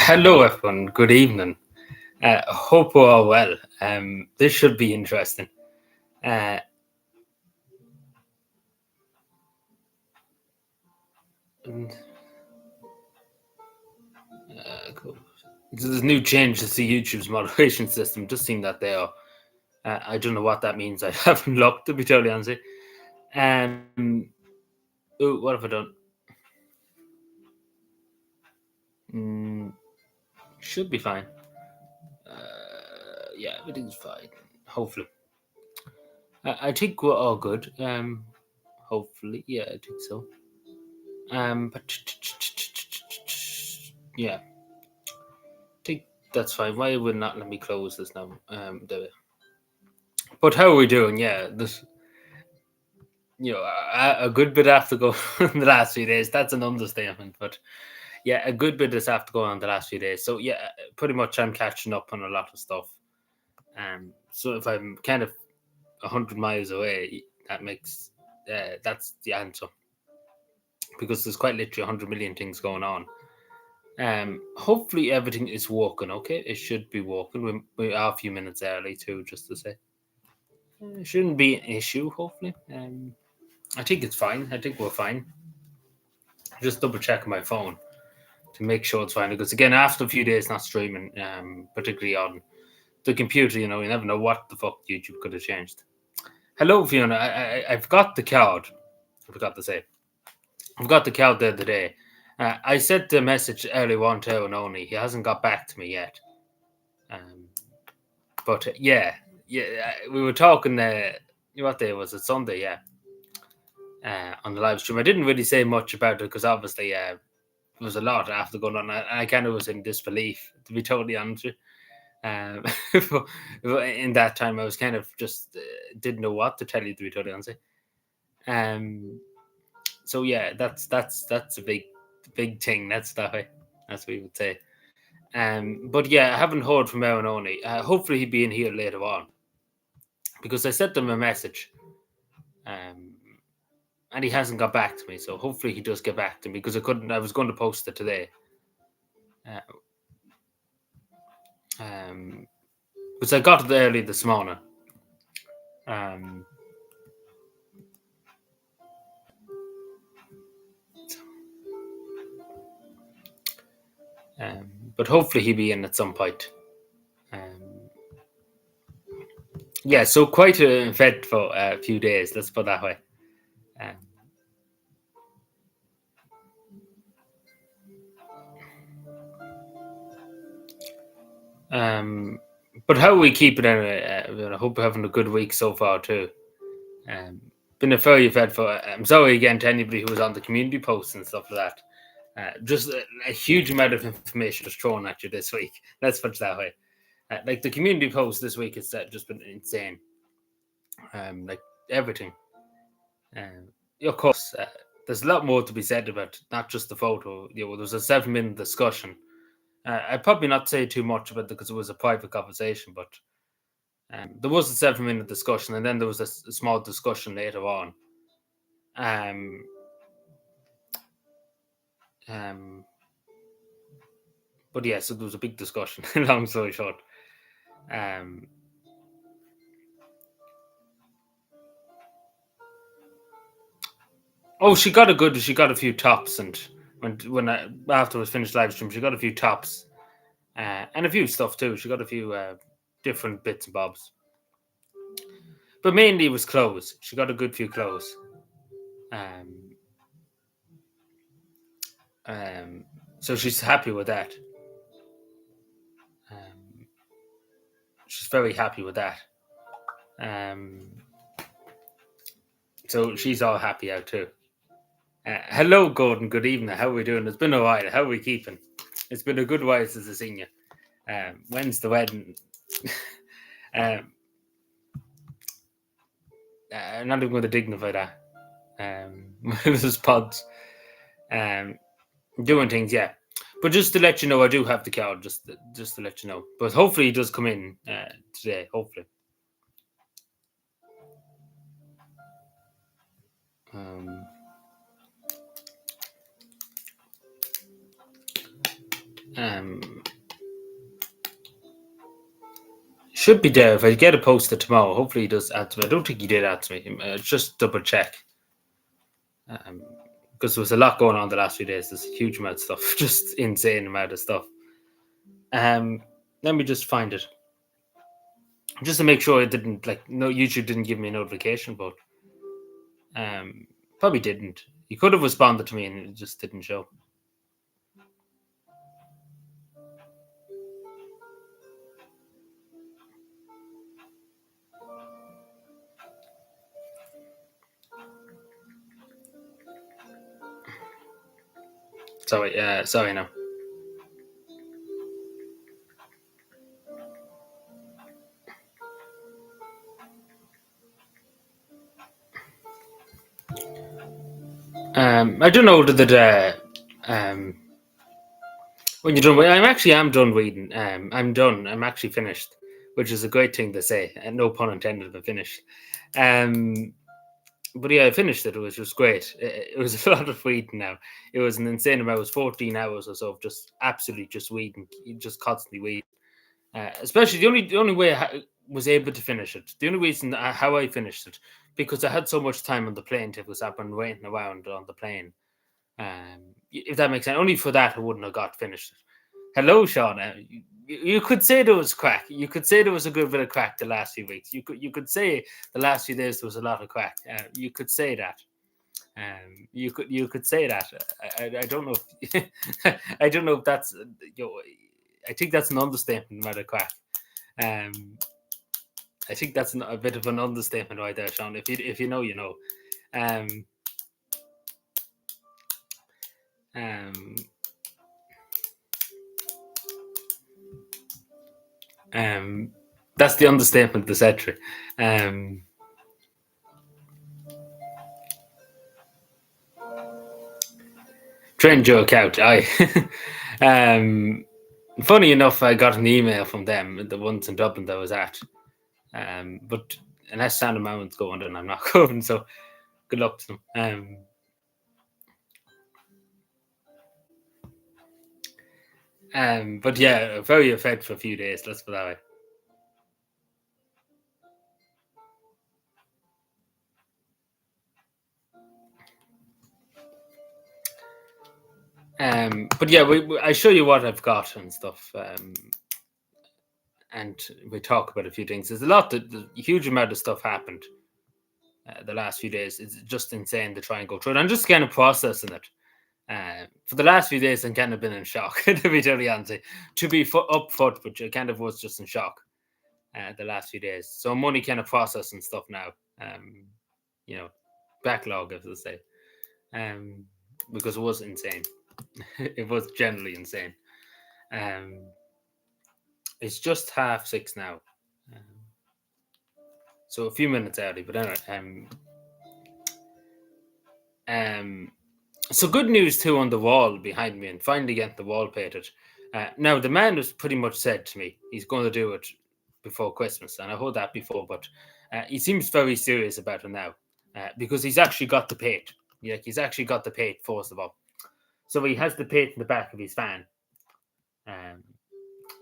Hello, everyone. Good evening. Hope we're all well. This should be interesting. Uh, and, cool. There's new changes to YouTube's moderation system. Just seeing that there. I don't know what that means. I haven't looked, to be totally honest. Um, what have I done? Mm, should be fine. Yeah, everything's fine. Hopefully. I think we're all good. Hopefully. Yeah, I think so. But yeah, think that's fine. Why would not let me close this now? There. But how are we doing? Yeah, this a good bit after go in the last few days. That's an understatement, but yeah, a good bit has after go on the last few days. So yeah, pretty much I'm catching up on a lot of stuff. So if I'm kind of 100 miles away, that makes that's the answer because there's quite literally 100 million things going on. Hopefully everything is working. Okay, it should be working. We are a few minutes early too, just to say. It shouldn't be an issue, hopefully. I think it's fine. I think we're fine. Just double check my phone to make sure it's fine. Because again, after a few days not streaming, particularly on the computer, you never know what the fuck YouTube could have changed. Hello, Fiona. I've got the card. I forgot to say. I've got the card the other day. I sent the message early on to Owen only. He hasn't got back to me yet. But yeah, we were talking. What day was it? Sunday, yeah. On the live stream. I didn't really say much about it because obviously there was a lot after going on. I kind of was in disbelief, to be totally honest with you. In that time, I was kind of just didn't know what to tell you, to be totally honest. So yeah, that's a big thing. That's that way. That's what we would say. But yeah, I haven't heard from Aaron only. Hopefully he'll be in here later on because I sent him a message. And he hasn't got back to me. So hopefully he does get back to me because I was going to post it today. Because I got it early this morning. But hopefully he'll be in at some point. Yeah, so quite an eventful few days. Let's put it that way. But how are we keeping it? I hope we're having a good week so far too. Been a very eventful. I'm sorry again to anybody who was on the community posts and stuff like that. Just a huge amount of information just thrown at you this week. Let's put it that way. Like the community post this week has just been insane. Like everything. Of course, there's a lot more to be said about not just the photo. There was a 7-minute discussion. I'd probably not say too much about it because it was a private conversation, but there was a 7-minute discussion, and then there was a small discussion later on. But yeah, so there was a big discussion. Long story short, she got a few tops, and when after it was finished live stream, she got a few tops, and a few stuff too. She got a few different bits and bobs, but mainly it was clothes. She got a good few clothes. So she's happy with that. She's very happy with that. So she's all happy out too. Hello, Gordon. Good evening. How are we doing? It's been a while. How are we keeping? It's been a good while since I've seen you. When's the wedding? I'm not even going to dignify that. This is pods. Doing things, yeah. But just to let you know, I do have the card. Just to let you know. But hopefully, he does come in today. Hopefully. Should be there if I get it posted tomorrow. Hopefully he does add to me. I don't think he did add to me. Just double check. Because there was a lot going on the last few days. There's a huge amount of stuff, just insane amount of stuff. Let me just find it, just to make sure it didn't no YouTube didn't give me a notification, but probably didn't. He could have responded to me and it just didn't show. Sorry now. I don't know that when you're done. I'm done reading. I'm done. I'm actually finished, which is a great thing to say, and no pun intended. I'm finished. But yeah, I finished it. It was just great. It was a lot of reading now. It was an insane amount. It was 14 hours or so of just absolutely just reading, just constantly reading. Especially the only way I was able to finish it, the only reason how I finished it, because I had so much time on the plane to was up and waiting around on the plane. If that makes sense, only for that I wouldn't have got finished it. Hello, Shauna. You could say there was crack. You could say there was a good bit of crack the last few weeks. You could say the last few days there was a lot of crack. You could say that. You could say that. I don't know. If, I don't know if that's I think that's an understatement about a crack. I think that's a bit of an understatement right there, Sean. If you know, you know. That's the understatement, the century. Trend joke out. Funny enough, I got an email from them, the ones in Dublin that I was at. But unless Santa Mountain's going, then I'm not going. So good luck to them. But yeah, very affected for a few days. Let's put that way. But yeah, I show you what I've got and stuff. And we talk about a few things. There's a huge amount of stuff happened the last few days. It's just insane to try and go through it. I'm just kind of processing it. For the last few days, I've kind of been in shock, to be totally honest. To be upfront, but I kind of was just in shock the last few days. So I'm only kind of processing stuff now. Backlog, as I say, because it was insane. It was generally insane. It's just 6:30 now, so a few minutes early. But anyway, so good news too on the wall behind me, and finally getting the wall painted. Now the man has pretty much said to me he's going to do it before Christmas, and I heard that before, but he seems very serious about it now because he's actually got the paint. Yeah, he's actually got the paint first of all, so he has the paint in the back of his fan.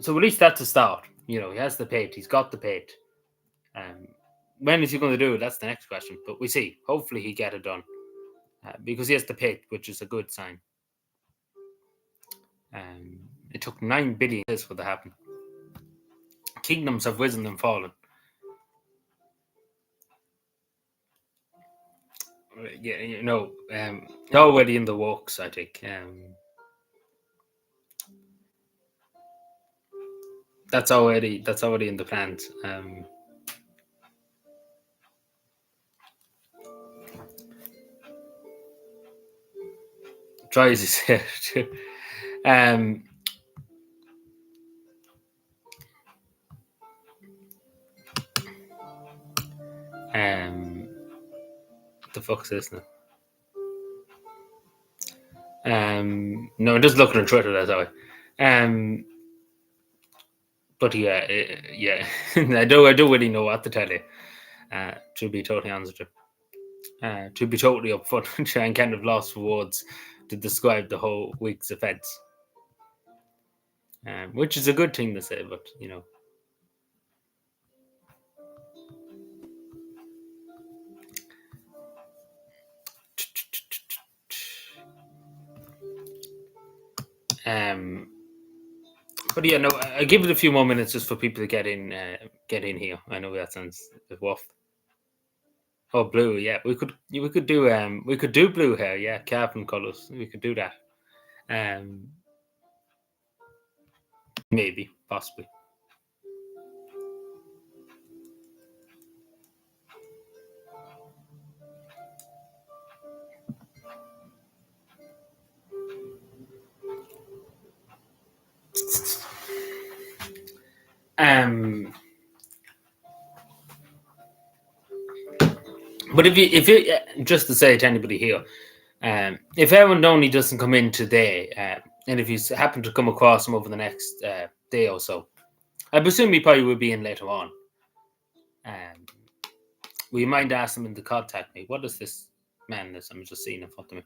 So at least that's a start. He has the paint. He's got the paint. When is he going to do it? That's the next question. But we see. Hopefully he get it done because he has the paint, which is a good sign. It took 9 billion years for that to happen. Kingdoms have risen and fallen. Yeah, already in the works, I think. That's already in the plans. Tries his hair too. What the fuck is this now? No, I'm just looking on Twitter. That's all. But yeah, I don't really know what to tell you. To be totally honest with you, to be totally upfront, I'm kind of lost for words to describe the whole week's events, which is a good thing to say. But But yeah, no, I give it a few more minutes just for people to get in here. I know that sounds a bit waft. Oh, blue, yeah, we could do blue hair, yeah, cavan colors. We could do that. Um, maybe, possibly. Um, but if you just to say to anybody here, if Evan only doesn't come in today, and if you happen to come across him over the next day or so, I presume he probably will be in later on. Will you mind asking him to contact me? What is this man? This I'm just seeing in front of me.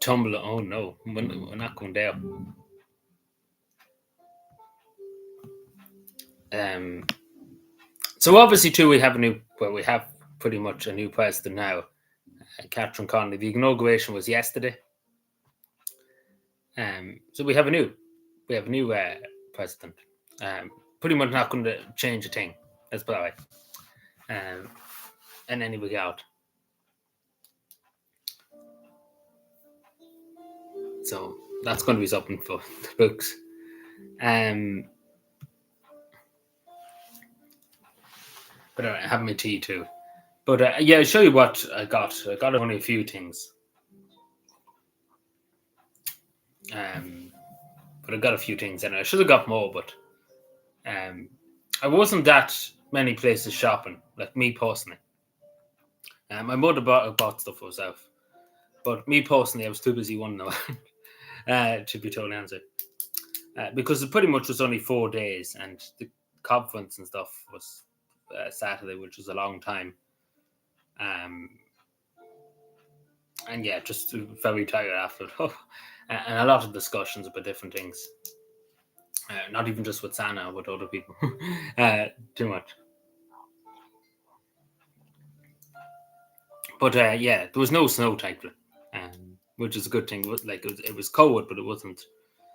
Tumblr. Oh no, we're not going there. So obviously, too, we have pretty much a new president now, Catherine Connolly. The inauguration was yesterday. So we have a new president. Pretty much not going to change a thing. Let's put it that way. In any regard. So that's going to be something for the books. But I have my tea too. But yeah, I'll show you what I got. I got only a few things. But I got a few things, and I should have got more, but I wasn't that many places shopping, like me personally. My mother bought stuff for herself, but me personally, I was too busy running around, to be totally honest. Because it pretty much was only 4 days, and the conference and stuff was Saturday, which was a long time. And yeah, just very tired after it. And a lot of discussions about different things. Not even just with Sana, with other people. Too much. But yeah, there was no snow, thankfully, which is a good thing. Like it was cold, but it wasn't.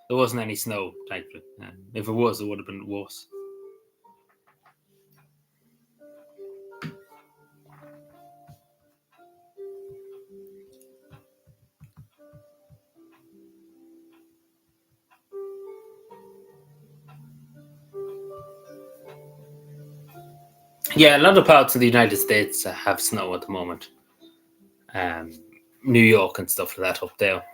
There wasn't any snow, thankfully. If it was, it would have been worse. Yeah, a lot of parts of the United States have snow at the moment. New York and stuff like that up there.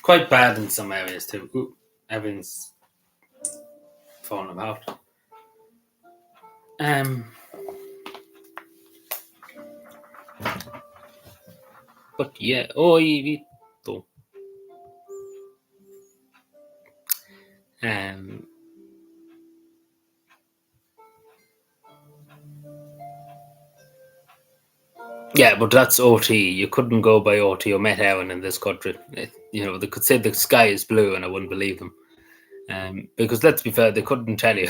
Quite bad in some areas too. Ooh, everything's falling apart. But yeah, Vito. Yeah, but that's OT. You couldn't go by OT or Met Aaron in this country. They could say the sky is blue, and I wouldn't believe them. Because let's be fair, they couldn't tell you.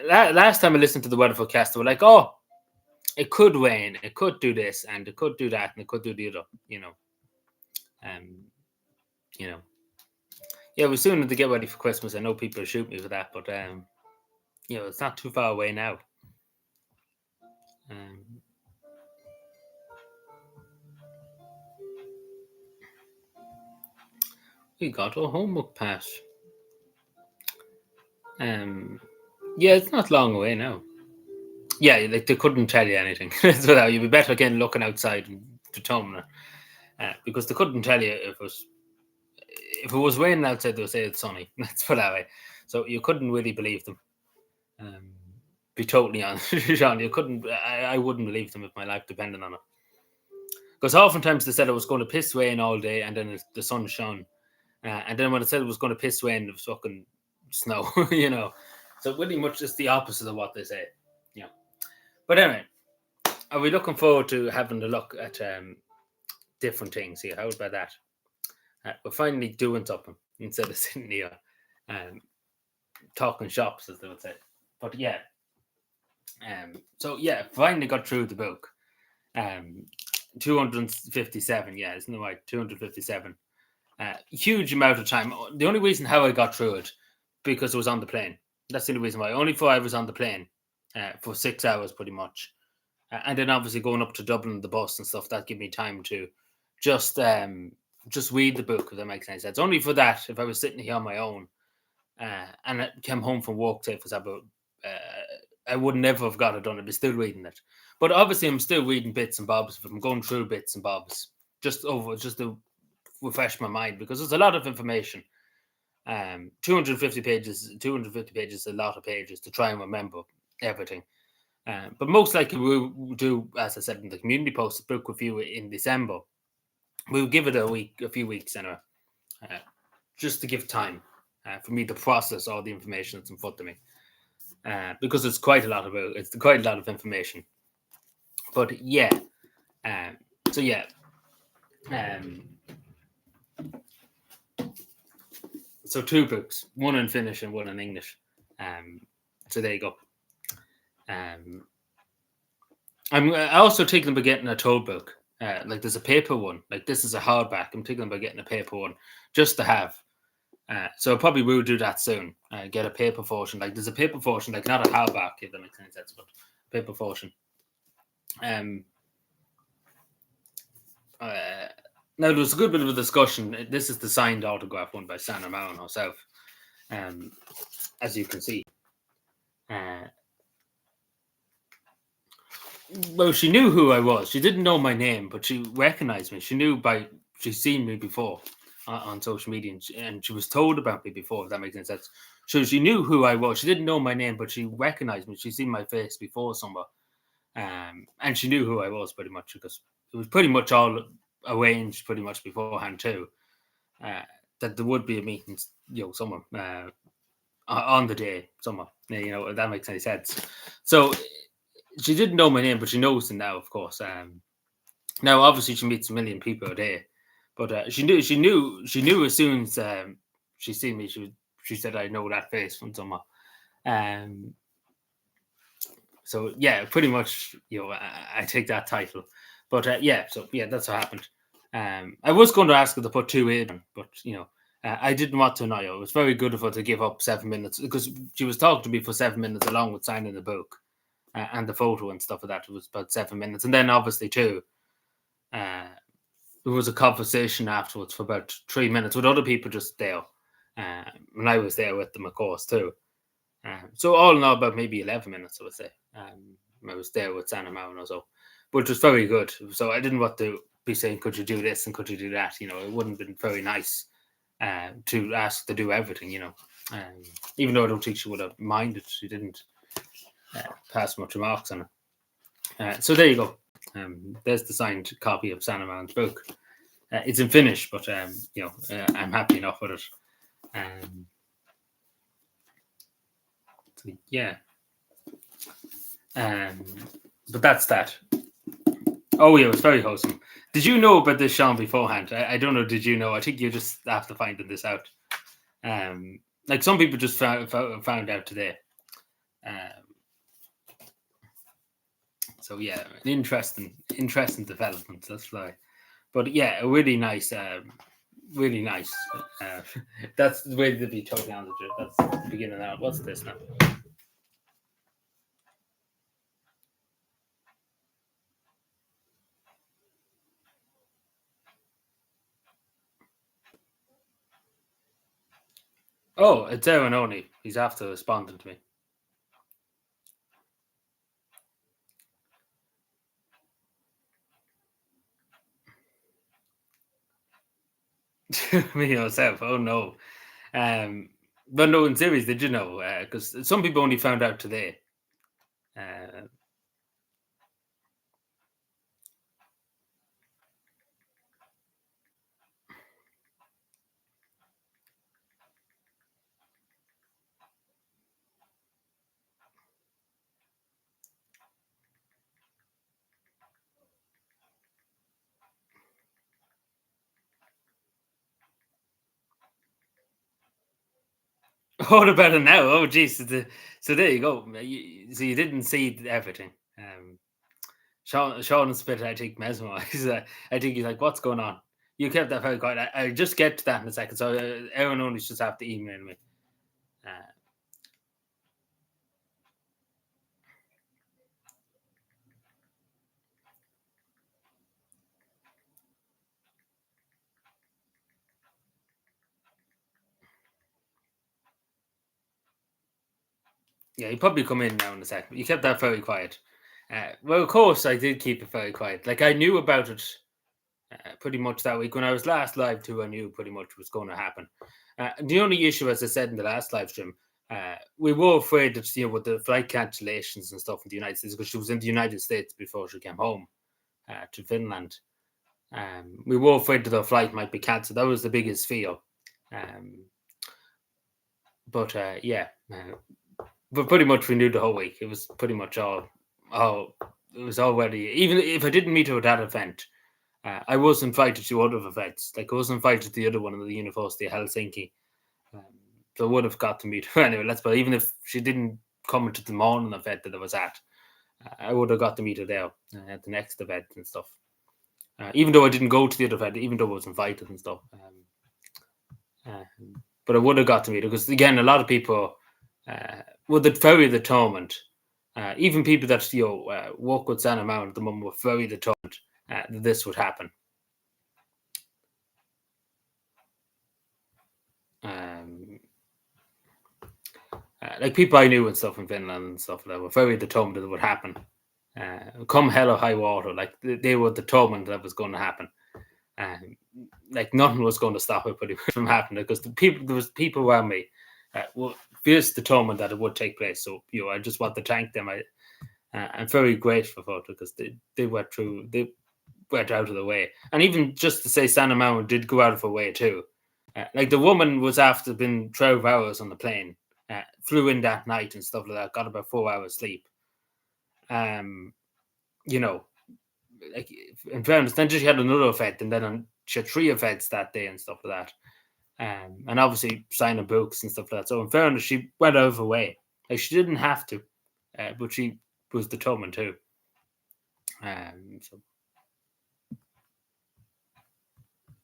Last time I listened to the weather forecast, they were like, "Oh, it could rain, it could do this, and it could do that, and it could do the other." Yeah, we're soon to get ready for Christmas. I know people are shooting me for that, but it's not too far away now. We got a homework pass. Yeah, it's not long away now. Yeah, like they couldn't tell you anything. So you'd be better again looking outside and determining because they couldn't tell you if it was raining outside. They would say it's sunny. Let's put it that way. So you couldn't really believe them. Be totally honest, Sean. You couldn't. I wouldn't believe them if my life depended on it. Because oftentimes they said it was going to piss rain all day, and then the sun shone, and then when it said it was going to piss rain, it was fucking snow. So pretty much just the opposite of what they say. Yeah. But anyway, are we looking forward to having a look at different things here? How about that? We're finally doing something instead of sitting here talking shops, as they would say. But yeah, So yeah, finally got through the book. Um, 257, yeah, isn't it right? 257. Huge amount of time. The only reason how I got through it because it was on the plane. That's the only reason why. Only for I was on the plane for 6 hours pretty much, and then obviously going up to Dublin, the bus and stuff that gave me time to just um just read the book if that makes any sense. Only for that, if I was sitting here on my own and I came home from work, say for example, I would never have got it done. I'd be still reading it, but obviously I'm still reading bits and bobs. If I'm going through bits and bobs, just to refresh my mind because there's a lot of information. 250 pages. 250 pages is a lot of pages to try and remember everything. But most likely we'll do, as I said in the community post, book review in December. We'll give it a few weeks anyway, just to give time for me to process all the information that's in front of me, because it's quite a lot of information. But yeah, um, so yeah, um, so two books, one in Finnish and one in English. So there you go. Um, I also thinking about getting a tote book. Like there's a paper one. Like this is a hardback. I'm thinking about getting a paper one just to have. So I probably will do that soon. Get a paper version. Like there's a paper version, like not a hardback, if that makes any sense, but paper version. Um, uh, Now there was a good bit of a discussion. This is the signed autograph one by Santa Marin herself. Um, as you can see. Uh, well, she knew who I was. She didn't know my name, but she recognized me. She knew she's seen me before on social media, and she was told about me before. If that makes any sense. So she knew who I was. She didn't know my name, but she recognized me. She's seen my face before somewhere, and she knew who I was pretty much because it was pretty much all arranged pretty much beforehand too. Uh, that there would be a meeting, somewhere on the day, somewhere. If that makes any sense. So she didn't know my name, but she knows it now, of course. Now, obviously, she meets a million people a day, but she knew as soon as she seen me. She said, "I know that face from somewhere." Um, so yeah, pretty much, I take that title. But yeah, so yeah, that's what happened. I was going to ask her to put two in, but I didn't want to annoy her. It was very good of her to give up 7 minutes because she was talking to me for 7 minutes along with signing the book and the photo and stuff like that. It was about 7 minutes, and then obviously too, uh, there was a conversation afterwards for about 3 minutes with other people just there, and I was there with them, of course, too. So all in all, about maybe 11 minutes, I would say. I was there with Santa Marin or so, which was very good. So I didn't want to be saying, "Could you do this and could you do that?" It wouldn't have been very nice to ask to do everything. Even though I don't think she would have minded, she didn't pass much remarks on it. So there you go. There's the signed copy of Santa Marin's book. It's in Finnish, but I'm happy enough with it. So yeah. But that's that. Oh yeah, it was very wholesome. Did you know about this, Sean, beforehand? I don't know. Did you know? I think you just after finding this out. Like some people just found out today. Um, so yeah, an interesting development. That's why. But yeah, a really nice, really nice. That's the way to be totally honest with you. That's the beginning now. What's this now? Oh, it's Aaron only. He's after responding to me. Me myself. Oh no. But no, in series, did you know? Because some people only found out today. Uh, heard about it now. Oh, geez. So there you go. So you didn't see everything. Sean Spit, I think, mesmerised. I think he's like, what's going on? You kept that very quiet. I just get to that in a second. So everyone only just have to email me. Uh, yeah, you probably come in now in a second. You kept that very quiet. Well, of course, I did keep it very quiet. Like, I knew about it pretty much that week. When I was last live too, I knew pretty much was going to happen. The only issue, as I said in the last live stream, we were afraid that, with the flight cancellations and stuff in the United States, because she was in the United States before she came home to Finland. We were afraid that the flight might be cancelled. That was the biggest fear. But pretty much we knew the whole week. It was pretty much all. It was already. Even if I didn't meet her at that event, I was invited to other events. Like, I was invited to the other one in the University of Helsinki. So I would have got to meet her anyway. Even if she didn't come into the morning event that I was at, I would have got to meet her there at the next event and stuff. Even though I didn't go to the other event, even though I was invited and stuff. But I would have got to meet her because, again, a lot of people were very determined. Even people that work with Santa Mount at the moment were very determined that this would happen. Like, people I knew and stuff in Finland and stuff that were very determined that it would happen. Come hell or high water, like, they were determined that it was going to happen. Like, nothing was going to stop it pretty much from happening, because there was people around me were fierce determined that it would take place. So I just want to thank them. I'm very grateful for it, because they went through. They went out of the way, and even just to say, Santa Mountain did go out of her way too. Like, the woman was after been 12 hours on the plane, flew in that night and stuff like that. Got about 4 hours sleep. Like, in fairness, then she had another event, and then she had 3 events that day and stuff like that. And obviously signing books and stuff like that. So in fairness, she went out of her way. Like, she didn't have to, but she was determined too.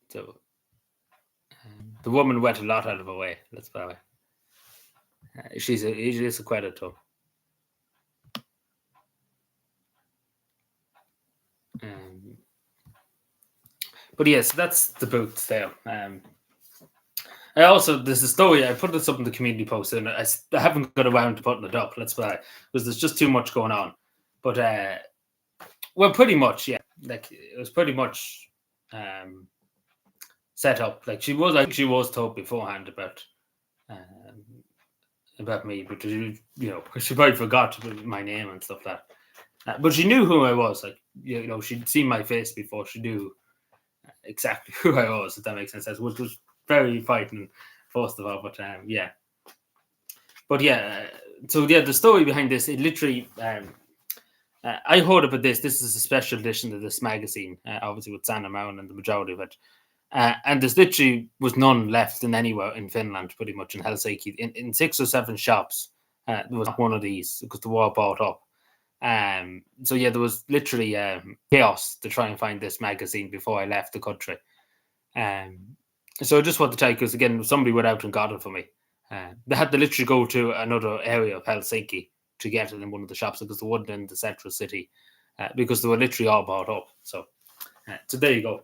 So the woman went a lot out of her way. Let's put it that way. She's a credit to her. But yes, that's the boots there. There's a story. I put this up in the community post, and I haven't got around to putting it up. Let's why, because there's just too much going on. But well, pretty much, yeah. Like, it was pretty much set up. Like, she was told beforehand about me, but she probably forgot my name and stuff like that. But she knew who I was. Like, she'd seen my face before. She knew exactly who I was, if that makes sense. Which was very frightening, first of all. But yeah. But yeah, so yeah, the story behind this, it literally, I heard about this. This is a special edition of this magazine, obviously with Santa Mountain and the majority of it. And there's literally was none left in anywhere in Finland, pretty much in Helsinki. In 6 or 7 shops, there was one of these, because they were all bought up. So yeah, there was literally chaos to try and find this magazine before I left the country. So I just want to tell you, because again, somebody went out and got it for me. They had to literally go to another area of Helsinki to get it in one of the shops, because they wasn't in the central city, because they were literally all bought up. So there you go.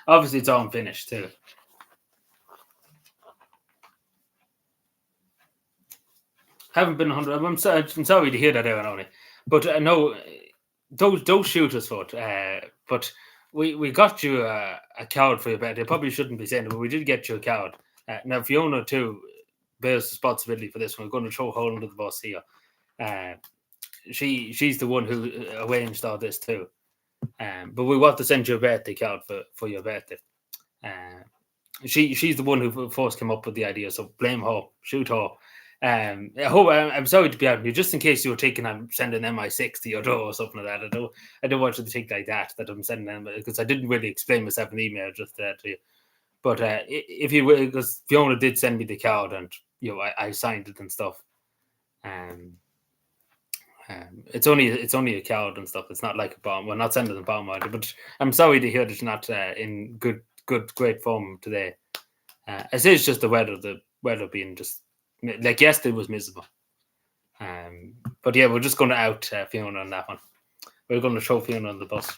Obviously, it's all unfinished too. Haven't been 100. I'm sorry to hear that, Aaron, only. But no, those shooters for it. But we got you a card for your birthday. Probably shouldn't be saying it, but we did get you a card. Now, Fiona too bears responsibility for this one. We're going to throw a hole under the bus here. She's the one who arranged all this too. But we want to send you a birthday card for your birthday. She's the one who first came up with the idea, so blame her, shoot her. I hope I'm sorry to be out of you, just in case you were taking on sending MI6 to your door or something like that. I don't want you to think like that I'm sending them, because I didn't really explain myself in email just to you. But if you will, because Fiona did send me the card, and I signed it and stuff. It's only a card and stuff. It's not like a bomb. We're not sending a bomb either. But I'm sorry to hear that you're not in great form today. I say it's just the weather. The weather being just like yesterday was miserable. But yeah, we're just going to out Fiona on that one. We're going to throw Fiona on the bus.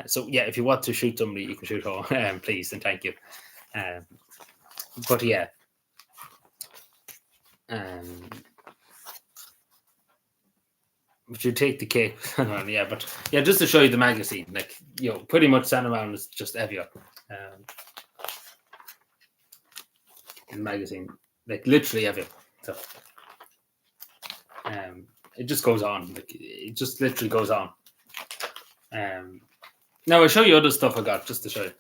So yeah, if you want to shoot somebody, you can shoot her, please, and thank you. But yeah. Would you take the cake? Yeah, but yeah, just to show you the magazine, like pretty much stand around is just heavier. The magazine, like literally heavier. So, it just goes on. Like it just literally goes on. Now I'll show you other stuff I got just to show you.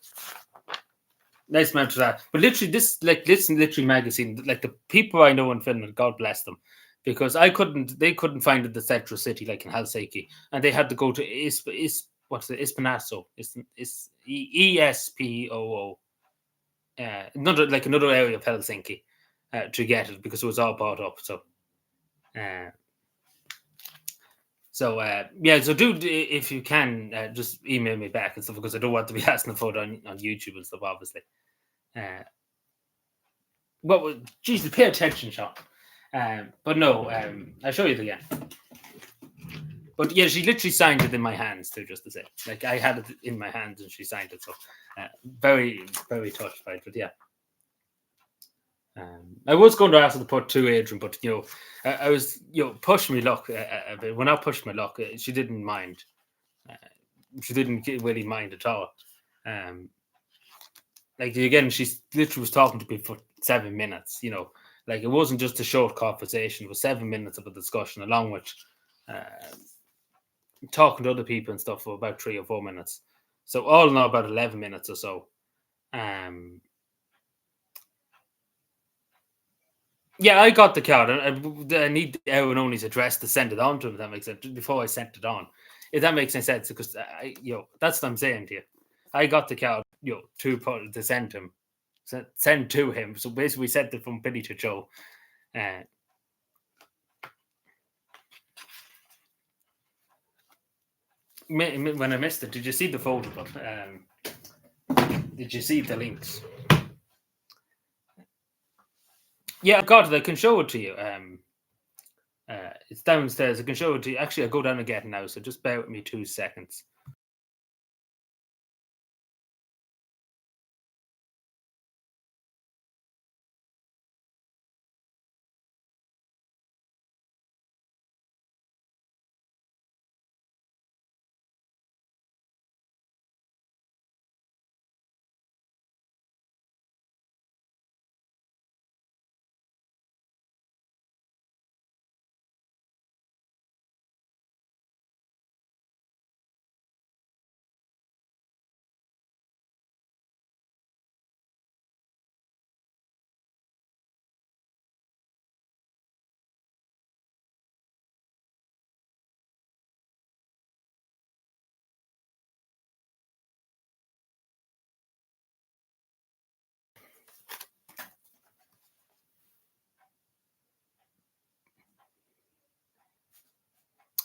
Nice amount of that, but literally this literally magazine. Like the people I know in Finland, God bless them, because they couldn't find it the central city like in Helsinki, and they had to go to Espinasso, ESPOO, another area of Helsinki, to get it because it was all bought up. So, yeah. So do, if you can, just email me back and stuff, because I don't want to be asking for it on YouTube and stuff, obviously. Well, Jesus, pay attention, Sean. But no, I'll show you it again. But yeah, she literally signed it in my hands too, just to say. Like I had it in my hands and she signed it. So very, very touched by it. But yeah. I was going to ask her to put to Adrian, but I was pushing my luck a bit. When I pushed my luck, she didn't mind. She didn't really mind at all. Like again, she literally was talking to me for 7 minutes. Like it wasn't just a short conversation. It was 7 minutes of a discussion, along with talking to other people and stuff for about 3 or 4 minutes. So all in all, about 11 minutes or so. Yeah, I got the card. I need Aaron Only's address to send it on to him. If that makes sense. Before I sent it on, if that makes any sense, because that's what I'm saying to you. I got the card, to send him, send to him. So basically, we sent it from Billy to Joe. When I missed it, did you see the photo? Did you see the links? Yeah, I got it. I can show it to you. It's downstairs. I can show it to you. Actually, I'll go down and get it now. So just bear with me 2 seconds.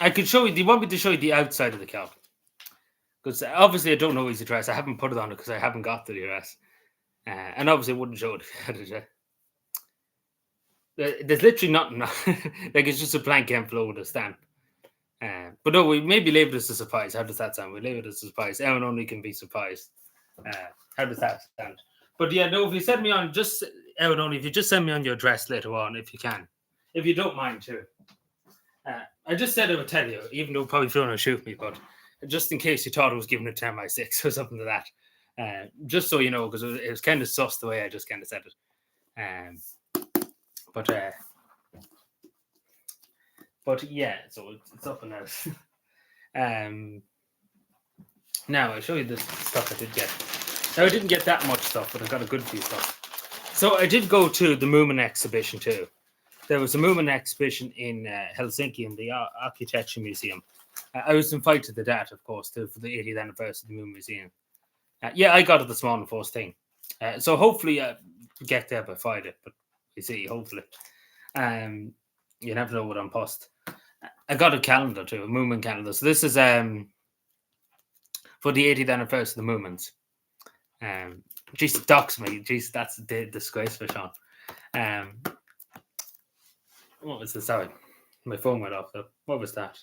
I could show you. Do you want me to show you the outside of the card? Because obviously I don't know his address. I haven't put it on it because I haven't got the address. And obviously I wouldn't show it. There's literally nothing. Like it's just a blank envelope with a stamp. But no, we maybe label it as a surprise. How does that sound? We label it as a surprise. Aaron Only can be surprised. How does that sound? But yeah, no, if you send me on, just Aaron Only, if you just send me on your address later on, if you can. If you don't mind too. I just said I would tell you, even though probably Fiona will shoot me, but just in case you thought I was giving it to MI6 or something like that. Just so you know, because it was kind of sus the way I just kind of said it. But yeah, so it's up and out. Now I'll show you the stuff I did get. Now I didn't get that much stuff, but I got a good few stuff. So I did go to the Moomin exhibition too. there was a movement exhibition in Helsinki in the Architecture Museum. I was invited to that, of course, too, for the 80th anniversary of the Moon Museum. I got it this morning, first thing. So hopefully get there by Friday, but you see, hopefully. You never know what I'm post. I got a calendar too, a movement calendar. So this is for the 80th anniversary of the movements. Jeez, docs me. Jeez, that's the disgrace for Sean. What was this? Sorry, my phone went off. Though. What was that?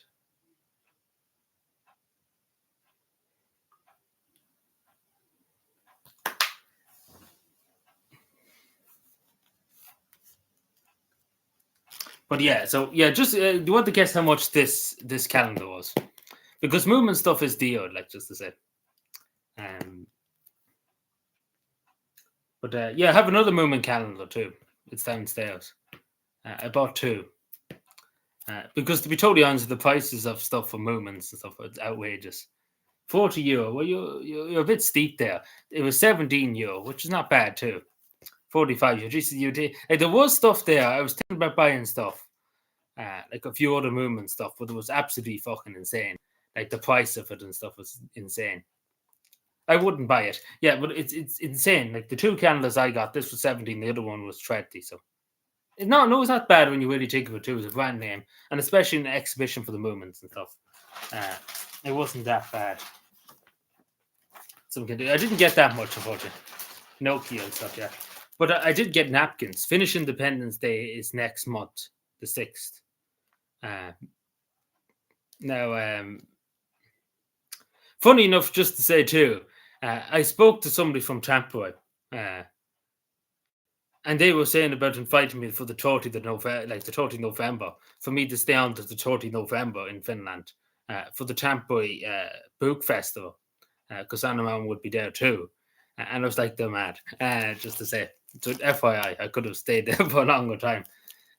But just do you want to guess how much this calendar was? Because movement stuff is dear, like just to say. But I have another movement calendar too. It's downstairs. I bought two. Because to be totally honest, the prices of stuff for movements and stuff are outrageous. €40. Well, you're a bit steep there. It was €17, which is not bad too. €45. There was stuff there. I was thinking about buying stuff, like a few other movement stuff, but it was absolutely fucking insane. Like the price of it and stuff was insane. I wouldn't buy it. Yeah, but it's insane. Like the two calendars I got, this was 17, the other one was 30. So no, it's not bad when you really think of it too. It's a brand name, and especially in an exhibition for the movements and stuff. It wasn't that bad. So I didn't get that much, unfortunately. Nokia and stuff, yeah. But I did get napkins. Finnish Independence Day is next month, the 6th. Funny enough, just to say too, I spoke to somebody from Trampoy, and they were saying about inviting me for the 30th of November, like the 30th of November, for me to stay on to the 30th of November in Finland for the Trampoy Book Festival, because Annaman would be there too. And I was like, they're mad, just to say. So FYI, I could have stayed there for a longer time.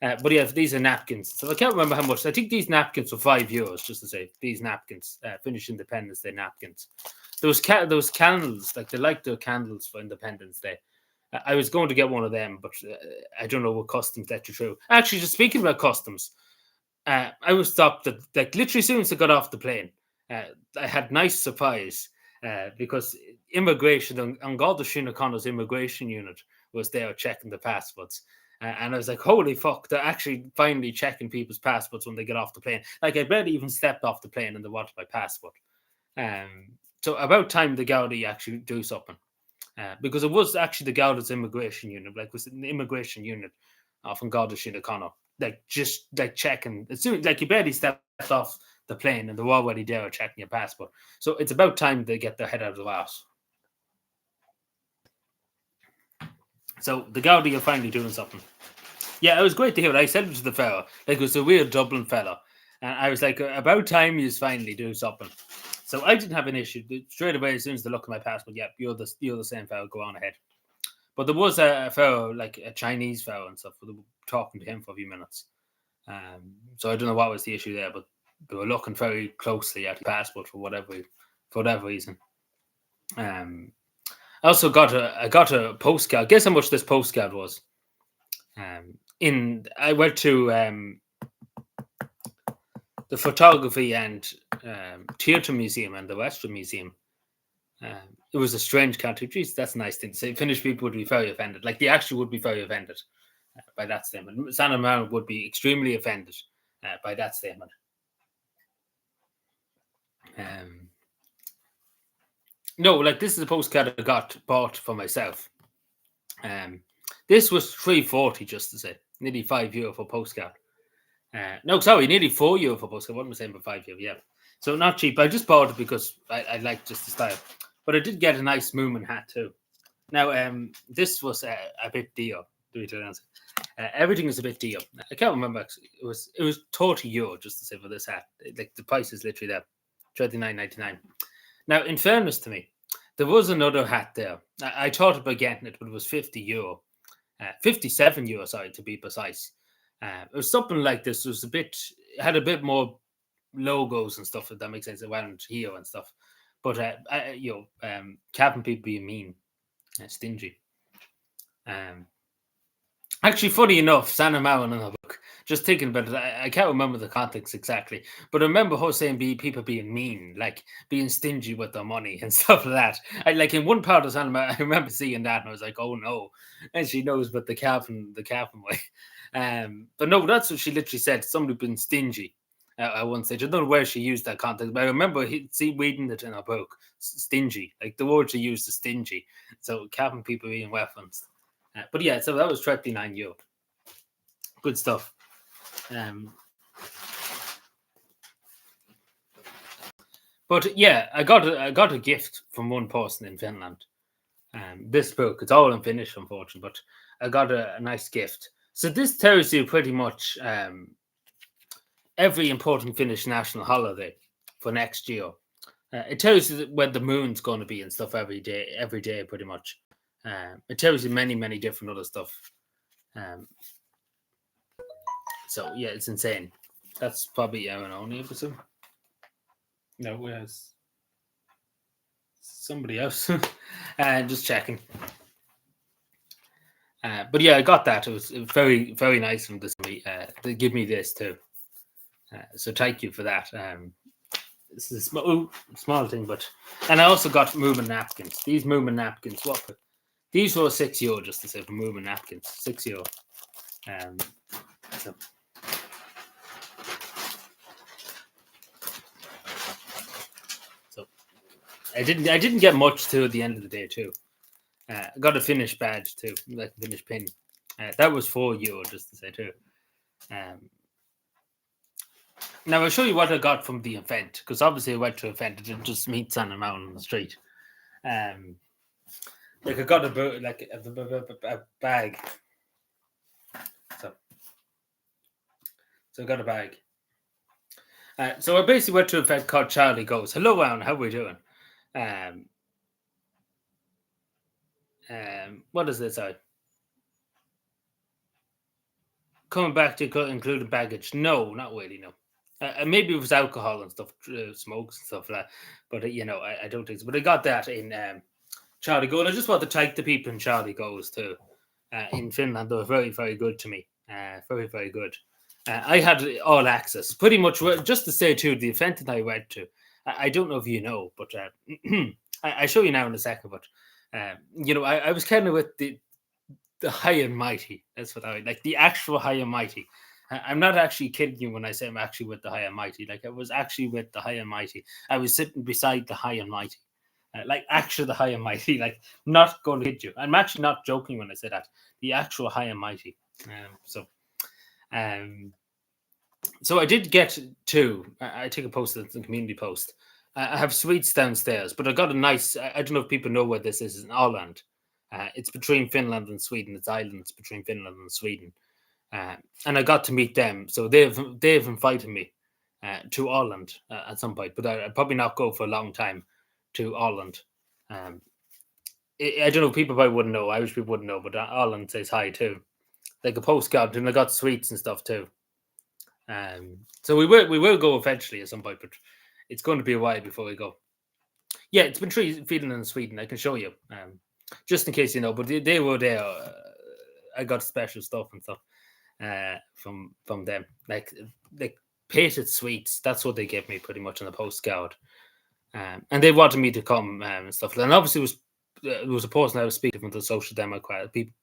But yeah, these are napkins. So I can't remember how much. I think these napkins were €5, just to say. These napkins, Finnish Independence Day napkins. Those candles, like they like the candles for Independence Day. I was going to get one of them, but I don't know what customs let you through. Actually, just speaking about customs, I was stopped at, like literally as soon as I got off the plane. I had a nice surprise because immigration on Garda Síochána's immigration unit was there checking the passports. And I was like, holy fuck, they're actually finally checking people's passports when they get off the plane. Like, I barely even stepped off the plane and they wanted my passport. So about time the Gaudi actually do something. Because it was actually the Gauda's immigration unit, like, it was an immigration unit from Garda Síochána. Like, just, like, checking. As soon, like, you barely stepped off the plane and they're already there checking your passport. So it's about time they get their head out of the ass. So the Gaudi are finally doing something. Yeah, it was great to hear. I said it to the fella, like it was a weird Dublin fella, and I was like, about time he's finally doing something. So I didn't have an issue straight away as soon as they look at my passport. Yeah, you're the same fella. Go on ahead. But there was a fellow, like a Chinese fellow and stuff. They were talking to him for a few minutes. So I don't know what was the issue there, but they were looking very closely at the passport for whatever reason. I also got a postcard. Guess how much this postcard was? I went to the Photography and Theatre Museum and the Western Museum. It was a strange country. Jeez, that's a nice thing to say. Finnish people would be very offended. Like, they actually would be very offended by that statement. Sanna Marin would be extremely offended by that statement. No, like, this is a postcard I bought for myself. This was $3.40, just to say. Nearly €5 for postcard. No, sorry, nearly €4 for postcard. What am I saying for €5? Yeah. So not cheap. I just bought it because I like just the style. But I did get a nice Moomin hat too. Now, this was a bit dear. Everything is a bit dear. I can't remember. Actually. It was €30 just to say for this hat. Like, the price is literally there, $39.99. Now, in fairness to me, there was another hat there. I thought about getting it, but it was €50. €57, sorry, to be precise. It was something like this. It had a bit more logos and stuff, if that makes sense, around here and stuff. But cavan people being mean, stingy. Actually, funny enough, Santa Marin in her book. Just thinking about it, I can't remember the context exactly, but I remember her saying people being mean, like being stingy with their money and stuff like that. I like in one part of Santa Marin, I remember seeing that and I was like, oh no, and she knows about the Calvin way. But no, that's what she literally said. Somebody been stingy at one stage. I don't know where she used that context, but I remember reading it in her book. Stingy, like the word she used is stingy. So Calvin people being weapons. But yeah, so that was 39 euro. Good stuff. But yeah, I got a gift from one person in Finland. This book, it's all in Finnish, unfortunately, but I got a nice gift. So this tells you pretty much every important Finnish national holiday for next year. It tells you when the moon's going to be and stuff every day, pretty much. It tells you many different other stuff. Um, so yeah, it's insane. That's probably an only episode. No, where's somebody else? Just checking. But yeah, I got that. It was very nice from this to give me this too. So thank you for that. This is a small thing, and I also got movement napkins. These movement napkins, these were €6 just to say for movement napkins, €6. So. So I didn't get much too at the end of the day too. I got a Finnish badge too, like a Finnish pin. That was €4 just to say too. Now I'll show you what I got from the event because obviously I went to an event. I didn't just meet Santa Mountain on the street. Like I got a bag. So I got a bag. So I basically went to an event called Charlie Goes. Hello, Alan. How are we doing? What is this? Coming back to including baggage? No, not really. No. Maybe it was alcohol and stuff, smokes and stuff like that. But I don't think so. But I got that in Charlie Goes. I just want to thank the people in Charlie Goes too. In Finland, they were very good to me. Very good. I had all access, pretty much. Just to say too, the event that I went to, I don't know if you know, but I show you now in a second. But I was kind of with the high and mighty. That's what I like. The actual high and mighty. I'm not actually kidding you when I say I'm actually with the high and mighty. Like I was actually with the high and mighty. I was sitting beside the high and mighty. Like actually the high and mighty. Like not going to kid you. I'm actually not joking when I say that. The actual high and mighty. So I did get two. I take a post that's a community post. I have sweets downstairs, but I got a nice. I don't know if people know where this is in Åland. It's between Finland and Sweden. It's islands between Finland and Sweden, and I got to meet them. So they've invited me to Åland at some point, but I'll probably not go for a long time to Åland. I don't know. People probably wouldn't know. Irish people wouldn't know, but Åland says hi too. Like a postcard, and I got sweets and stuff too. So we will go eventually at some point, but it's going to be a while before we go. Yeah, it's been feeding in Sweden. I can show you, just in case you know. But they were there. I got special stuff and stuff from them, like painted sweets. That's what they gave me pretty much on the postcard, and they wanted me to come and stuff. And obviously, it was a person I was speaking from the Social Democrat people,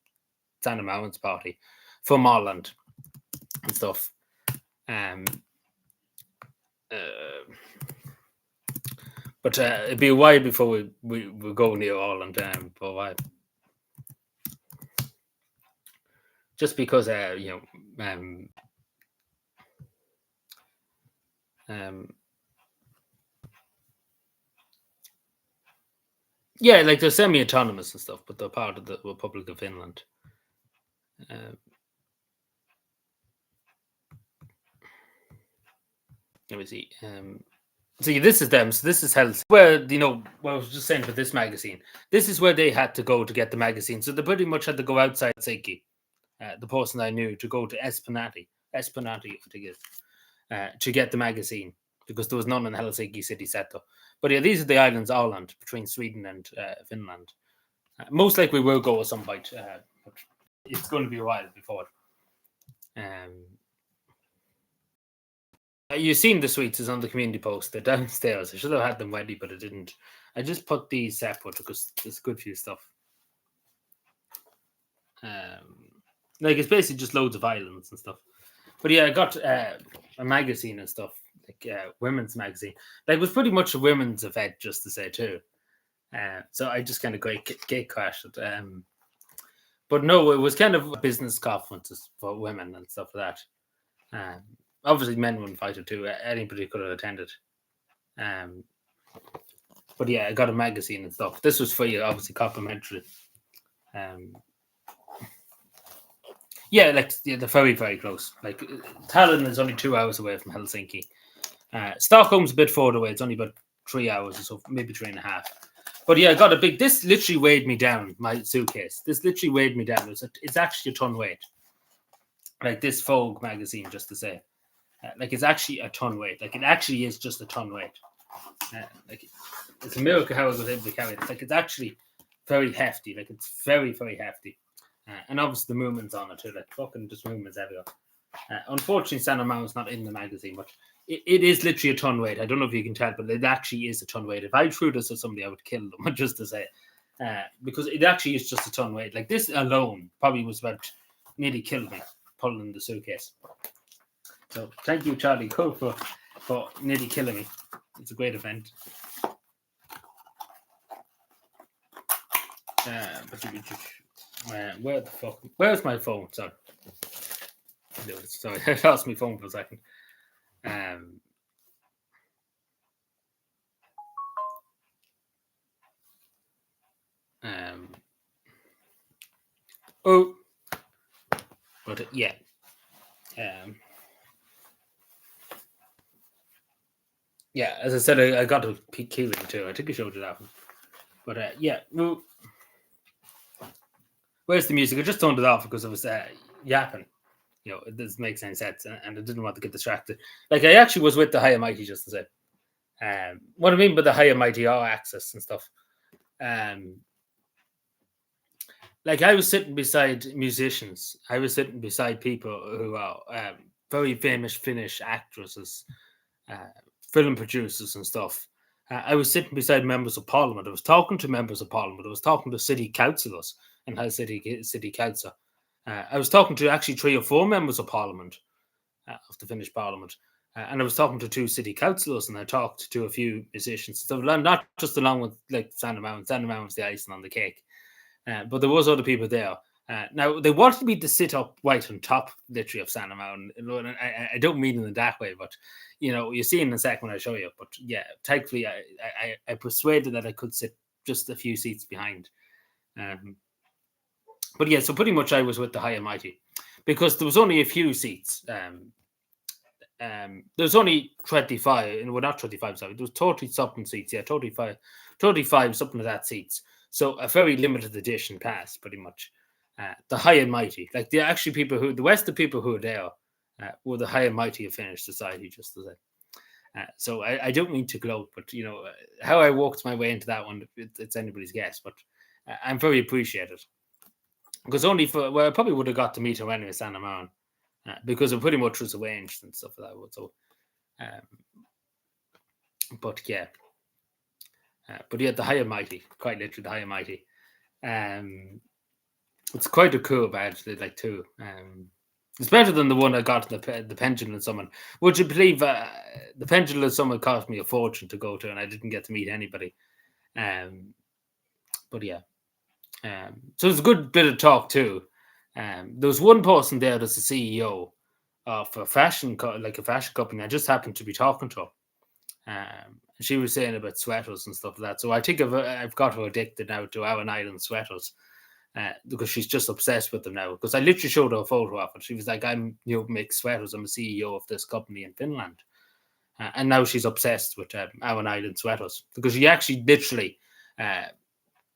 Santa Mountain's party from Ireland and stuff. But it'd be a while before we go near Ireland for a while. Just because yeah, like they're semi-autonomous and stuff, but they're part of the Republic of Finland. Let me see. See, this is them. So this is Helsinki. Where what I was just saying for this magazine. This is where they had to go to get the magazine. So they pretty much had to go outside Helsinki. The person I knew to go to Espanati, I think it is, to get the magazine because there was none in Helsinki city centre. But yeah, these are the islands, Åland, between Sweden and Finland. Most likely we'll go at some point. But it's going to be a while before. You've seen the sweets is on the community post. They're downstairs. I should have had them ready, but I didn't. I just put these separate because it's good for you stuff. Like it's basically just loads of islands and stuff. But yeah, I got a magazine and stuff, like women's magazine. Like it was pretty much a women's event, just to say too. So I just kind of gate crashed it. But no, it was kind of a business conferences for women and stuff like that. Obviously, men were invited too. Anybody could have attended. But yeah, I got a magazine and stuff. This was free, obviously complimentary. Yeah, like they're very, very close. Like Tallinn is only 2 hours away from Helsinki. Stockholm's a bit further away. It's only about 3 hours or so, maybe 3.5. But yeah, I got a big. This literally weighed me down. My suitcase. This literally weighed me down. It's actually a ton weight. Like this Vogue magazine, just to say. Like it's actually a ton weight. Like it actually is just a ton weight. Like it's a miracle how I was able to carry it. Like it's actually very hefty. Like it's very, very hefty. And obviously the movements on it too. Like fucking just movements everywhere. Unfortunately, San Aman's not in the magazine, but it is literally a ton weight. I don't know if you can tell, but it actually is a ton weight. If I threw this at somebody, I would kill them, just to say. Because it actually is just a ton weight. Like this alone probably was about nearly killed me pulling the suitcase. So thank you, Charlie Cook, for nearly killing me. It's a great event. Where the fuck? Where's my phone? Sorry, I lost my phone for a second. Oh, but yeah. Yeah, as I said, I got a key ring too. I think I showed it off. But yeah, well, where's the music? I just turned it off because I was yapping. You know, this makes any sense, and I didn't want to get distracted. Like I actually was with the High and Mighty, just to say. What I mean by the High and Mighty all access and stuff. Like I was sitting beside musicians. I was sitting beside people who are very famous Finnish actresses, film producers and stuff. I was sitting beside members of parliament. I was talking to members of parliament. I was talking to city councillors and city council. I was talking to actually 3 or 4 members of parliament of the Finnish parliament. And I was talking to 2 city councillors, and I talked to a few musicians. So not just along with like Santa Mountain. Santa Mountain was the icing on the cake. But there was other people there. Now they wanted me to sit up right on top, literally, of Santa Mountain. I don't mean in that way, but you know, you see in a second when I show you. But yeah, thankfully, I persuaded that I could sit just a few seats behind. But yeah, so pretty much I was with the High and Mighty because there was only a few seats. There was only 25, and well, not 25, sorry, there was 30 something seats. Yeah, 35 something of that seats. So a very limited edition pass, pretty much. The High and Mighty, like the actually people who, the West of people who were there were the High and Mighty of Finnish society, just to say. So I don't mean to gloat, but you know how I walked my way into that one, it's anybody's guess. But I'm very appreciated because only for, well, I probably would have got to meet her anyway, Santa Mountain, because it pretty much was arranged and stuff like that. So, but yeah. But yeah, the High and Mighty, quite literally the High and Mighty. It's quite a cool badge, like too. It's better than the one I got the Pendulum Summon. Would you believe the Pendulum Summon cost me a fortune to go to, and I didn't get to meet anybody. But yeah, so it's a good bit of talk too. There was one person there that's the CEO of a fashion company. I just happened to be talking to her. She was saying about sweaters and stuff like that. So I think I've got her addicted now to Aran Island sweaters because she's just obsessed with them now. Because I literally showed her a photo of it. She was like, make sweaters. I'm a CEO of this company in Finland. And now she's obsessed with Aran Island sweaters because she actually literally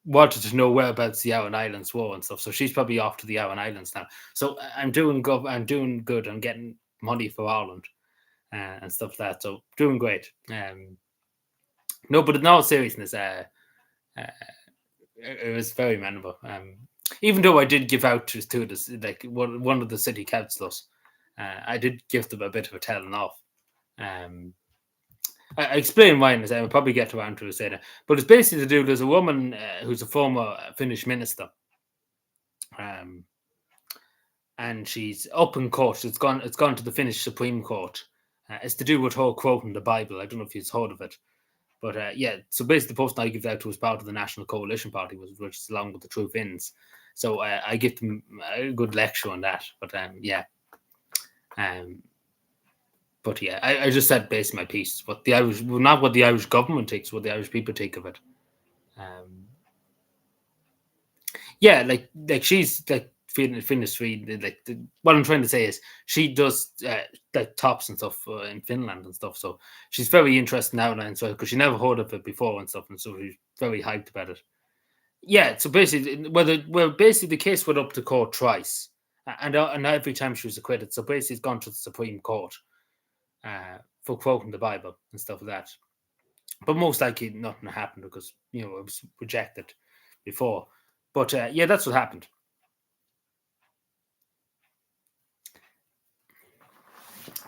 wanted to know whereabouts the Aran Islands were and stuff. So she's probably off to the Aran Islands now. So I'm doing good. I'm getting money for Ireland and stuff like that. So doing great. No, but in all seriousness, it was very memorable. even though I did give out to this, like one of the city councillors, I did give them a bit of a telling off. I explain why in a second. I'll probably get around to it later. But it's basically to do. There's a woman who's a former Finnish minister, and she's up in court. It's gone to the Finnish Supreme Court. It's to do with her quoting the Bible. I don't know if you've heard of it, but yeah. So basically, the post I give out to was part of the National Coalition Party, which is along with the True Finns. So I give them a good lecture on that. But yeah. But yeah, I just said based my piece. What the Irish, well, not what the Irish government takes, what the Irish people take of it. Yeah, like she's like Finnish like what I'm trying to say is she does like tops and stuff in Finland and stuff. So she's very interested now and so because she never heard of it before and stuff, and so she's very hyped about it. Yeah, so basically, basically the case went up to court twice, and every time she was acquitted. So basically, it's gone to the Supreme Court. For quoting the Bible and stuff like that. But most likely nothing happened because, it was rejected before. But yeah, that's what happened.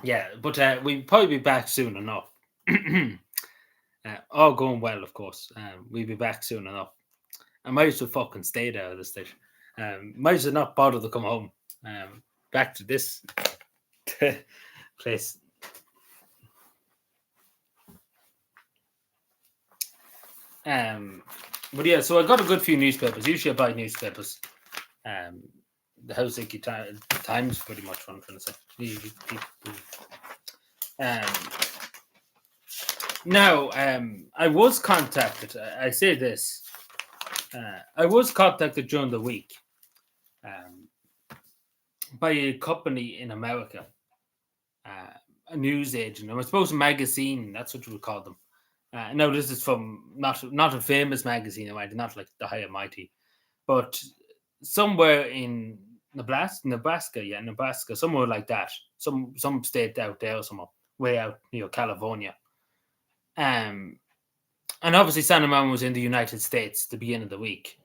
Yeah, but we'll probably be back soon enough. All going well, of course. We'll be back soon enough. I might as well fucking stay there at this stage. Might as well not bother to come home. Back to this place. But yeah, so I got a good few newspapers. Usually I buy newspapers. The Helsinki Times, pretty much what I'm trying to say. Now, I was contacted. I say this. I was contacted during the week by a company in America, a news agent. I suppose a magazine. That's what you would call them. No, this is from not a famous magazine, not like the High and Mighty, but somewhere in Nebraska, somewhere like that, some state out there, somewhere way out near California. And obviously Santa Mountain was in the United States at the beginning of the week,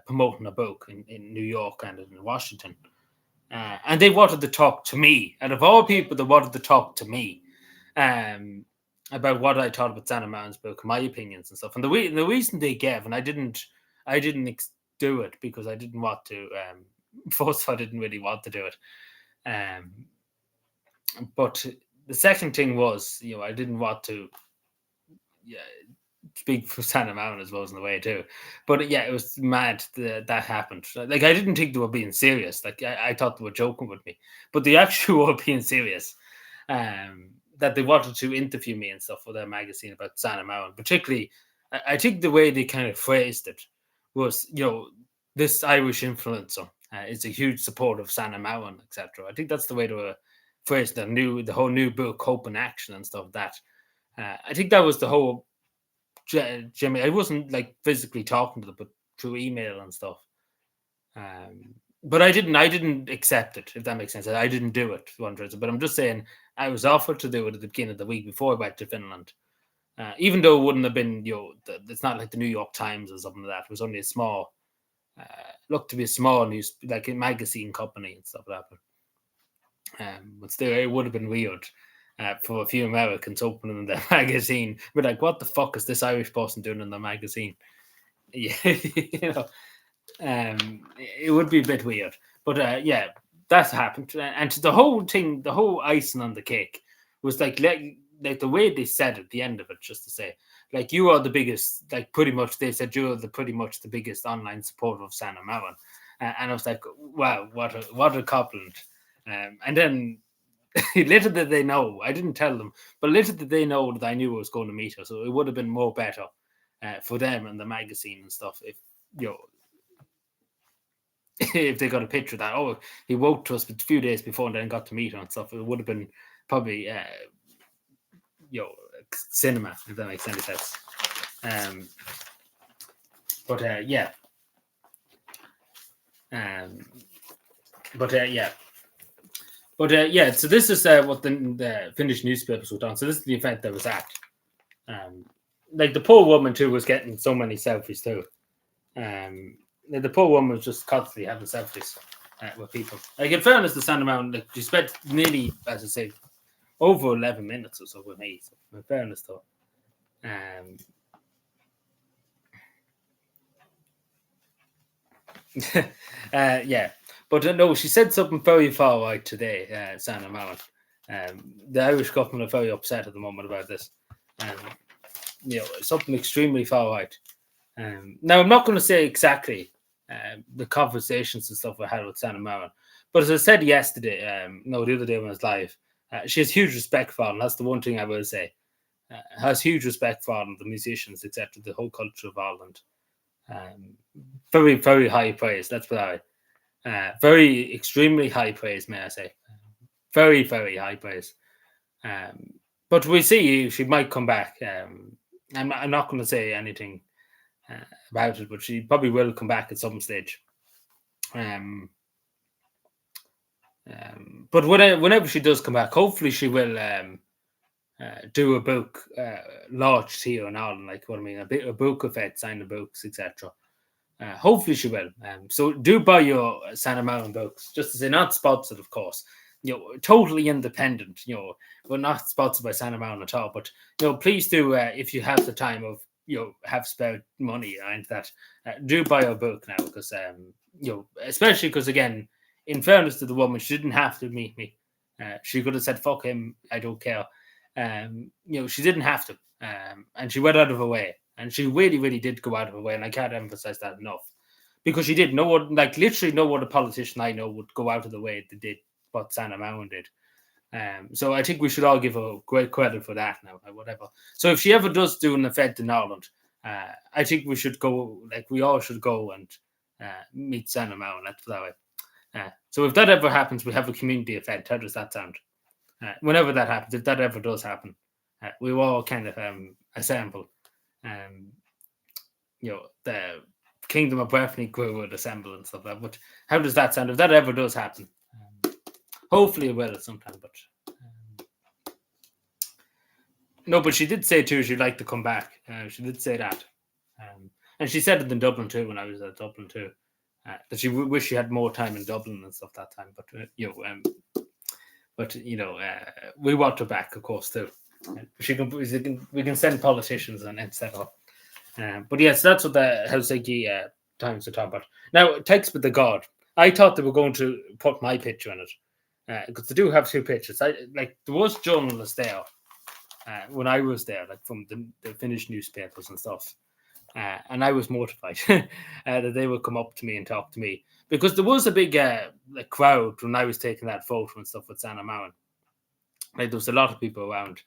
promoting a book in New York and in Washington. And they wanted to talk to me. And of all people, they wanted to talk to me. About what I thought about Santa Mountain's book, my opinions and stuff. And the reason they gave, and I didn't do it because I didn't want to. First of all, I didn't really want to do it. But the second thing was, I didn't want to speak for Santa Mountain as well as in the way too. But yeah, it was mad that happened. Like I didn't think they were being serious. Like I thought they were joking with me, but they actually were being serious. That they wanted to interview me and stuff for their magazine about Santa Mountain. Particularly, I think the way they kind of phrased it was, this Irish influencer is a huge supporter of Santa Mountain, etc. I think that's the way they were phrased the whole new book, Hope and Action and stuff. That I think that was the whole. Jimmy, I wasn't like physically talking to them, but through email and stuff. But I didn't accept it, if that makes sense. I didn't do it, but I'm just saying I was offered to do it at the beginning of the week before I went to Finland. Even though it wouldn't have been, it's not like the New York Times or something like that. It was only a small, looked to be a small news, like a magazine company and stuff like that. But still, it would have been weird for a few Americans opening their magazine. But like, what the fuck is this Irish person doing in the magazine? Yeah, it would be a bit weird, but yeah, that happened. And the whole thing, the whole icing on the cake was like the way they said at the end of it, just to say, like, you are the biggest, like pretty much they said you're pretty much the biggest online supporter of Santa Mountain, and I was like, wow, what a compliment. And then little did they know, I didn't tell them, but little did they know that I knew I was going to meet her, so it would have been more better for them and the magazine and stuff if if they got a picture of that, he wrote to us a few days before and then got to meet her and stuff, it would have been probably cinema, if that makes any sense. But yeah. So this is what the Finnish newspapers were done. So this is the event that was at. Like the poor woman too was getting so many selfies too. the poor woman was just constantly having selfies with people. Like in fairness to Sandra Mountain, like she spent nearly, as I say, over 11 minutes or so with me. So in fairness though, yeah, but no, she said something very far right today, Sandra Mountain. The Irish government are very upset at the moment about this. Something extremely far right. Now, I'm not going to say exactly the conversations and stuff I had with Sandra Mountain, but as I said yesterday, no, the other day when I was live, she has huge respect for Ireland. That's the one thing I will say. Has huge respect for Ireland, the musicians, etc., the whole culture of Ireland. Very, very high praise. Let's put it that way. Very, extremely high praise, may I say. Very, very high praise. But we see she might come back. I'm not going to say anything about it, but she probably will come back at some stage. But whenever she does come back, hopefully she will do a book launched here in Ireland, like what I mean, a book of it, sign the books, etc. Hopefully she will. So do buy your Sandra Mountain books, just to say, not sponsored, of course. Totally independent. We're not sponsored by Sandra Mountain at all. But please do, if you have the time of have spare money and that, do buy your book now, because especially because again, in fairness to the woman, she didn't have to meet me. She could have said, "Fuck him, I don't care." She didn't have to, and she went out of her way. And she really, really did go out of her way, and I can't emphasize that enough, because she did. No one, like literally, no other politician I know would go out of the way that did what Sandra Mountain did. So I think we should all give her great credit for that now, whatever. So if she ever does do an event in Ireland, I think we should go. Like we all should go and meet Sandra Mountain. Let's put it that way. So if that ever happens, we have a community event. How does that sound? Whenever that happens, if that ever does happen, we will all kind of assemble. The Kingdom of Bethany crew would assemble and stuff like that. But how does that sound if that ever does happen? Hopefully it will at some time. But no, but she did say too she'd like to come back. She did say that, and she said it in Dublin too when I was at Dublin too, that she wish she had more time in Dublin and stuff that time. But we want her back, of course, too. We can send politicians and instead of. But yes, that's what the Helsinki Times are talking about. Now, Text with the God. I thought they were going to put my picture in it, because they do have two pictures. There was journalists there when I was there, like from the Finnish newspapers and stuff, and I was mortified that they would come up to me and talk to me, because there was a big crowd when I was taking that photo and stuff with Sandra Mountain. There was a lot of people around.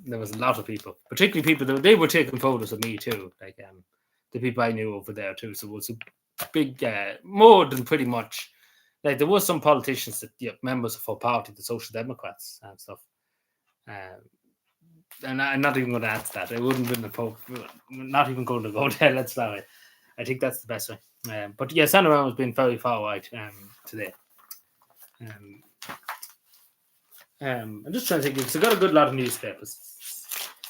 There was a lot of people, particularly people that they were taking photos of me too, like the people I knew over there too. So it was a big, more than pretty much. Like there was some politicians that members of our party, the Social Democrats and stuff. And I'm not even going to answer that. It wouldn't have been the Pope. Not even going to go there. Let's allow it. I think that's the best way. But yeah, Sandra Mountain has been very far right today. I'm just trying to think, because I got a good lot of newspapers.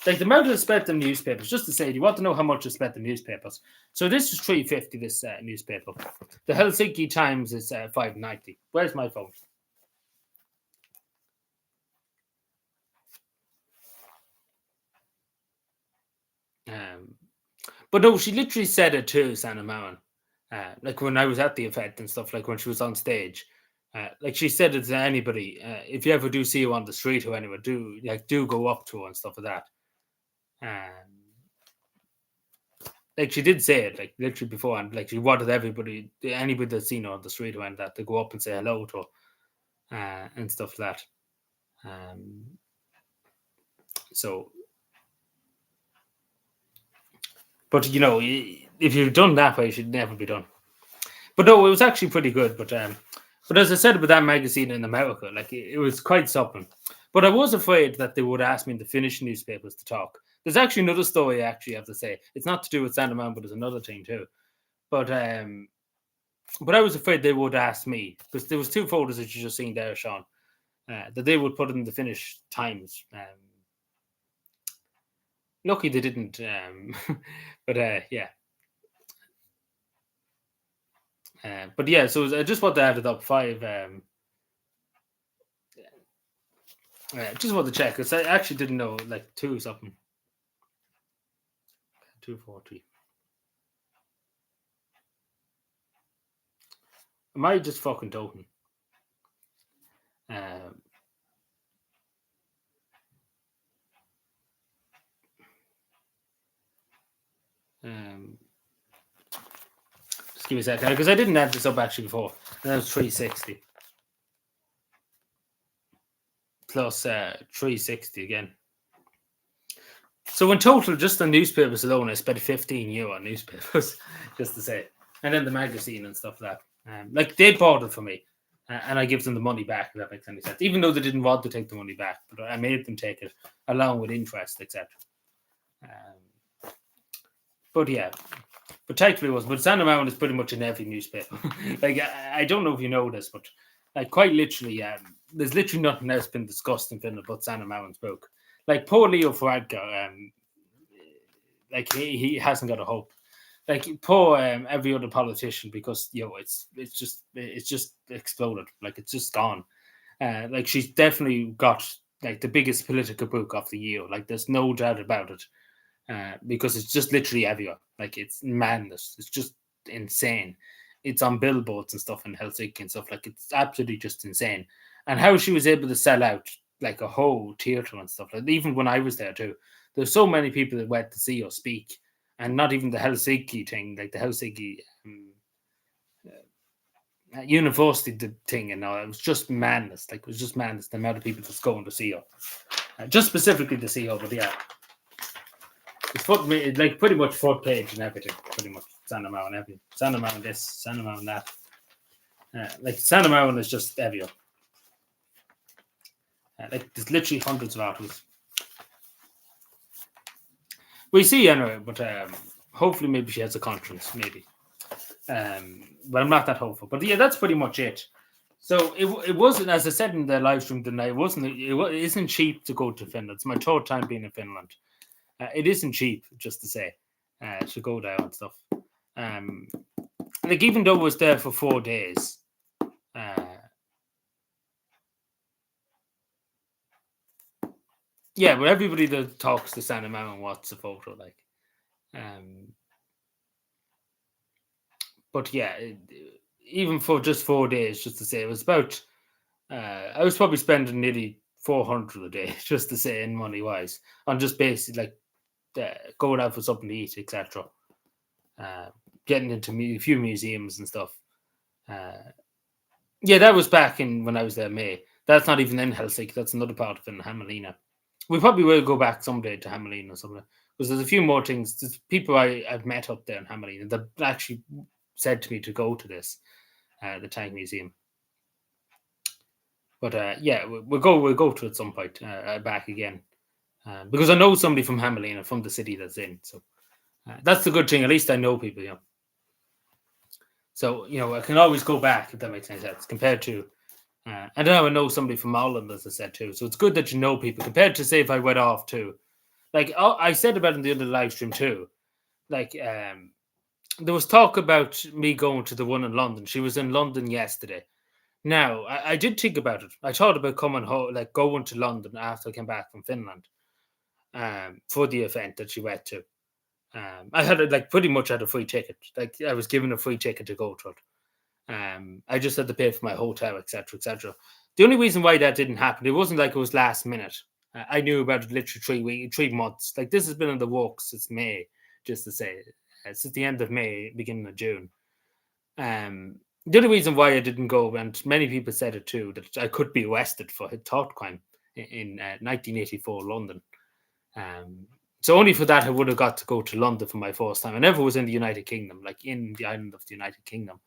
Like the amount I spent on newspapers, just to say, do you want to know how much I spent on newspapers? So this is $3.50, this newspaper. The Helsinki Times is $5.90. Where's my phone? But no, she literally said it too, Sandra Mountain. Like when I was at the event and stuff, like when she was on stage. Like she said it to anybody, if you ever do see her on the street or anywhere, do go up to her and stuff like that. Like she did say it, like literally before, and like she wanted anybody that's seen her on the street or that to go up and say hello to her, and stuff like that. So, but if you've done that way, it should never be done. But no, it was actually pretty good. But as I said about that magazine in America, like it was quite something. But I was afraid that they would ask me in the Finnish newspapers to talk. There's actually another story I actually have to say. It's not to do with Sandra Mountain, but there's another thing too. But I was afraid they would ask me, because there was two photos that you just seen there, Sean, that they would put in the Finnish Times. Lucky they didn't. But yeah. But yeah, so I just want to add it up five. Just want to check because I actually didn't know like two something, 240. Am I just fucking token? Um, um, just give me a second because I didn't add this up actually before. And that was 360 plus 360 again. So in total, just on newspapers alone, I spent 15 euro on newspapers, just to say, and then the magazine and stuff like that. Like they bought it for me, and I give them the money back. If that makes any sense, even though they didn't want to take the money back, but I made them take it along with interest, etc. But yeah, but technically it was. But Santa Mountain is pretty much in every newspaper. Like I don't know if you know this, but like quite literally, there's literally nothing else been discussed in Finland but Santa Mountain's book. Like poor Leo Varadkar, like he hasn't got a hope. Like poor every other politician because it's just exploded. Like it's just gone. Like she's definitely got like the biggest political book of the year. Like there's no doubt about it. Because it's just literally everywhere. Like it's madness. It's just insane. It's on billboards and stuff in Helsinki and stuff. Like it's absolutely just insane. And how she was able to sell out like a whole theater and stuff. Like even when I was there too, there's so many people that went to see her speak, and not even the Helsinki thing, like the Helsinki university thing, and all. It was just madness. Like it was just madness. The amount of people that's going to see her, just specifically to see her. But yeah, it's like pretty much front page and everything. Pretty much Santa Mountain everything. Santa Mountain this, Santa Mountain that. Like Santa Mountain is just everywhere. Like there's literally hundreds of articles. We see anyway, but hopefully maybe she has a conference, maybe. But I'm not that hopeful. But yeah, that's pretty much it. So it wasn't, as I said in the live stream tonight, it isn't cheap to go to Finland. It's my third time being in Finland. It isn't cheap, just to say, to go there and stuff. Like even though I was there for 4 days, yeah, but everybody that talks to Santa Mountain wants a photo, like. But yeah, even for just 4 days, just to say, it was about. I was probably spending nearly 400 a day, just to say, in money wise, on just basically like going out for something to eat, etc. Getting into a few museums and stuff. Yeah, that was back in when I was there May. That's not even in Helsinki. That's another part of it in Hämeenlinna. We probably will go back someday to Hämeenlinna or something because there's a few more things. There's people I've met up there in Hämeenlinna that actually said to me to go to this, the Tank Museum. But yeah, we'll go to it at some point back again because I know somebody from Hämeenlinna, from the city that's in. So that's the good thing. At least I know people, you know. So I can always go back if that makes any sense. Compared to, and now I know somebody from Ireland, as I said too. So it's good that you know people compared to say if I went off too. Like I said about in the other live stream too. Like there was talk about me going to the one in London. She was in London yesterday. Now, I did think about it. I thought about coming home, like going to London after I came back from Finland, for the event that she went to. I had like pretty much had a free ticket. Like I was given a free ticket to go to it. I just had to pay for my hotel, etc., etc. The only reason why that didn't happen, it wasn't like it was last minute. I knew about it literally 3 months. Like this has been in the works since May, just to say. It's at the end of May, beginning of June. The only reason why I didn't go, and many people said it too, that I could be arrested for a thought crime in 1984 London. So only for that I would have got to go to London for my first time. I never was in the United Kingdom, like in the island of the United Kingdom.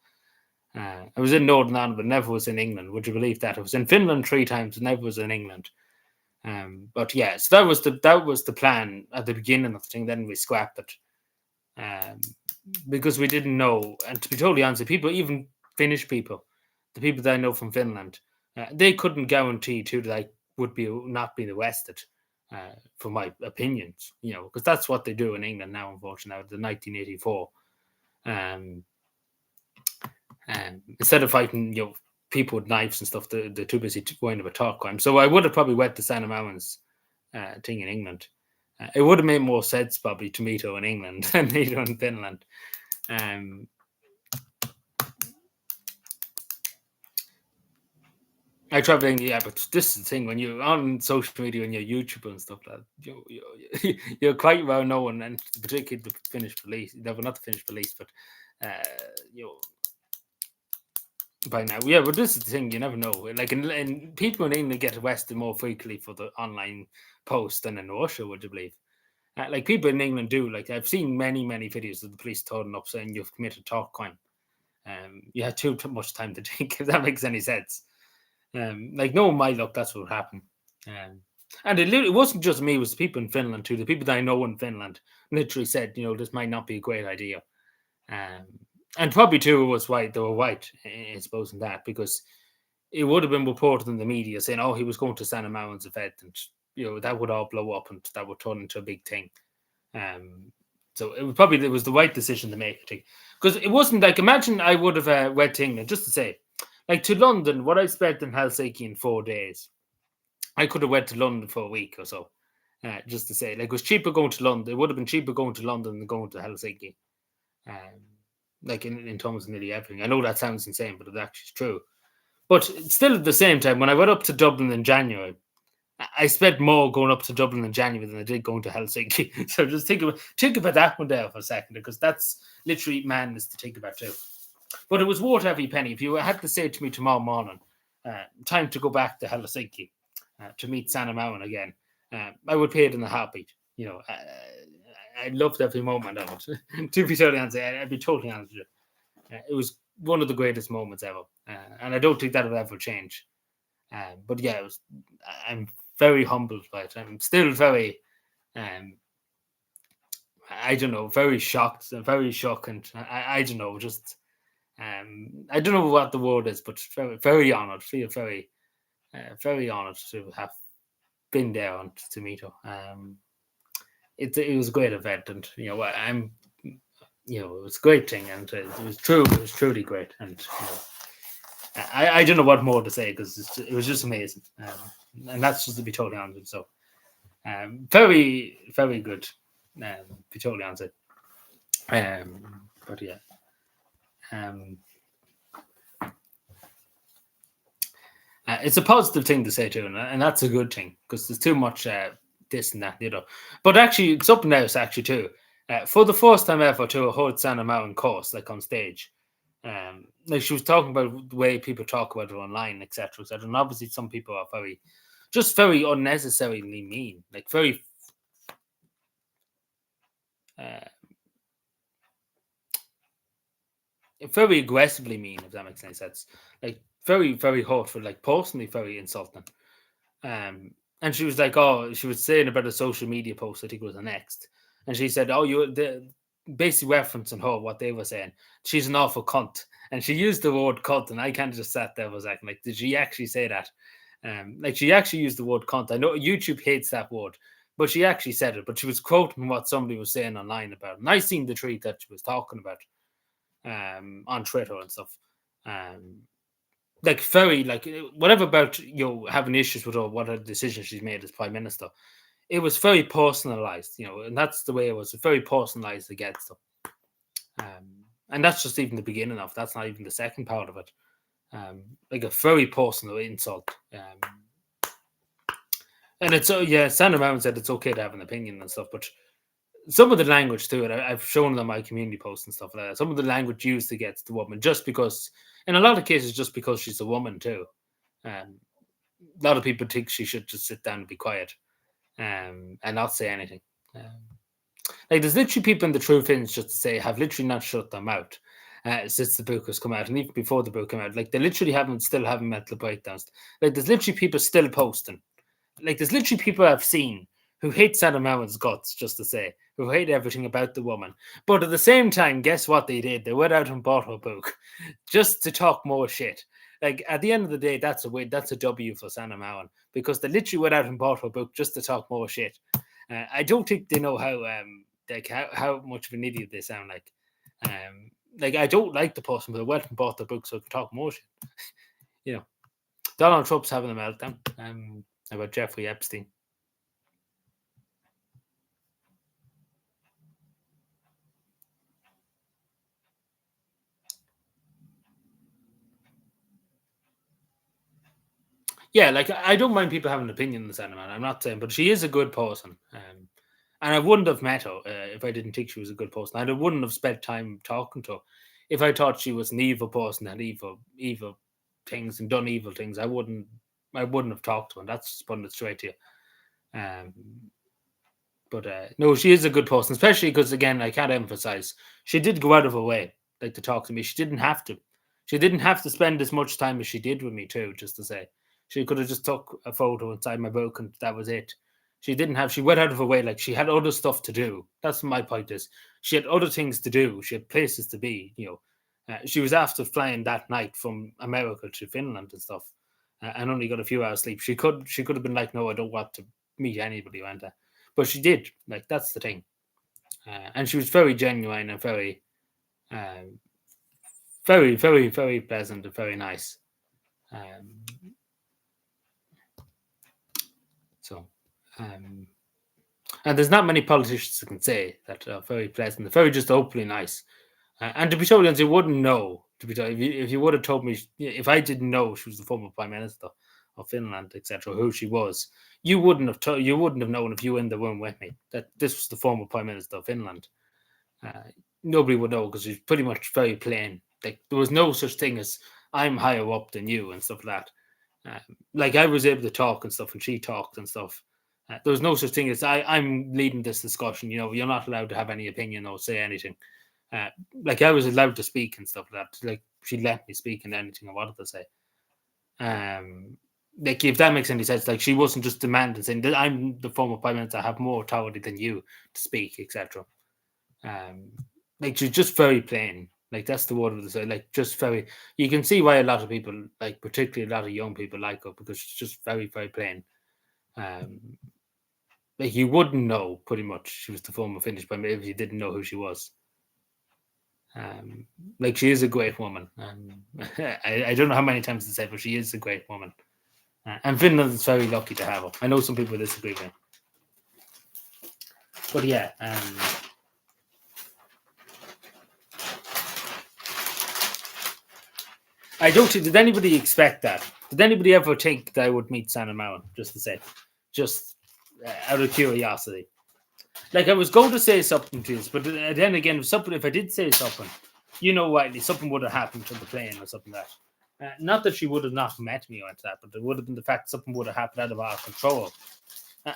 I was in Northern Ireland, but never was in England. Would you believe that? I was in Finland 3 times, never was in England. But yeah, so that was the plan at the beginning of the thing. Then we scrapped it because we didn't know. And to be totally honest, people, even Finnish people, the people that I know from Finland, they couldn't guarantee too that I would not be arrested for my opinions, because that's what they do in England now, unfortunately, the 1984. Instead of fighting, people with knives and stuff, they're too busy worrying about talk crime. So I would have probably went the Santa Mowens thing in England. It would have made more sense probably to Mito in England than Mito in Finland. I try thinking, yeah, but this is the thing, when you're on social media and you're YouTube and stuff like that, you're quite well known, and particularly the Finnish police, not the Finnish police, but by now, yeah. But this is the thing, you never know. Like, in people in England get arrested more frequently for the online posts than in Russia, would you believe? Like, people in England do. Like, I've seen many videos of the police turning up saying you've committed talk crime. You had too much time to think, if that makes any sense. Like, no, my luck, that's what happened. And it wasn't just me; it was people in Finland too. The people that I know in Finland literally said, this might not be a great idea. And probably too was why they were white, I suppose, in that, because it would have been reported in the media saying, "Oh, he was going to Santa Mowens event," and that would all blow up, and that would turn into a big thing. So it was the right decision to make, because it wasn't like, imagine I would have went to England, just to say, like, to London, what I spent in Helsinki in 4 days, I could have went to London for a week or so, just to say, like, it was cheaper going to London. It would have been cheaper going to London than going to Helsinki. Like, in terms of nearly everything. I know that sounds insane, but it actually is true. But still, at the same time, when I went up to Dublin in January, I spent more going up to Dublin in January than I did going to Helsinki. So just think about that one there for a second, because that's literally madness to think about too. But it was worth every penny. If you had to say to me tomorrow morning, time to go back to Helsinki to meet Santa Mowen again, I would pay it in a heartbeat. I loved every moment of it. To be totally honest, I'd be totally honest with you. It was one of the greatest moments ever, and I don't think that will ever change. But yeah, I'm very humbled by it. I'm still very, I don't know, very shocked, very shocked. I don't know, just, I don't know what the word is, but very honored. Feel very honored to have been there and to meet her. It was a great event, and it was a great thing, and it was truly great, and I don't know what more to say, because it was just amazing, and that's just to be totally honest. So, very good, to be totally honest. But yeah, it's a positive thing to say too, and that's a good thing, because there's too much this and that, But actually, something else actually too. For the first time ever, to a heard Santa Mowen course, like, on stage. Like, she was talking about the way people talk about her online, etc. And obviously, some people are very unnecessarily mean, like very aggressively mean, if that makes any sense. Like, very hurtful, like, personally very insulting. And she was like, oh, she was saying about a social media post, I think it was the next, and she said, oh, basically referencing her, what they were saying, she's an awful cunt, and she used the word cunt, and I kind of just sat there, was like, did she actually say that? Like, she actually used the word cunt. I know YouTube hates that word, but she actually said it. But she was quoting what somebody was saying online about it. And I seen the tweet that she was talking about on Twitter and stuff. Like, very, like, whatever about having issues with her, what her decision she's made as Prime Minister. It was very personalized, and that's the way it was, very personalized against her. And that's just even the beginning of it. That's not even the second part of it. Like, a very personal insult. And it's, Sandra Mowen said it's okay to have an opinion and stuff, but some of the language to it, I've shown them my community posts and stuff like that. Some of the language used against the woman, just because, in a lot of cases, just because she's a woman too. A lot of people think she should just sit down and be quiet, and not say anything. Like, there's literally people in the True Finns, just to say, have literally not shut their mouth since the book has come out, and even before the book came out. Like, they literally still haven't mental breakdowns. Like, there's literally people still posting. Like, there's literally people I've seen who hate Santa Mowen's guts, just to say, who hate everything about the woman. But at the same time, guess what they did? They went out and bought her book just to talk more shit. Like, at the end of the day, that's a W for Santa Mowen, because they literally went out and bought her book just to talk more shit. I don't think they know how much of an idiot they sound like. like I don't like the person, but I went and bought the book so I could talk more shit. You know, Donald Trump's having a meltdown about Jeffrey Epstein. Yeah, like I don't mind people having an opinion on the Sandman. I'm not saying, but she is a good person. And I wouldn't have met her if I didn't think she was a good person. I wouldn't have spent time talking to her if I thought she was an evil person and evil things and done evil things. I wouldn't have talked to her. And that's just putting it straight to you. Um, but no, she is a good person, especially because again, I can't emphasize she did go out of her way like to talk to me. She didn't have to. She didn't have to spend as much time as she did with me too. Just to say, she could have just took a photo inside my book and that was it. She didn't have. She went out of her way. Like she had other stuff to do. That's my point. Is she had other things to do. She had places to be. She was after flying that night from America to Finland and stuff, and only got a few hours sleep. She could have been like, no, I don't want to meet anybody, went there. But she did. Like that's the thing. And she was very genuine and very, very, very, very pleasant and very nice. Um, so, and there's not many politicians that can say that are very pleasant, very just openly nice. And to be totally honest, you wouldn't know. To be told, if you would have told me, if I didn't know she was the former prime minister of Finland, etc., who she was, you wouldn't have you wouldn't have known if you were in the room with me that this was the former prime minister of Finland. Nobody would know because she's pretty much very plain. Like there was no such thing as I'm higher up than you and stuff like that. Like I was able to talk and stuff, and she talked and stuff. There was no such thing as I'm leading this discussion. You're not allowed to have any opinion or say anything. Like I was allowed to speak and stuff like that. Like she let me speak in anything I wanted to say. Like if that makes any sense, like she wasn't just demanding saying that I'm the former prime minister, I have more authority than you to speak, etc. Like she's just very plain. Like that's the word of the say. Like just very. You can see why a lot of people, like particularly a lot of young people, like her because she's just very, very plain. Like you wouldn't know pretty much she was the former Finnish prime minister if you didn't know who she was. Like she is a great woman. I don't know how many times to say, but she is a great woman. And Finland is very lucky to have her. I know some people disagree with me, but yeah. I don't. Did anybody expect that? Did anybody ever think that I would meet Sanna Marin? Just to say, just out of curiosity. Like I was going to say something to this, but then again, if I did say something, rightly, something would have happened to the plane or something like that. Not that she would have not met me or anything like that, but it would have been the fact something would have happened out of our control.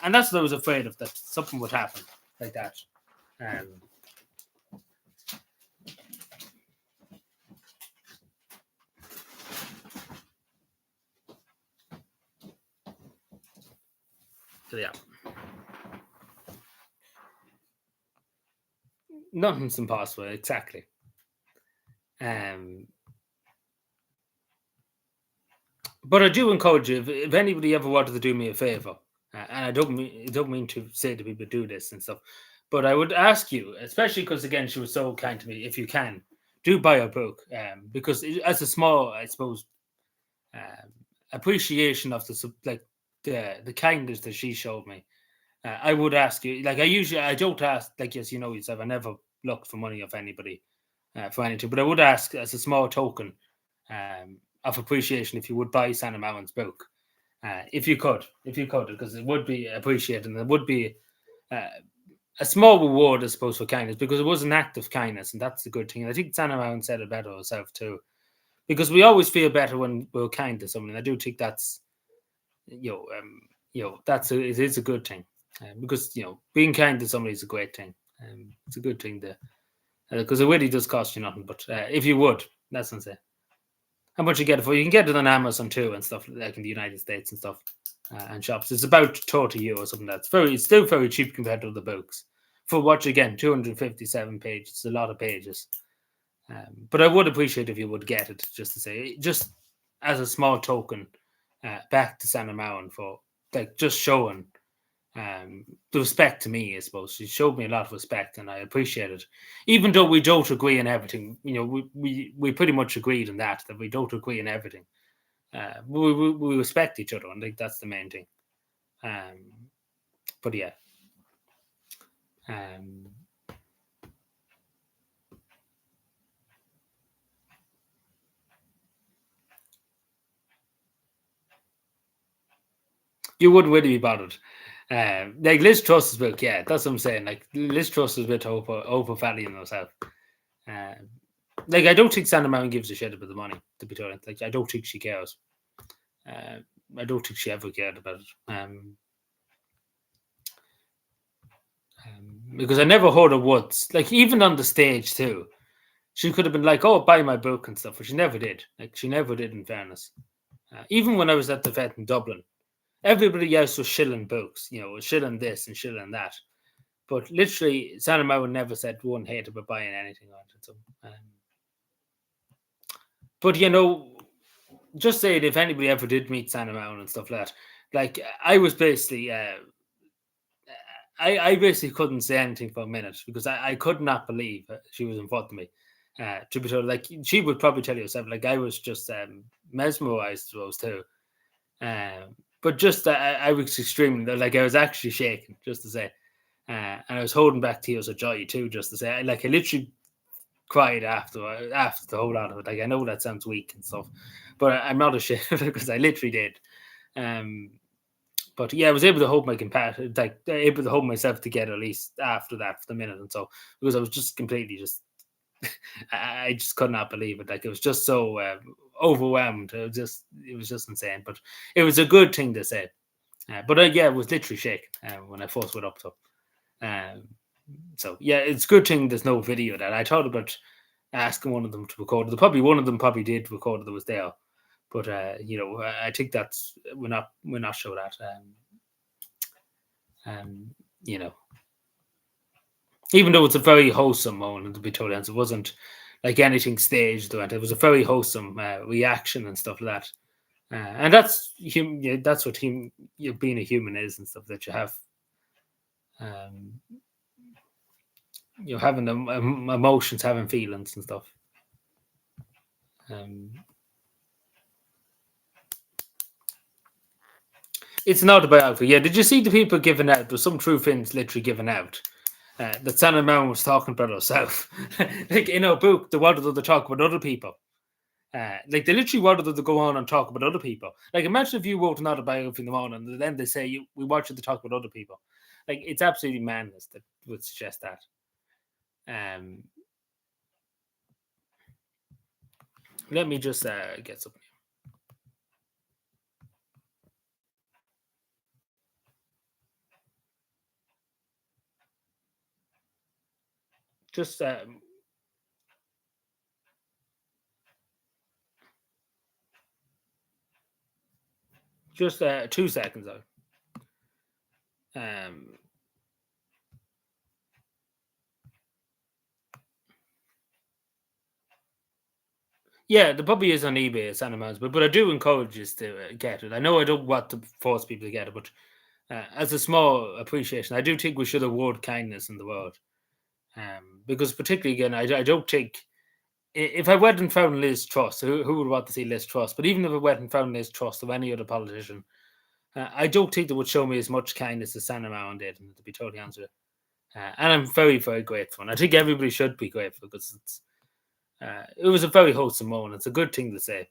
And that's what I was afraid of, that something would happen like that. So yeah. Nothing's impossible, exactly. But I do encourage you, if anybody ever wanted to do me a favor, and I don't mean to say to people do this and stuff, but I would ask you, especially because again she was so kind to me, if you can, do buy her book, because as a small, I suppose, appreciation of the kindness that she showed me, I would ask you, like I don't ask, like yes, yourself, I never looked for money of anybody for anything, but I would ask as a small token of appreciation if you would buy Sanna Marin's book, if you could, because it would be appreciated and it would be a small reward, I suppose, for kindness, because it was an act of kindness, and that's the good thing. And I think Sanna Marin said it better herself too, because we always feel better when we're kind to someone. And I do think that's it is a good thing, because being kind to somebody is a great thing. It's a good thing because it really does cost you nothing. But if you would, that's what I'm saying. How much you get it for? You can get it on Amazon too and stuff, like in the United States and stuff, and shops. It's about €30 or something. It's still very cheap compared to the books. For what, again, 257 pages. It's a lot of pages. But I would appreciate if you would get it, just to say, just as a small token, back to Sanna Marin for like just showing The respect to me, I suppose. She showed me a lot of respect, and I appreciate it. Even though we don't agree on everything, we pretty much agreed on that we don't agree on everything. We respect each other, and I think that's the main thing. But yeah, um, you wouldn't really be bothered. Like Liz Truss's book, yeah, that's what I'm saying. Like Liz Truss is a bit over herself. Like I don't think Sandra Mountain gives a shit about the money. To be honest, like I don't think she cares. I don't think she ever cared about it. Because I never heard her once. Like even on the stage too, she could have been like, "Oh, buy my book" and stuff, but she never did. Like she never did. In fairness, even when I was at the vet in Dublin, everybody else was shilling books. Was shilling this and shilling that. But literally, Sandra Mountain never said one hate about buying anything on it. So, but just say it, if anybody ever did meet Sandra Mountain and stuff like that, like I was basically, I basically couldn't say anything for a minute because I could not believe she was in front of me. To be told, like she would probably tell you herself, like I was just mesmerized, I suppose too. But just I was extremely, like I was actually shaking, just to say, and I was holding back tears of joy too, just to say, like I literally cried after the whole lot of it. Like I know that sounds weak and stuff, but I'm not ashamed because I literally did. But yeah, I was able to hold my compassion, like able to hold myself together at least after that for the minute and so, because I was just completely just I just could not believe it. Like it was just so overwhelmed. It was just insane. But it was a good thing to say. But yeah, it was literally shaking when I first went up to. So yeah, it's a good thing there's no video of that. I thought about asking one of them to record it. Probably one of them probably did record it that was there. But I think that's we're not sure that. You know, even though it's a very wholesome moment, to be totally honest, it wasn't like anything staged. It was a very wholesome reaction and stuff like that. And that's that's what being a human is and stuff, that you have. Um, having emotions, having feelings and stuff. It's not about, yeah. Did you see the people giving out? There's some true Finns literally giving out. That Sandra Mountain was talking about herself. Like in her book, they wanted her to talk about other people. Like they literally wanted her to go on and talk about other people. Like imagine if you wrote an autobiography in the morning and then they say we want you to talk about other people. Like it's absolutely madness that would suggest that. Let me just get something. Just 2 seconds though. Yeah, the puppy is on eBay at Santa Mountain, but I do encourage you to get it. I know I don't want to force people to get it, but as a small appreciation, I do think we should award kindness in the world. Because particularly again, I don't think if I went and found Liz Truss, who would want to see Liz Truss? But even if I went and found Liz Truss or any other politician, I don't think they would show me as much kindness as Santa Mountain did, to be totally honest with you. And I'm very, very grateful. And I think everybody should be grateful because it was a very wholesome moment. It's a good thing to say.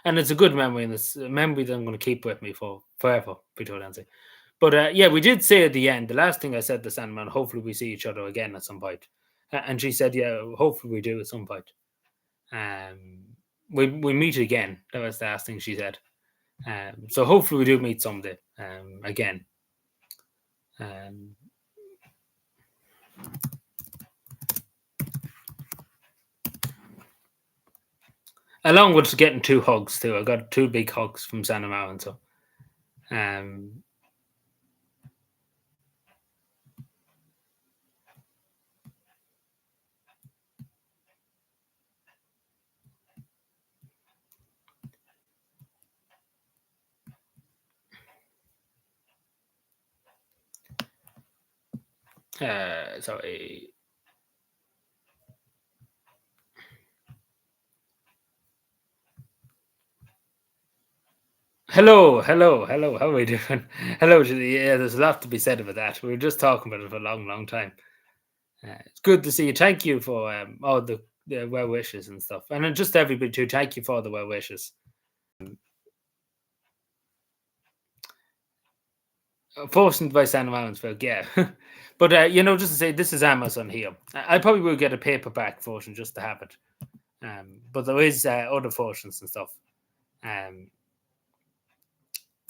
And it's a good memory, and it's a memory that I'm going to keep with me for forever, be totally honest. But yeah, we did say at the end, the last thing I said to Sandman, hopefully we see each other again at some point. And she said, yeah, hopefully we do at some point. We meet again. That was the last thing she said. So hopefully we do meet someday again. Along with getting 2 hugs too. I got 2 big hugs from Santa Mountain. So Sorry. Hello. How are we doing? Hello. Yeah, there's a lot to be said about that. We were just talking about it for a long, long time. It's good to see you. Thank you for all the well wishes and stuff, and then just everybody too. Thank you for the well wishes. Forced by San Mansfield, yeah. But just to say, this is Amazon here. I probably will get a paperback version just to have it. But there is other versions and stuff. Um,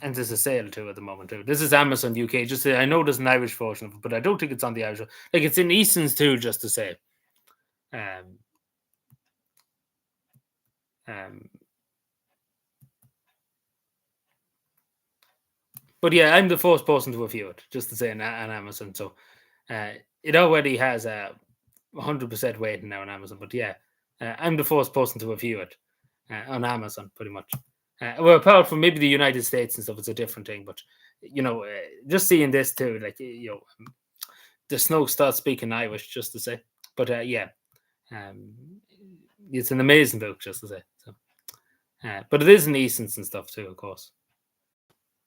and there's a sale too at the moment too. This is Amazon UK. Just I know there's an Irish version of it, but I don't think it's on the Irish. Like it's in Easton's too. Just to say. Um, um, but yeah, I'm the first person to review it. Just to say on Amazon, so uh, it already has a 100% waiting now on Amazon. But yeah, I'm the first person to review it on Amazon, pretty much. Well, apart from maybe the United States and stuff, it's a different thing. But just seeing this too, like the snow starts speaking Irish, just to say. But yeah, um, it's an amazing book, just to say. So, but it is in Easton's and stuff too, of course.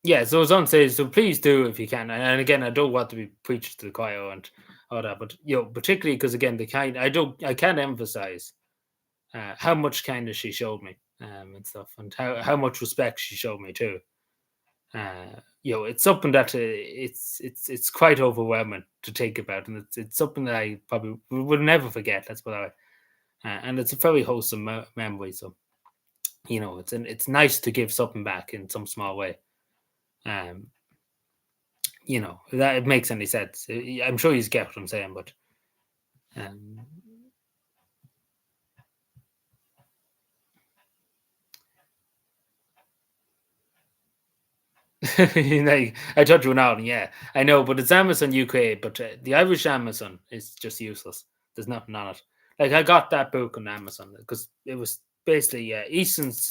Yeah, so it's on stage. So please do if you can. And again, I don't want to be preached to the choir and all that, but particularly because again, I can't emphasize how much kindness she showed me and stuff, and how much respect she showed me too. It's something that it's quite overwhelming to think about, and it's something that I probably will never forget. That's what I and it's a very wholesome memory. So it's nice to give something back in some small way. Um, that it makes any sense. I'm sure you get what I'm saying, but um, like I told you now, yeah, I know, but it's Amazon UK, but the Irish Amazon is just useless. There's nothing on it. Like I got that book on Amazon because it was basically Easton's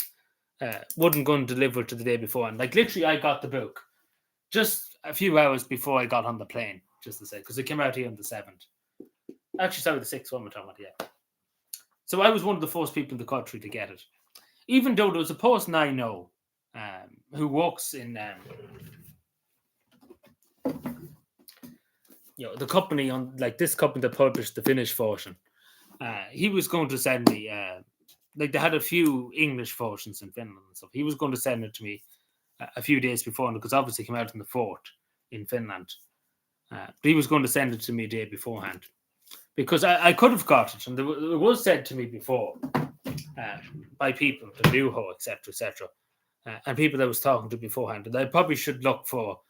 wasn't going to deliver to the day before, and like literally, I got the book just a few hours before I got on the plane, just to say, because it came out here on the 7th. Actually, sorry, the 6th one we're talking about, yeah. So I was one of the first people in the country to get it, even though there was a person I know who works in the company on like this company that published the Finnish version. He was going to send me like they had a few English versions in Finland and stuff. He was going to send it to me a few days before because obviously it came out in the fort in Finland. But he was going to send it to me a day beforehand because I could have got it, and it was said to me before by people the Luho, etc., and people that I was talking to beforehand. And I probably should look for,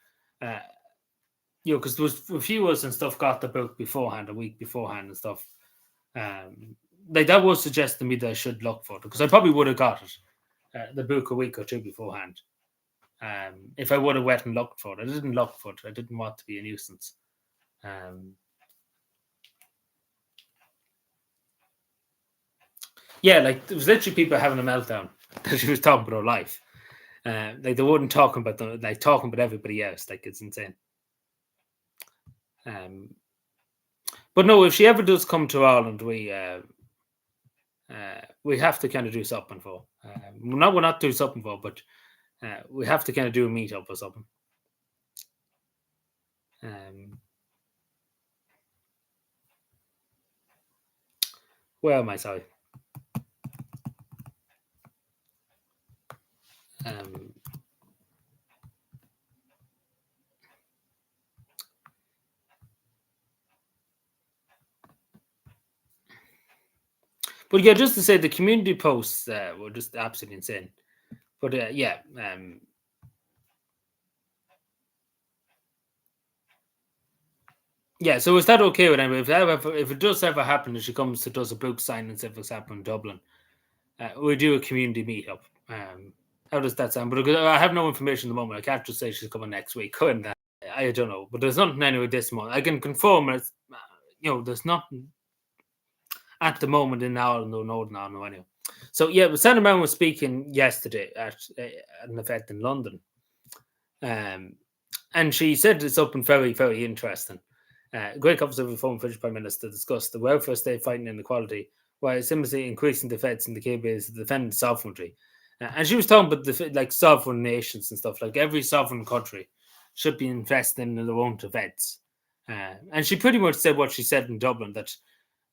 because there was reviewers and stuff got the book beforehand, a week beforehand and stuff. Like that was suggesting me that I should look for it because I probably would have got it, the book a week or two beforehand. If I would have went and looked for it, I didn't look for it. I didn't want to be a nuisance. Yeah, like there was literally people having a meltdown that she was talking about her life. Like they weren't talking about them, like talking about everybody else. Like it's insane. But no, if she ever does come to Ireland, we have to kind of do something for. We're not doing something for, but we have to kind of do a meetup or something. Where am I? Sorry. But yeah, just to say the community posts were just absolutely insane. But yeah, yeah. So is that okay with anybody? If it does ever happen, if she comes to does a book signing, if it's happened in Dublin, we do a community meetup. How does that sound? But I have no information at the moment. I can't just say she's coming next week. Couldn't I don't know. But there's nothing anyway this month. I can confirm it's there's nothing at the moment in Ireland or Northern Ireland anyway. So yeah, but Sandra Brown was speaking yesterday at an event in London, and she said it's something very, very interesting. Great conference with former British Prime Minister discussed the welfare state fighting inequality while simultaneously increasing defence and the capabilities to defend sovereignty. And she was talking about like sovereign nations and stuff. Like every sovereign country should be investing in their own defence. And she pretty much said what she said in Dublin, that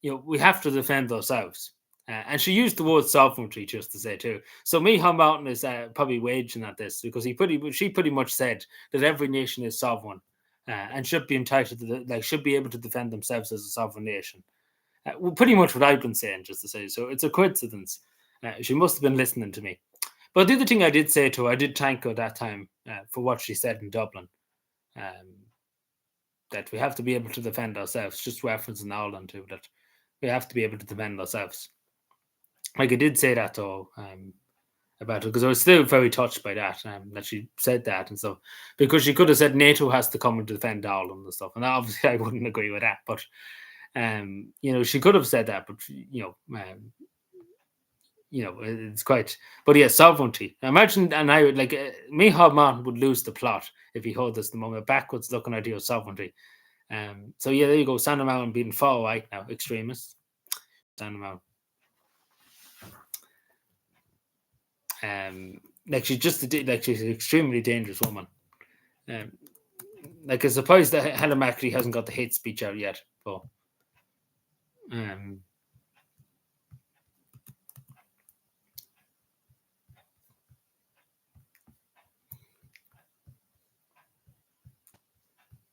we have to defend ourselves. And she used the word sovereignty just to say too. So Micheál Martin is probably waging at this because she pretty much said that every nation is sovereign and should be entitled to should be able to defend themselves as a sovereign nation. Pretty much what I've been saying, just to say. So it's a coincidence. She must have been listening to me. But the other thing I did say to her, I did thank her that time for what she said in Dublin. That we have to be able to defend ourselves, just referencing Ireland too, that we have to be able to defend ourselves. Like I did say that though, about it, because I was still very touched by that, that she said that and stuff, because she could have said NATO has to come and defend Ireland and stuff, and obviously I wouldn't agree with that, but she could have said that, but it's quite. But yeah, sovereignty. Imagine, and I would like Micheál Martin would lose the plot if he heard this the moment backwards looking idea of sovereignty. So yeah, there you go. Santa Mountain being far right now, extremists. Santa Mountain. Like she's an extremely dangerous woman. Like I'm surprised that Helen McCready hasn't got the hate speech out yet. But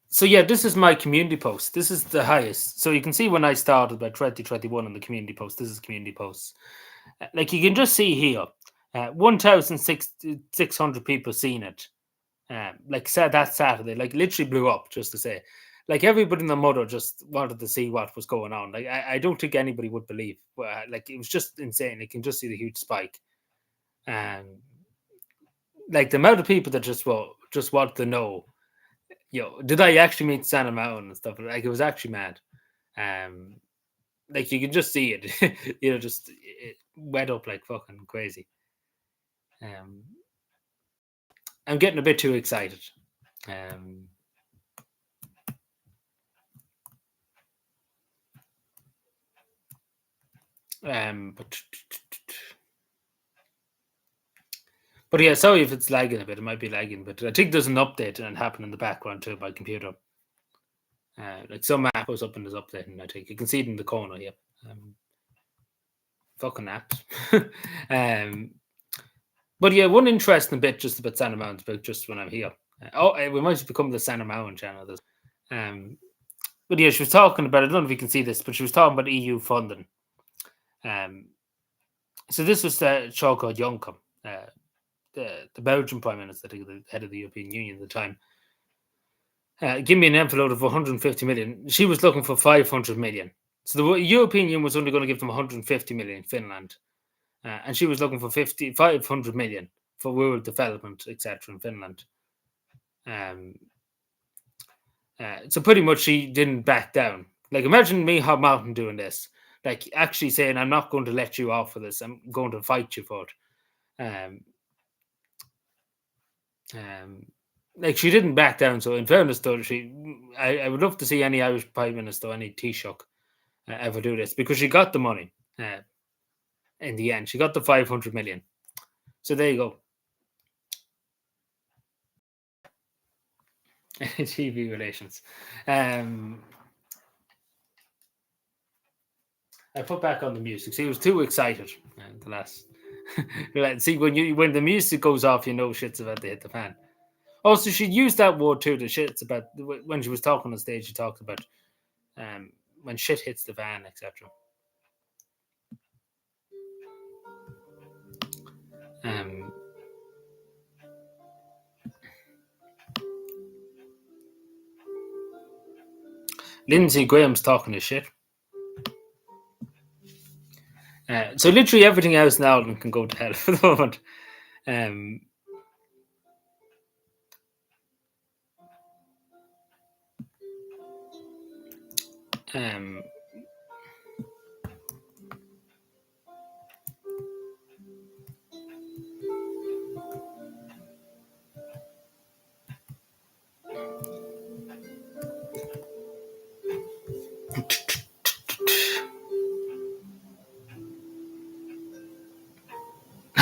so yeah, this is my community post. This is the highest. So you can see when I started by 2021 on the community post. This is community posts. Like you can just see here, 1,600 people seen it. Like said that Saturday, like literally blew up. Just to say, like everybody in the mother just wanted to see what was going on. Like I don't think anybody would believe. Like it was just insane. You can just see the huge spike. Like the amount of people that just want to know, did I actually meet Santa Mountain and stuff? Like it was actually mad. Like you can just see it, just it wet up like fucking crazy. I'm getting a bit too excited. But yeah, sorry if it's lagging a bit. It might be lagging, but I think there's an update and happening in the background too by computer. Like some app was up in this update, and I think you can see it in the corner here. Fucking apps. But yeah, one interesting bit just about Santa Mountain, but just when I'm here. We might have become the Santa Mountain channel. But yeah, she was talking about, I don't know if you can see this, but she was talking about EU funding. So this was Jean-Claude Juncker, the Belgian Prime Minister, the head of the European Union at the time. Give me an envelope of 150 million. She was looking for 500 million. So the European Union was only going to give them 150 million, Finland. And she was looking for 500 million for rural development, etc. in Finland. So pretty much she didn't back down. Like imagine Micheál Martin doing this. Like actually saying, I'm not going to let you off for this. I'm going to fight you for it. Like she didn't back down. So in fairness, though, I would love to see any Irish Prime Minister, any Taoiseach, ever do this because she got the money. In the end, she got the 500 million. So there you go. TV relations. I put back on the music. See, I was too excited. The last. See, when the music goes off, you know shit's about to hit the fan. Also, she used that word too. The shit's about when she was talking on stage. She talked about when shit hits the fan, etc. Lindsey Graham's talking his shit. So literally everything else in Ireland can go to hell for the moment.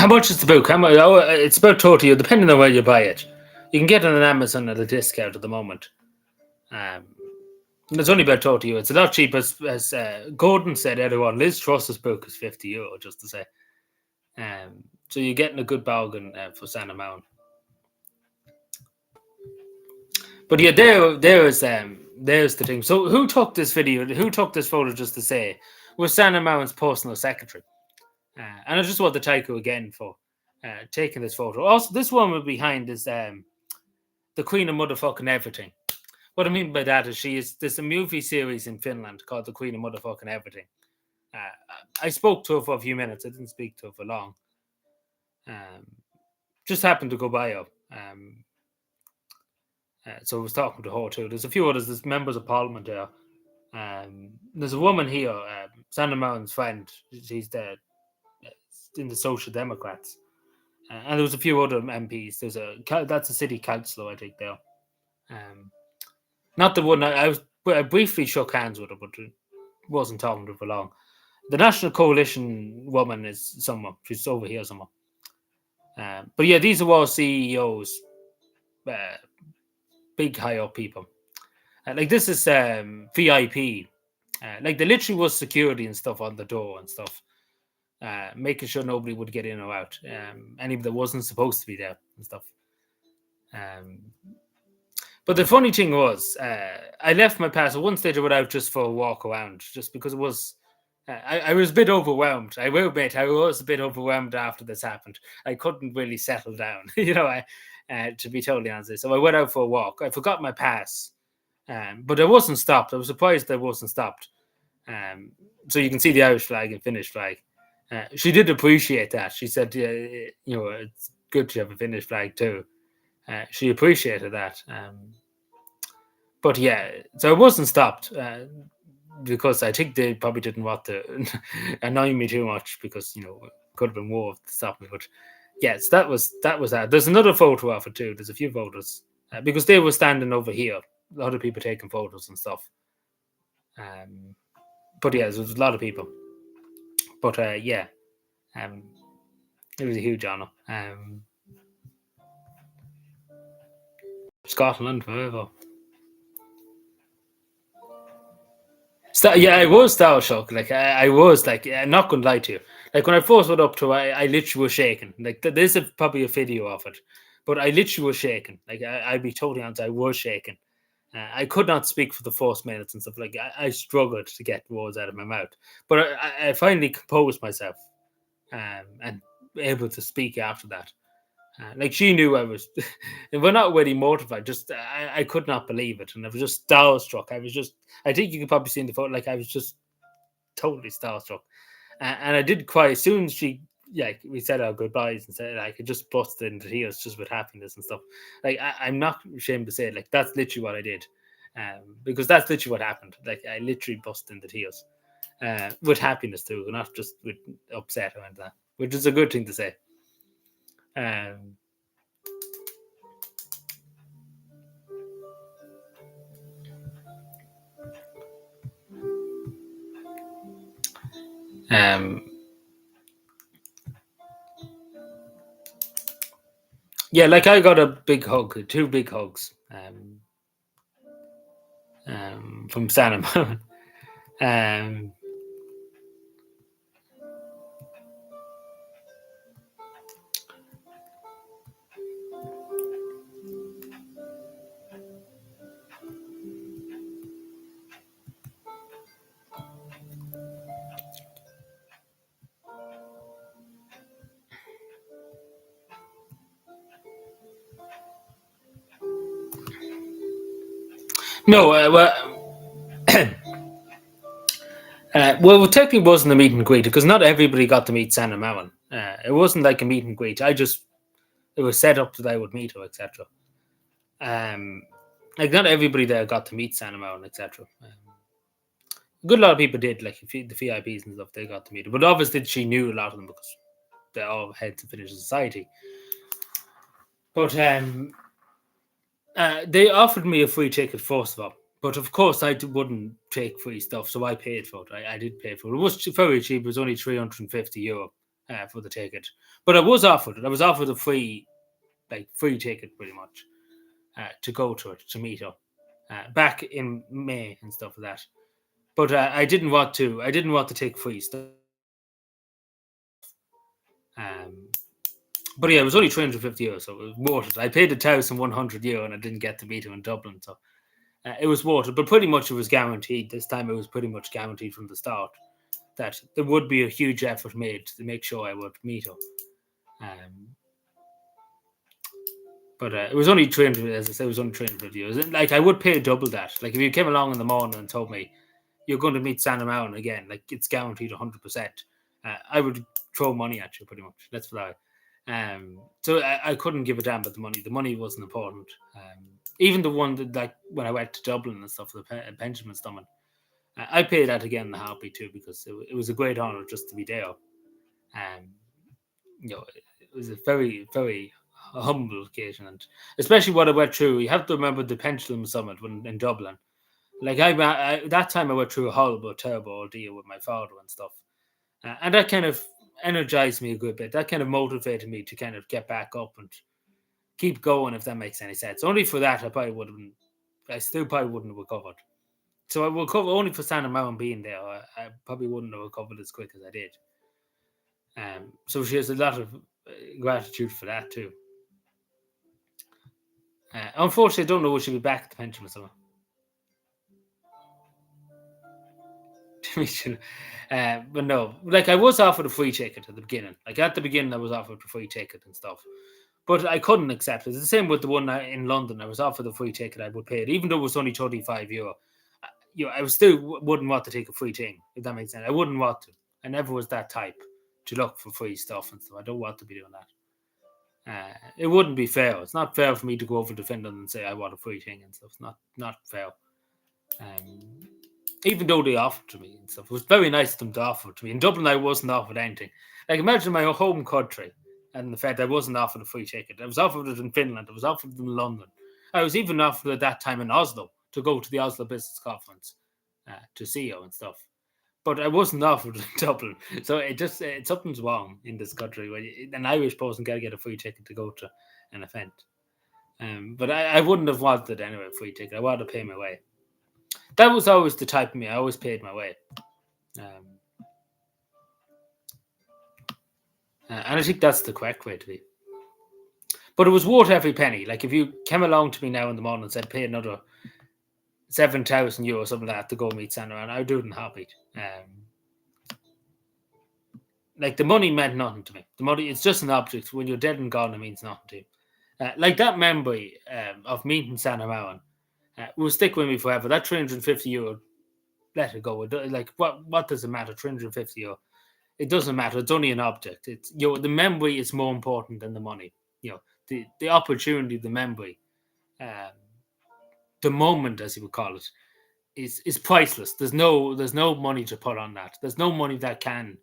How much is the book? How much? Oh, it's about €30, depending on where you buy it. You can get it on Amazon at a discount at the moment. It's only about €30. It's a lot cheaper, as Gordon said earlier on. Liz Truss's book is €50, just to say. So you're getting a good bargain for Santa Mountain. But yeah, there's the thing. So who took this video? Who took this photo? Just to say, was Santa Mountain's personal secretary. And I just want to thank you again for taking this photo. Also, this woman behind is the Queen of Motherfucking Everything. What I mean by that is there's a movie series in Finland called The Queen of Motherfucking Everything. I spoke to her for a few minutes. I didn't speak to her for long. Just happened to go by her. So I was talking to her too. There's a few others. There's members of parliament there. There's a woman here, Santa Mountain's friend. She's in the Social Democrats. And there was a few other MPs. That's a city councillor, I think, there. Not the one I briefly shook hands with her, but wasn't talking to her for long. The National Coalition woman is someone. She's over here somewhere. But yeah, these are all CEOs, big high up people. Like this is VIP. Like there literally was security and stuff on the door and stuff, making sure nobody would get in or out. Anybody that wasn't supposed to be there and stuff. But the funny thing was, I left my pass at one stage. I went out just for a walk around, just because it was. I was a bit overwhelmed. I will admit, I was a bit overwhelmed after this happened. I couldn't really settle down, to be totally honest. So I went out for a walk. I forgot my pass, but I wasn't stopped. I was surprised I wasn't stopped. So you can see the Irish flag and Finnish flag. She did appreciate that. She said, it's good to have a Finnish flag too. She appreciated that. But yeah, so I wasn't stopped. Because I think they probably didn't want to annoy me too much, because it could have been war to stop me. But yes, that was that. There's another photo of it too. There's a few photos because they were standing over here. A lot of people taking photos and stuff. But yeah, there was a lot of people. But it was a huge honor. Scotland forever. I was starstruck. Like I was like, I'm not gonna lie to you. Like when I first went up to her, I literally was shaking. Like there's probably a video of it, but I literally was shaking. Like I'd be totally honest, I was shaking. I could not speak for the first minutes and stuff. Like I struggled to get words out of my mouth, but I finally composed myself, and able to speak after that. Like she knew I was, we're not really mortified. Just I could not believe it, and I was just starstruck. I think you could probably see in the photo, like I was just totally starstruck, and I did cry as soon as we said our goodbyes and said I could just bust into tears just with happiness and stuff. Like I'm not ashamed to say it. Like that's literally what I did, because that's literally what happened. Like I literally bust into tears, with happiness too, not just with upset or anything, which is a good thing to say. Yeah, like I got a big hug, 2 big hugs, from Santa Mountain. No, well, technically it wasn't a meet and greet because not everybody got to meet Santa Mountain. It wasn't like a meet and greet. It was set up that I would meet her, etc. Like not everybody there got to meet Santa Mountain, etc. A good lot of people did, like the VIPs and stuff. They got to meet her, but obviously she knew a lot of them because they're all heads of Finnish society. But they offered me a free ticket first of all. But of course, I wouldn't take free stuff, so I paid for it. I did pay for it. It was very cheap. It was only €350. for the ticket. But I was offered it. I was offered a free ticket pretty much to go to it, to meet up back in May and stuff like that. But I didn't want to. I didn't want to take free stuff. Um, but yeah, it was only €350, so it was worth it. I paid €1,100 and I didn't get to meet him in Dublin, so it was worth it. But pretty much it was guaranteed. This time it was pretty much guaranteed from the start that there would be a huge effort made to make sure I would meet him. But it was only 300, as I said, it was only €350. Like, I would pay double that. Like, if you came along in the morning and told me you're going to meet Santa Mountain again, like, it's guaranteed 100%, I would throw money at you pretty much. Let's fly. So I couldn't give a damn about the money. The money wasn't important. Even the one that, like, when I went to Dublin and stuff, the Benjamin Stomach, I paid that again in the heartbeat too, because it was a great honor just to be there. It was a very, very humble occasion, and especially what I went through. You have to remember the Pendulum Summit when in Dublin. Like, I that time I went through a horrible, terrible ordeal with my father and stuff, and that kind of energized me a good bit. That kind of motivated me to kind of get back up and keep going, if that makes any sense. Only for that, I still probably wouldn't have recovered. So I will recover only for Santa Mountain being there. I probably wouldn't have recovered as quick as I did. So she has a lot of gratitude for that too. Unfortunately, I don't know if she'll be back at the Pendulum Summer. But no, like, I was offered a free ticket at the beginning. Like, at the beginning, I was offered a free ticket and stuff, but I couldn't accept it. It's the same with the one in London. I was offered a free ticket. I would pay it, even though it was only €35. I was still wouldn't want to take a free thing, if that makes sense. I wouldn't want to. I never was that type to look for free stuff and stuff. I don't want to be doing that. It wouldn't be fair. It's not fair for me to go over to Finland and say I want a free thing and stuff. It's not fair. Even though they offered to me and stuff, it was very nice of them to offer to me. In Dublin, I wasn't offered anything. Like, imagine my home country and the fact I wasn't offered a free ticket. I was offered it in Finland. I was offered it in London. I was even offered at that time in Oslo to go to the Oslo Business Conference to see you and stuff. But I wasn't offered in Dublin. So something's wrong in this country where an Irish person got to get a free ticket to go to an event. But I wouldn't have wanted anyway, a free ticket. I wanted to pay my way. That was always the type of me. I always paid my way. And I think that's the correct way to be. But it was worth every penny. Like, if you came along to me now in the morning and said, pay another €7,000, something like that, to go meet Santa, and I'd do it in a heartbeat. Like, the money meant nothing to me. The money, it's just an object. When you're dead and gone, it means nothing to you. Like, that memory of meeting Santa Mountain will stick with me forever. That €350, let it go. Like, what does it matter? €350. It doesn't matter. It's only an object. It's the memory is more important than the money. The opportunity, the memory, the moment, as you would call it, is priceless. There's no money to put on that. There's no money that can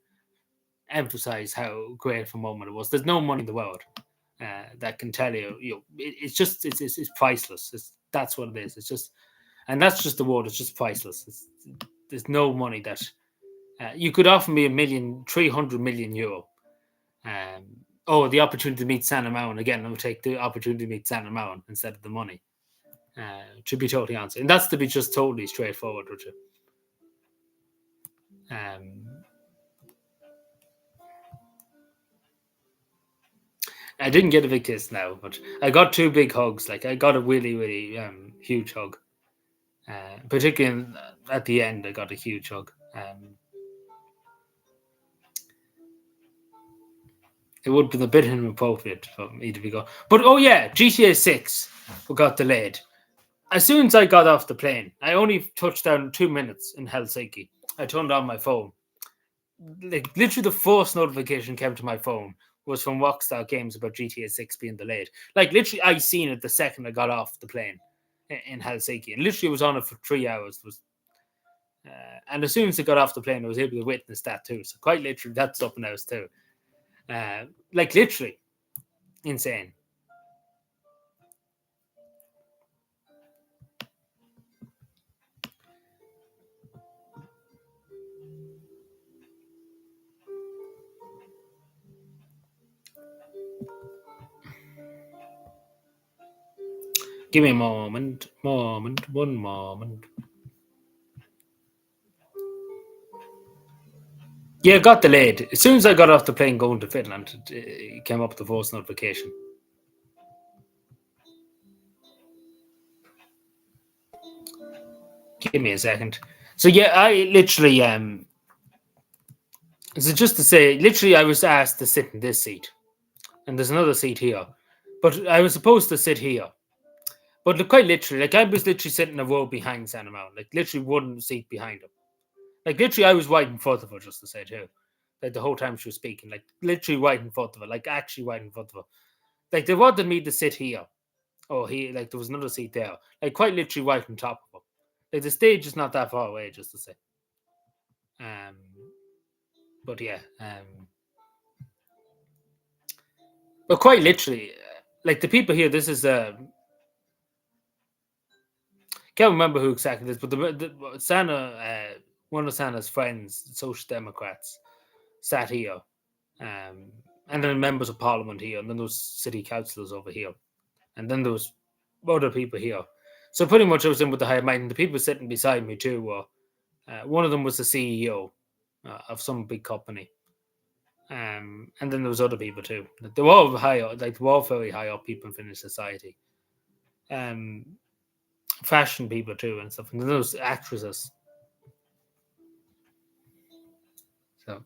emphasize how great of a moment it was. There's no money in the world that can tell you. It's priceless. That's what it is. It's just, and that's just the word. It's just priceless. There's no money that you could offer me €300 million. The opportunity to meet Santa Mountain again. I would take the opportunity to meet Santa Mountain instead of the money. To be totally honest, and that's to be just totally straightforward with you. I didn't get a big kiss now, but I got two big hugs. Like, I got a really, really huge hug. Particularly at the end, I got a huge hug. It would have been a bit inappropriate for me to be going. But GTA 6 got delayed. As soon as I got off the plane, I only touched down 2 minutes in Helsinki. I turned on my phone. Like, literally the first notification came to my phone was from Rockstar Games about GTA 6 being delayed. Like, literally, I seen it the second I got off the plane in Helsinki. And literally, was on it for 3 hours. And as soon as I got off the plane, I was able to witness that too. So quite literally, that's something else too. Like, literally insane. Give me a moment, one moment. Yeah, it got delayed. As soon as I got off the plane going to Finland, it came up the voice notification. Give me a second. So yeah, I literally so just to say, literally I was asked to sit in this seat. And there's another seat here. But I was supposed to sit here. But quite literally, like I was literally sitting a row behind Santa Mount, like literally one seat behind him. Like literally I was right in front of her, just to say too. Like the whole time she was speaking, like literally right in front of her, like actually right in front of her. Like they wanted me to sit here. Oh, like there was another seat there. Like quite literally right on top of her. Like the stage is not that far away, just to say. Um but yeah, but quite literally, like the people here, this is can't remember who exactly it is, but the Santa, one of Santa's friends, Social Democrats, sat here, and then members of Parliament here, and then there was city councillors over here, and then there was other people here. So pretty much I was in with the higher mind. And the people sitting beside me too were one of them was the CEO of some big company, and then there was other people too. They were all high, like they were all very high up people in Finnish society. Um, Fashion people too and stuff, and then those actresses. So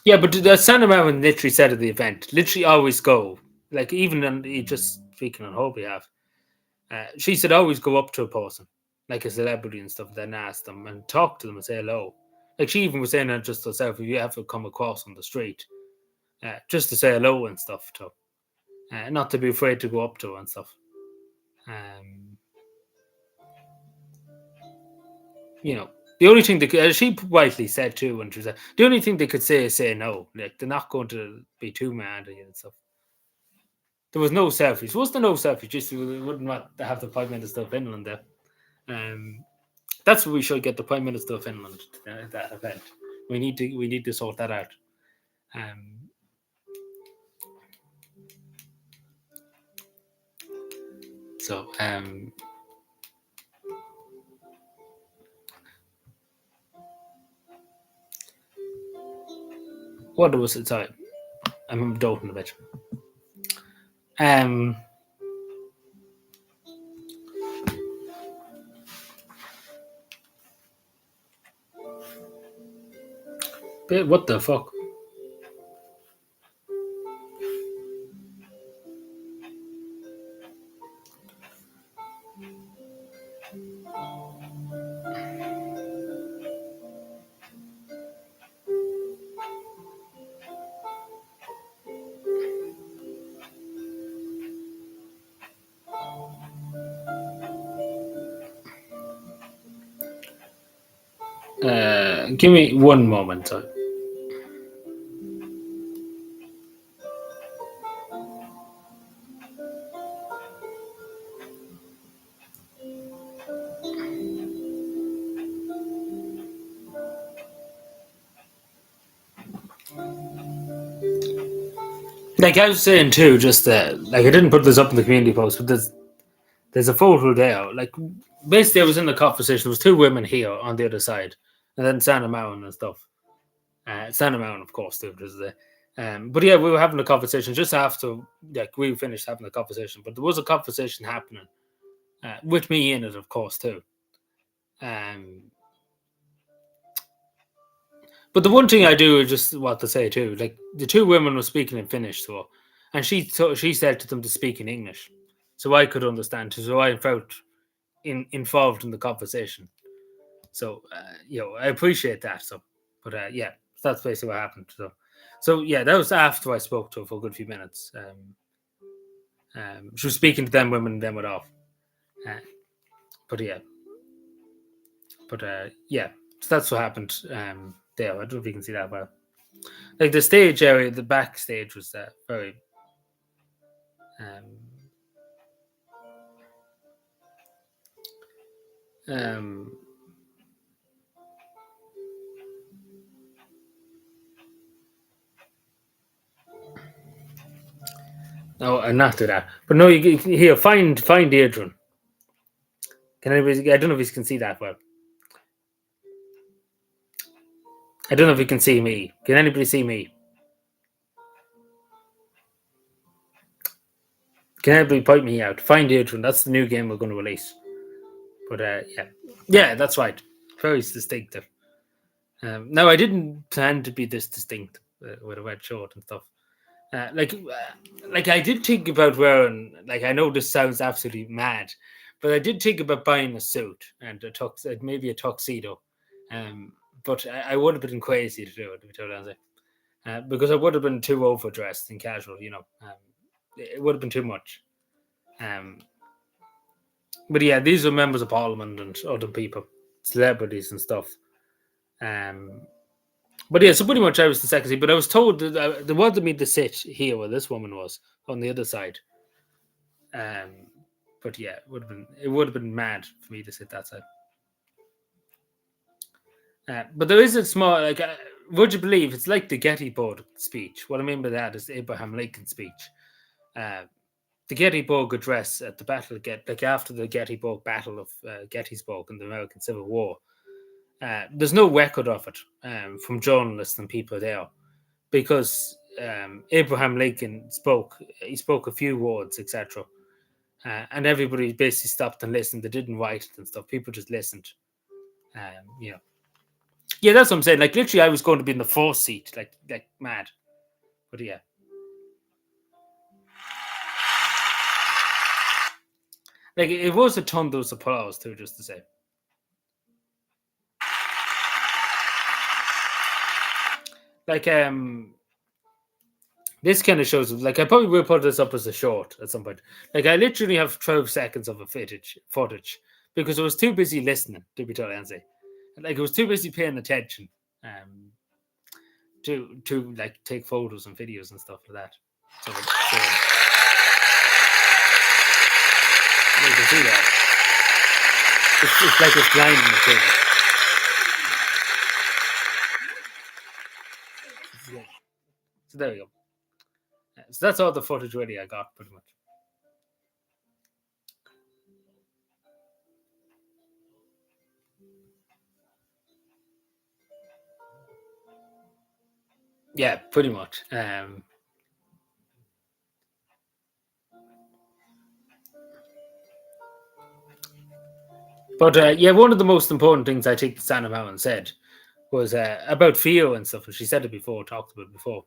yeah, but the Santa Marin literally said at the event, literally always go. Like even on just speaking on her behalf, she said always go up to a person, like a celebrity and stuff, then ask them and talk to them and say hello. Like she even was saying that just herself, if you ever come across on the street, just to say hello and stuff to, not to be afraid to go up to her and stuff. Um, you know, the only thing they could, she rightly said too, when she was the only thing they could say is say no. Like they're not going to be too mad at you and stuff. There was no selfies. Was there no selfies? Just we wouldn't want to have the Prime Minister of Finland there. Um, that's what we should get the Prime Minister of Finland at that event. We need to sort that out. Um, so what was it? Sorry, I'm doting a bit. Um, what the fuck? Give me one moment. Sorry. Like I was saying too, just like I didn't put this up in the community post, but there's a photo there. Like basically, I was in the conversation. There was two women here on the other side, and then Santa Mountain and stuff. Santa Mountain, of course, too. But yeah, we were having a conversation just after like we finished having the conversation. But there was a conversation happening with me in it, of course, too. Um, but the one thing I do is just what to say too. Like the two women were speaking in Finnish to her, and she said to them to speak in English, so I could understand. So I felt involved in the conversation. So I appreciate that. So, but yeah, that's basically what happened. So yeah, that was after I spoke to her for a good few minutes. She was speaking to them women, and then went off. Uh, but yeah, but so that's what happened. There, I don't know if you can see that well. Like the stage area, the backstage was very. Um, um, No, and not do that. But no, here find Adrian. Can anybody? I don't know if you can see that well. I don't know if you can see me. Can anybody see me? Can anybody point me out? Find Adrian. That's the new game we're going to release. But yeah, that's right. Very distinctive. Now I didn't plan to be this distinct with a red short and stuff. Like I did think about wearing. Like I know this sounds absolutely mad, but I did think about buying a suit and maybe a tuxedo. Um, but I would have been crazy to do it, to be totally honest. Because I would have been too overdressed and casual. It would have been too much. Um, but yeah, these are members of parliament and other people, celebrities and stuff. Um, but yeah, so pretty much I was the secretary. But I was told that they wanted me to sit here where this woman was on the other side. But yeah, it would have been mad for me to sit that side. But there is a small would you believe it's like the Gettysburg speech? What I mean by that is Abraham Lincoln's speech. Uh, the Gettysburg Address at the Battle of after the Gettysburg Battle of Gettysburg in the American Civil War. There's no record of it from journalists and people there because Abraham Lincoln spoke. He spoke a few words, etc. And everybody basically stopped and listened. They didn't write it and stuff. People just listened. Yeah, that's what I'm saying. Like literally, I was going to be in the fourth seat, like mad. But yeah. Like it was a thunderous applause too, just to say. Like this kind of shows like I probably will put this up as a short at some point. Like I literally have 12 seconds of a footage because I was too busy listening, to be totally honest. Like I was too busy paying attention to like take photos and videos and stuff like that. So you can see that. It's like it's blind in the thing. So there we go. So that's all the footage really I got, pretty much. Yeah, pretty much. But yeah, one of the most important things I think Santa Mountain said was about fear and stuff. And she said it before, talked about it before.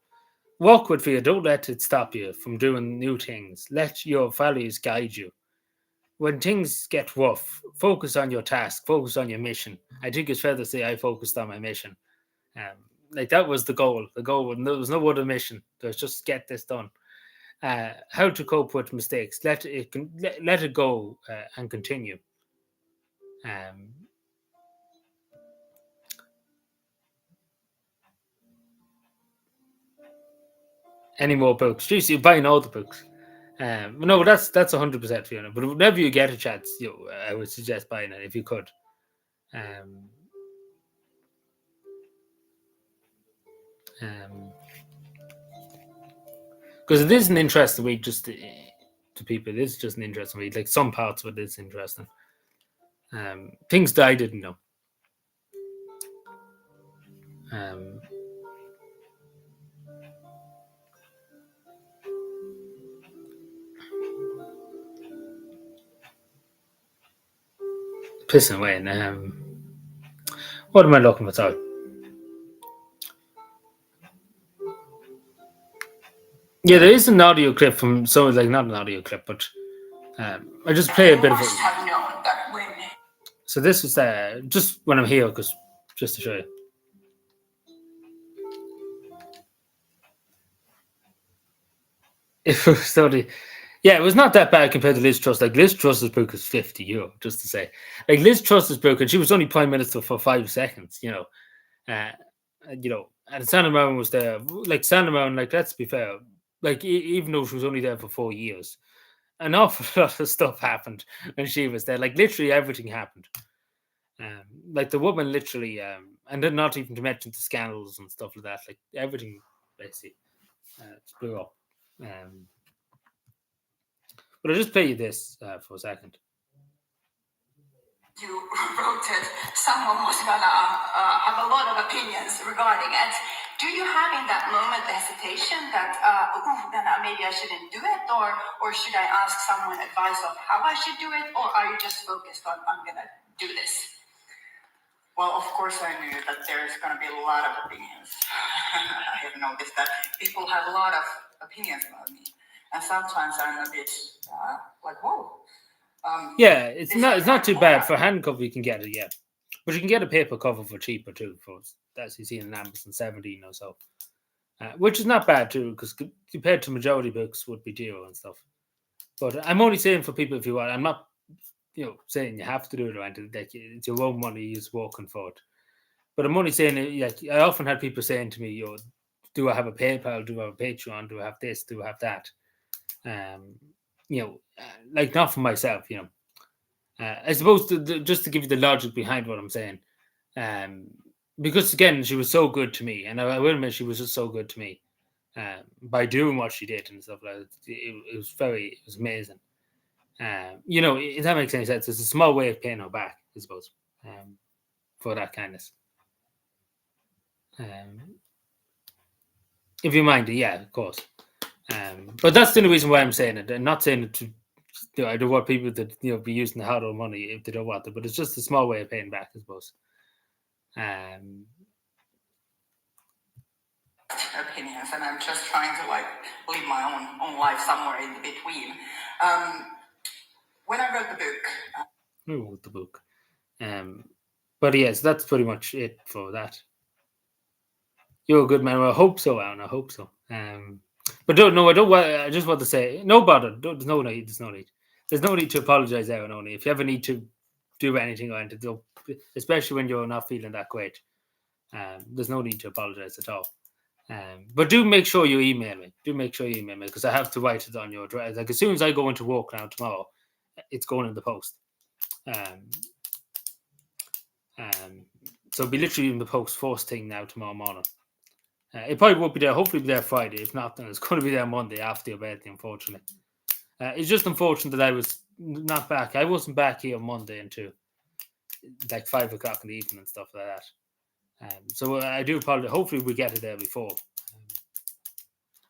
Walk with fear. Don't let it stop you from doing new things. Let your values guide you. When things get rough, focus on your task, focus on your mission. I think it's fair to say I focused on my mission. Like that was the goal. The goal, there was no other mission. There's just get this done. How to cope with mistakes? Let it go and continue. Any more books? Jeez, you're buying all the books. No, that's 100% Fiona. But whenever you get a chance, I would suggest buying it if you could. Because it is an interesting week, just to people. It is just an interesting week. Like some parts of it is interesting. Things that I didn't know. Pissing away. And what am I looking for? Sorry. Yeah, there is an audio clip from someone, like not an audio clip, but I just play a bit of it. So this is just when I'm here, because just to show you. It was totally, yeah, it was not that bad compared to Liz Truss. Like Liz Truss's book is €50, just to say. Like Liz Truss's book, and she was only Prime Minister for 5 seconds. And Sandra Mountain was there. Like Sandra Mountain, like let's be fair, like even though she was only there for 4 years, an awful lot of stuff happened when she was there. Like literally everything happened. Like the woman literally, and then not even to mention the scandals and stuff like that. Like everything basically blew up. But I'll just play you this for a second. You wrote that someone was gonna have a lot of opinions regarding it. Do you have in that moment the hesitation that, then maybe I shouldn't do it, or should I ask someone advice of how I should do it, or are you just focused on I'm gonna do this? Well, of course, I knew that there's going to be a lot of opinions. I have noticed that people have a lot of opinions about me, and sometimes I'm a bit like, whoa. Yeah, it's not too bad for hand cover. You can get it, yeah, but you can get a paper cover for cheaper too. For that's you see in Amazon 17 or so, which is not bad too, because compared to majority books would be dearer and stuff. But I'm only saying for people if you want. I'm not, saying you have to do it or anything. Like it's your own money, you're working for it. But I'm only saying, like I often had people saying to me, do I have a PayPal? Do I have a Patreon? Do I have this? Do I have that? Like not for myself, I suppose just to give you the logic behind what I'm saying, because again, she was so good to me, and I will admit she was just so good to me by doing what she did and stuff like that. It was amazing. If that makes any sense, it's a small way of paying her back, I suppose, for that kindness. If you mind it, yeah, of course. But that's the only reason why I'm saying it. I'm not saying it to, I don't want people to be using the hard-earned money if they don't want it, but it's just a small way of paying back, I suppose. Opinions, and I'm just trying to like live my own life somewhere in between. When I wrote the book, who wrote the book? But yes, that's pretty much it for that. You're a good man. Well, I hope so, Alan. I hope so. But I just want to say, no bother. There's no need. There's no need to apologize, Aaron. Only if you ever need to do anything or anything, especially when you're not feeling that great. There's no need to apologize at all. But do make sure you email me. Because I have to write it on your address. Like as soon as I go into work now tomorrow, it's going in the post. So it'll be literally in the post first thing now tomorrow morning. It probably won't be there. Hopefully, be there Friday. If not, then it's going to be there Monday after your birthday. Unfortunately, it's just unfortunate that I was not back. I wasn't back here on Monday until like 5 o'clock in the evening and stuff like that. So I do apologize. Hopefully, we get it there before.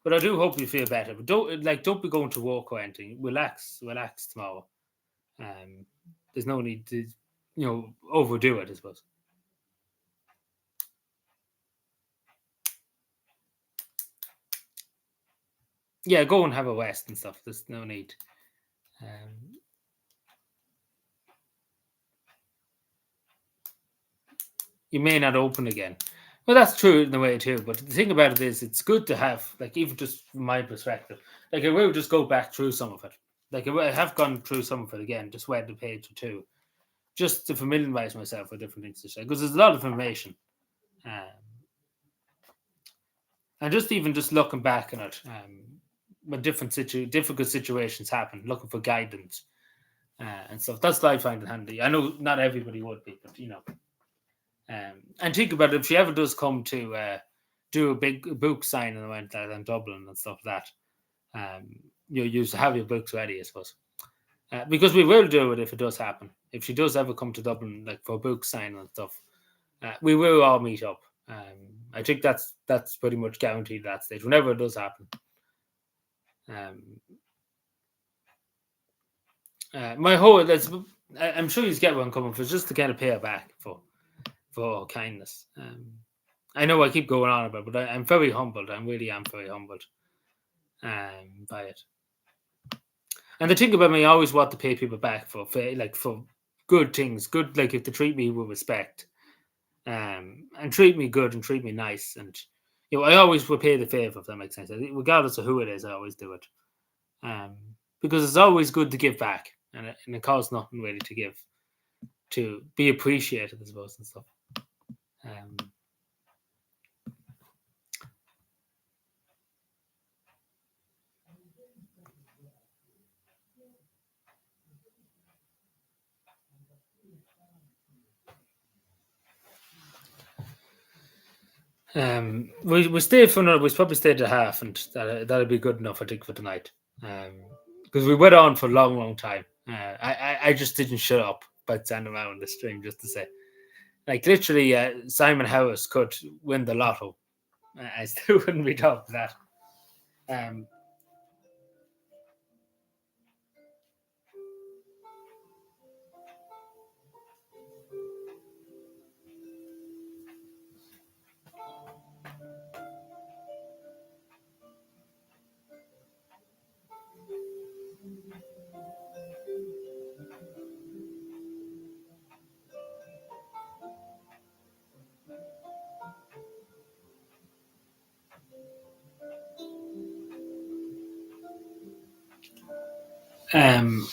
But I do hope you feel better. But don't be going to work or anything. Relax tomorrow. There's no need to overdo it, I suppose. Yeah, go and have a rest and stuff. There's no need. You may not open again. Well, that's true in a way too. But the thing about it is, it's good to have, like, even just from my perspective, like I will just go back through some of it. Like I have gone through some of it again, just read the page or two, just to familiarize myself with different things to say, because there's a lot of information. And just looking back on it, when difficult situations happen, looking for guidance and stuff. That's what I find it handy. I know not everybody would be, but and think about it, if she ever does come to do a big book signing event like in Dublin and stuff like that, you have your books ready, I suppose. Because we will do it if it does happen. If she does ever come to Dublin, like for book signing and stuff, we will all meet up. I think that's pretty much guaranteed at that stage. Whenever it does happen. I'm sure you get where I'm coming from. Just to kind of pay her back for kindness. I know I keep going on about it, but I'm very humbled. I really am very humbled by it. And the thing about me, I always want to pay people back for good things. Good, like if they treat me with respect, and treat me good and treat me nice, and I always repay the favor, if that makes sense. Regardless of who it is, I always do it. Because it's always good to give back, and it costs nothing really to give, to be appreciated, I suppose, and stuff. We stayed for another. We probably stayed a half, and that'll be good enough, I think, for tonight. because we went on for a long, long time. I just didn't shut up about Santa Mau on the stream, just to say. Like, literally, Simon Howes could win the lotto. I still wouldn't be talking that. Um, um,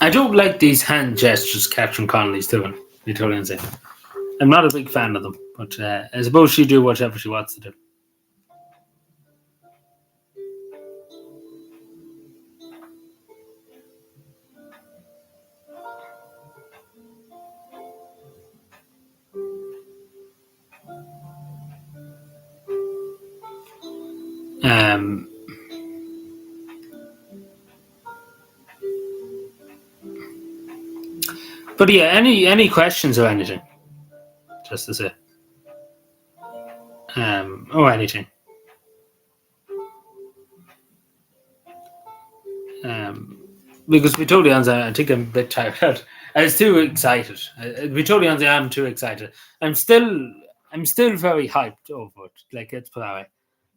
I don't like these hand gestures Catherine Connolly's doing. Be totally honest. I'm not a big fan of them, but I suppose she do whatever she wants to do. Um, but yeah, any questions or anything? Just to say, or anything. Because to be totally honest, I think I'm a bit tired. I was too excited. To be totally honest, I'm too excited. I'm still, I'm still very hyped over it. Like, let's put it that way.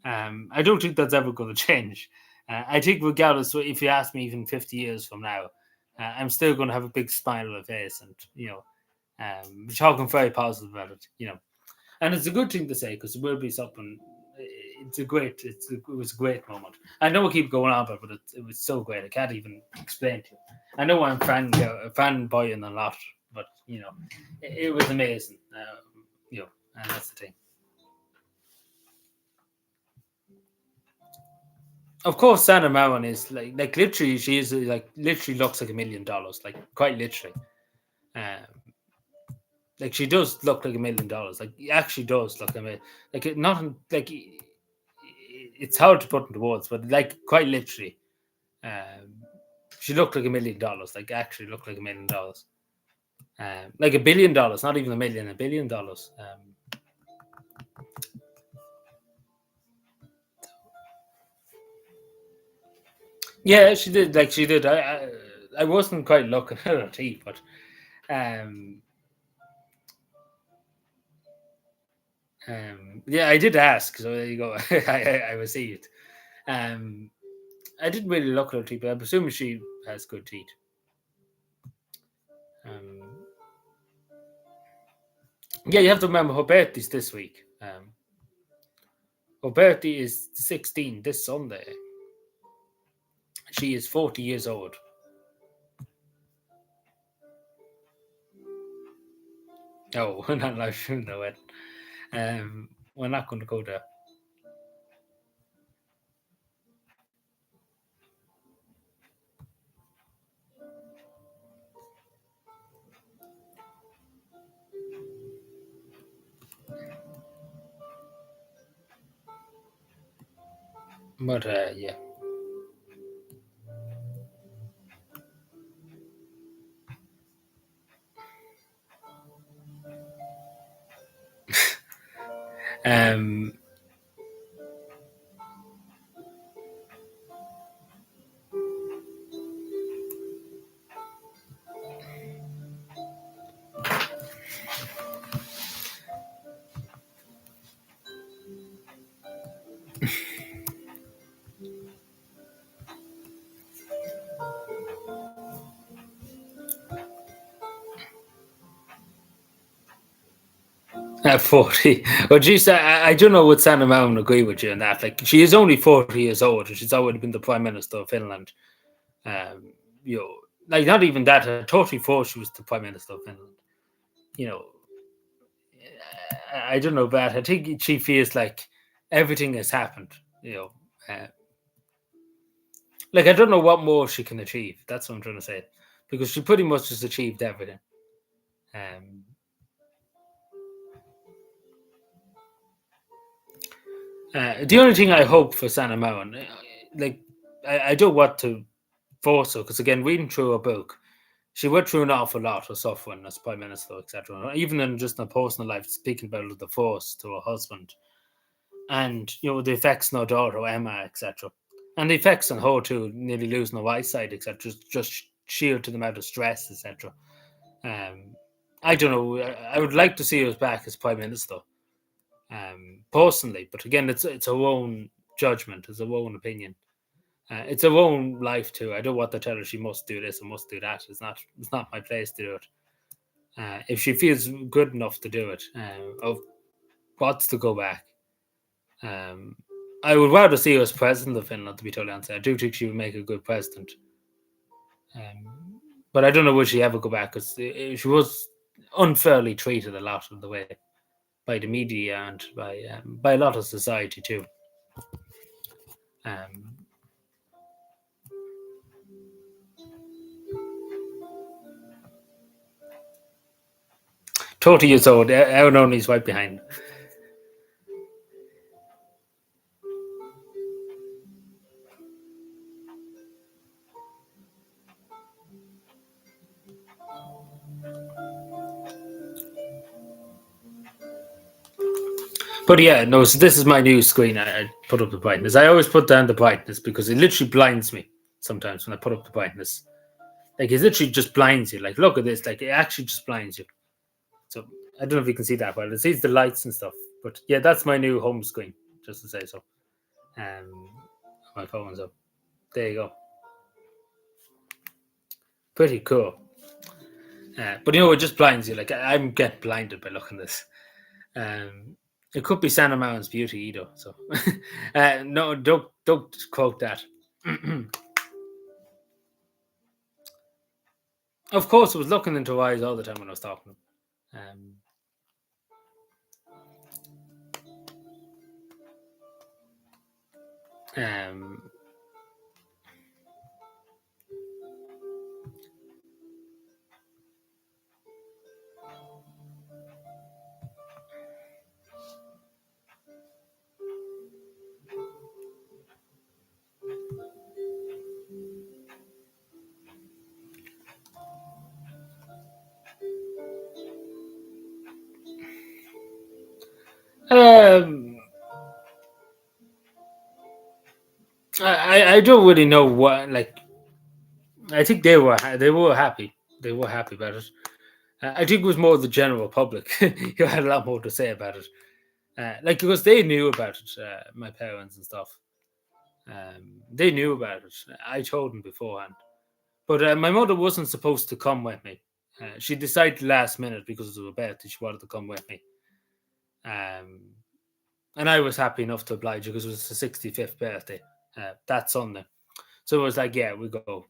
I don't think that's ever going to change. I think, regardless, if you ask me, even 50 years from now, I'm still going to have a big smile on my face, and talking very positive about it. And it's a good thing to say, because it will be something. It was a great moment. I know I keep going on about it, but it was so great. I can't even explain to you. I know I'm fanboying a lot, but it was amazing. And that's the thing. Of course, Santa Marin is like literally, she is like literally looks like $1,000,000, like quite literally. Um, like, she does look like $1,000,000. Like, it actually does look like it. Not like it's hard to put into words, but like quite literally, she looked like $1,000,000. Like, actually looked like $1,000,000. Like $1 billion, not even a million, $1 billion. Yeah, she did. Like, she did. I wasn't quite looking at her teeth, but um, yeah, I did ask. So there you go. I received. Um, I didn't really look at her teeth, but I'm assuming she has good teeth. Um, yeah, you have to remember her birthday's this week. Her birthday is 16 this Sunday. She is 40 years old. Oh, we're not live streaming though. We're not going to go there. But yeah. Um, At 40. Well, geez, I don't know, would Sanna Marin agree with you on that? Like, she is only 40 years old, and she's already been the Prime Minister of Finland. You know, like, not even that, at 34, she was the Prime Minister of Finland. You know, I don't know about. I think she feels like everything has happened. You know, like, I don't know what more she can achieve. That's what I'm trying to say, because she pretty much has achieved everything. The only thing I hope for Sanna Marin, like, I don't want to force her, because again, reading through her book, she went through an awful lot of suffering as Prime Minister, etc. Even in just her personal life, speaking about the force to her husband, and the effects on her daughter Emma, etc. And the effects on her too, nearly losing her eyesight, etc. Just sheer to the amount of stress, etc. I don't know. I would like to see her back as Prime Minister, personally, but again, it's her own judgment, it's her own opinion. It's her own life too. I don't want to tell her she must do this and must do that. It's not my place to do it. If she feels good enough to do it, of wants to go back, I would rather see her as president of Finland. To be totally honest, I do think she would make a good president. But I don't know, will she ever go back, because she was unfairly treated a lot of the way by the media and by a lot of society too. Um, 30 years old. Aaron Only's right behind. But yeah, no, so this is my new screen. I put up the brightness. I always put down the brightness because it literally blinds me sometimes when I put up the brightness. Like, it literally just blinds you. Like, look at this. Like, it actually just blinds you. So I don't know if you can see that well. It sees the lights and stuff. But yeah, that's my new home screen, just to say so. My phone's up. There you go. Pretty cool. But it just blinds you. Like, I'm getting blinded by looking at this. It could be Sanna Marin's beauty either. So no, don't quote that. Of course, I was looking into her eyes all the time when I was talking. Um, um, I don't really know what, like. I think they were happy. They were happy about it. I think it was more the general public who had a lot more to say about it. Like, because they knew about it, my parents and stuff. They knew about it. I told them beforehand. But my mother wasn't supposed to come with me. She decided last minute because of her birthday she wanted to come with me. And I was happy enough to oblige her because it was the 65th birthday that Sunday. So it was like, yeah, we go.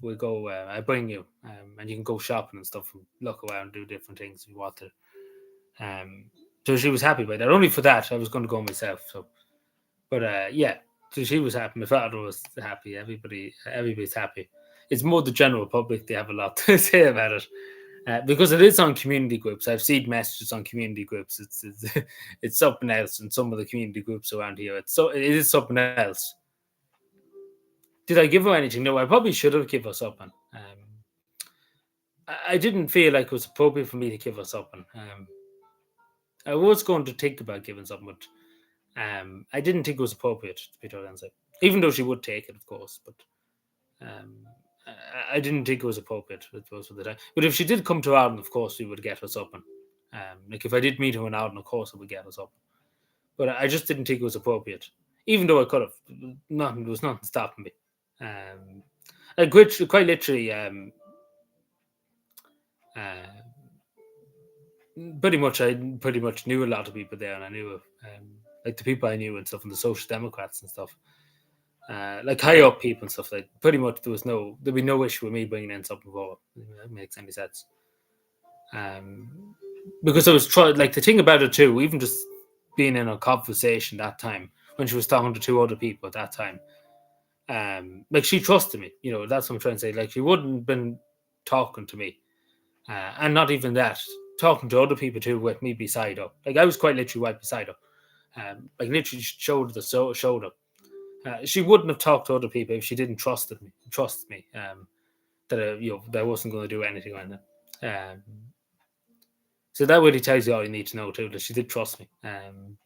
I bring you, and you can go shopping and stuff, and look around, do different things if you want to. So she was happy by that. Only for that, I was going to go myself. So, but yeah, so she was happy. My father was happy. Everybody's happy. It's more the general public; they have a lot to say about it. Because it is on community groups. I've seen messages on community groups. It's something else in some of the community groups around here. It is something else. Did I give her anything? No, I probably should have given her something. I didn't feel like it was appropriate for me to give her something. I was going to think about giving something, but I didn't think it was appropriate to be totally honest. Even though she would take it, of course, but I didn't think it was appropriate for the time. But if she did come to Ireland, of course, we would get her something. Like, if I did meet her in Ireland, of course, I would get her something. But I just didn't think it was appropriate, even though I could have. There was nothing stopping me. Quite literally, pretty much I pretty much knew a lot of people there, and I knew like the people I knew and stuff, and the Social Democrats and stuff, like high up people and stuff. Like pretty much there'd be no issue with me bringing in something forward. If that makes any sense. Because I was trying, like the thing about it too, even just being in a conversation that time when she was talking to two other people at that time, like she trusted me. That's what I'm trying to say. Like she wouldn't have been talking to me, and not even that, talking to other people too with me beside her. Like I was quite literally right beside her, like literally shoulder to shoulder. She wouldn't have talked to other people if she didn't trust me, that that I wasn't going to do anything on it. So that really tells you all you need to know too, that she did trust me. Um,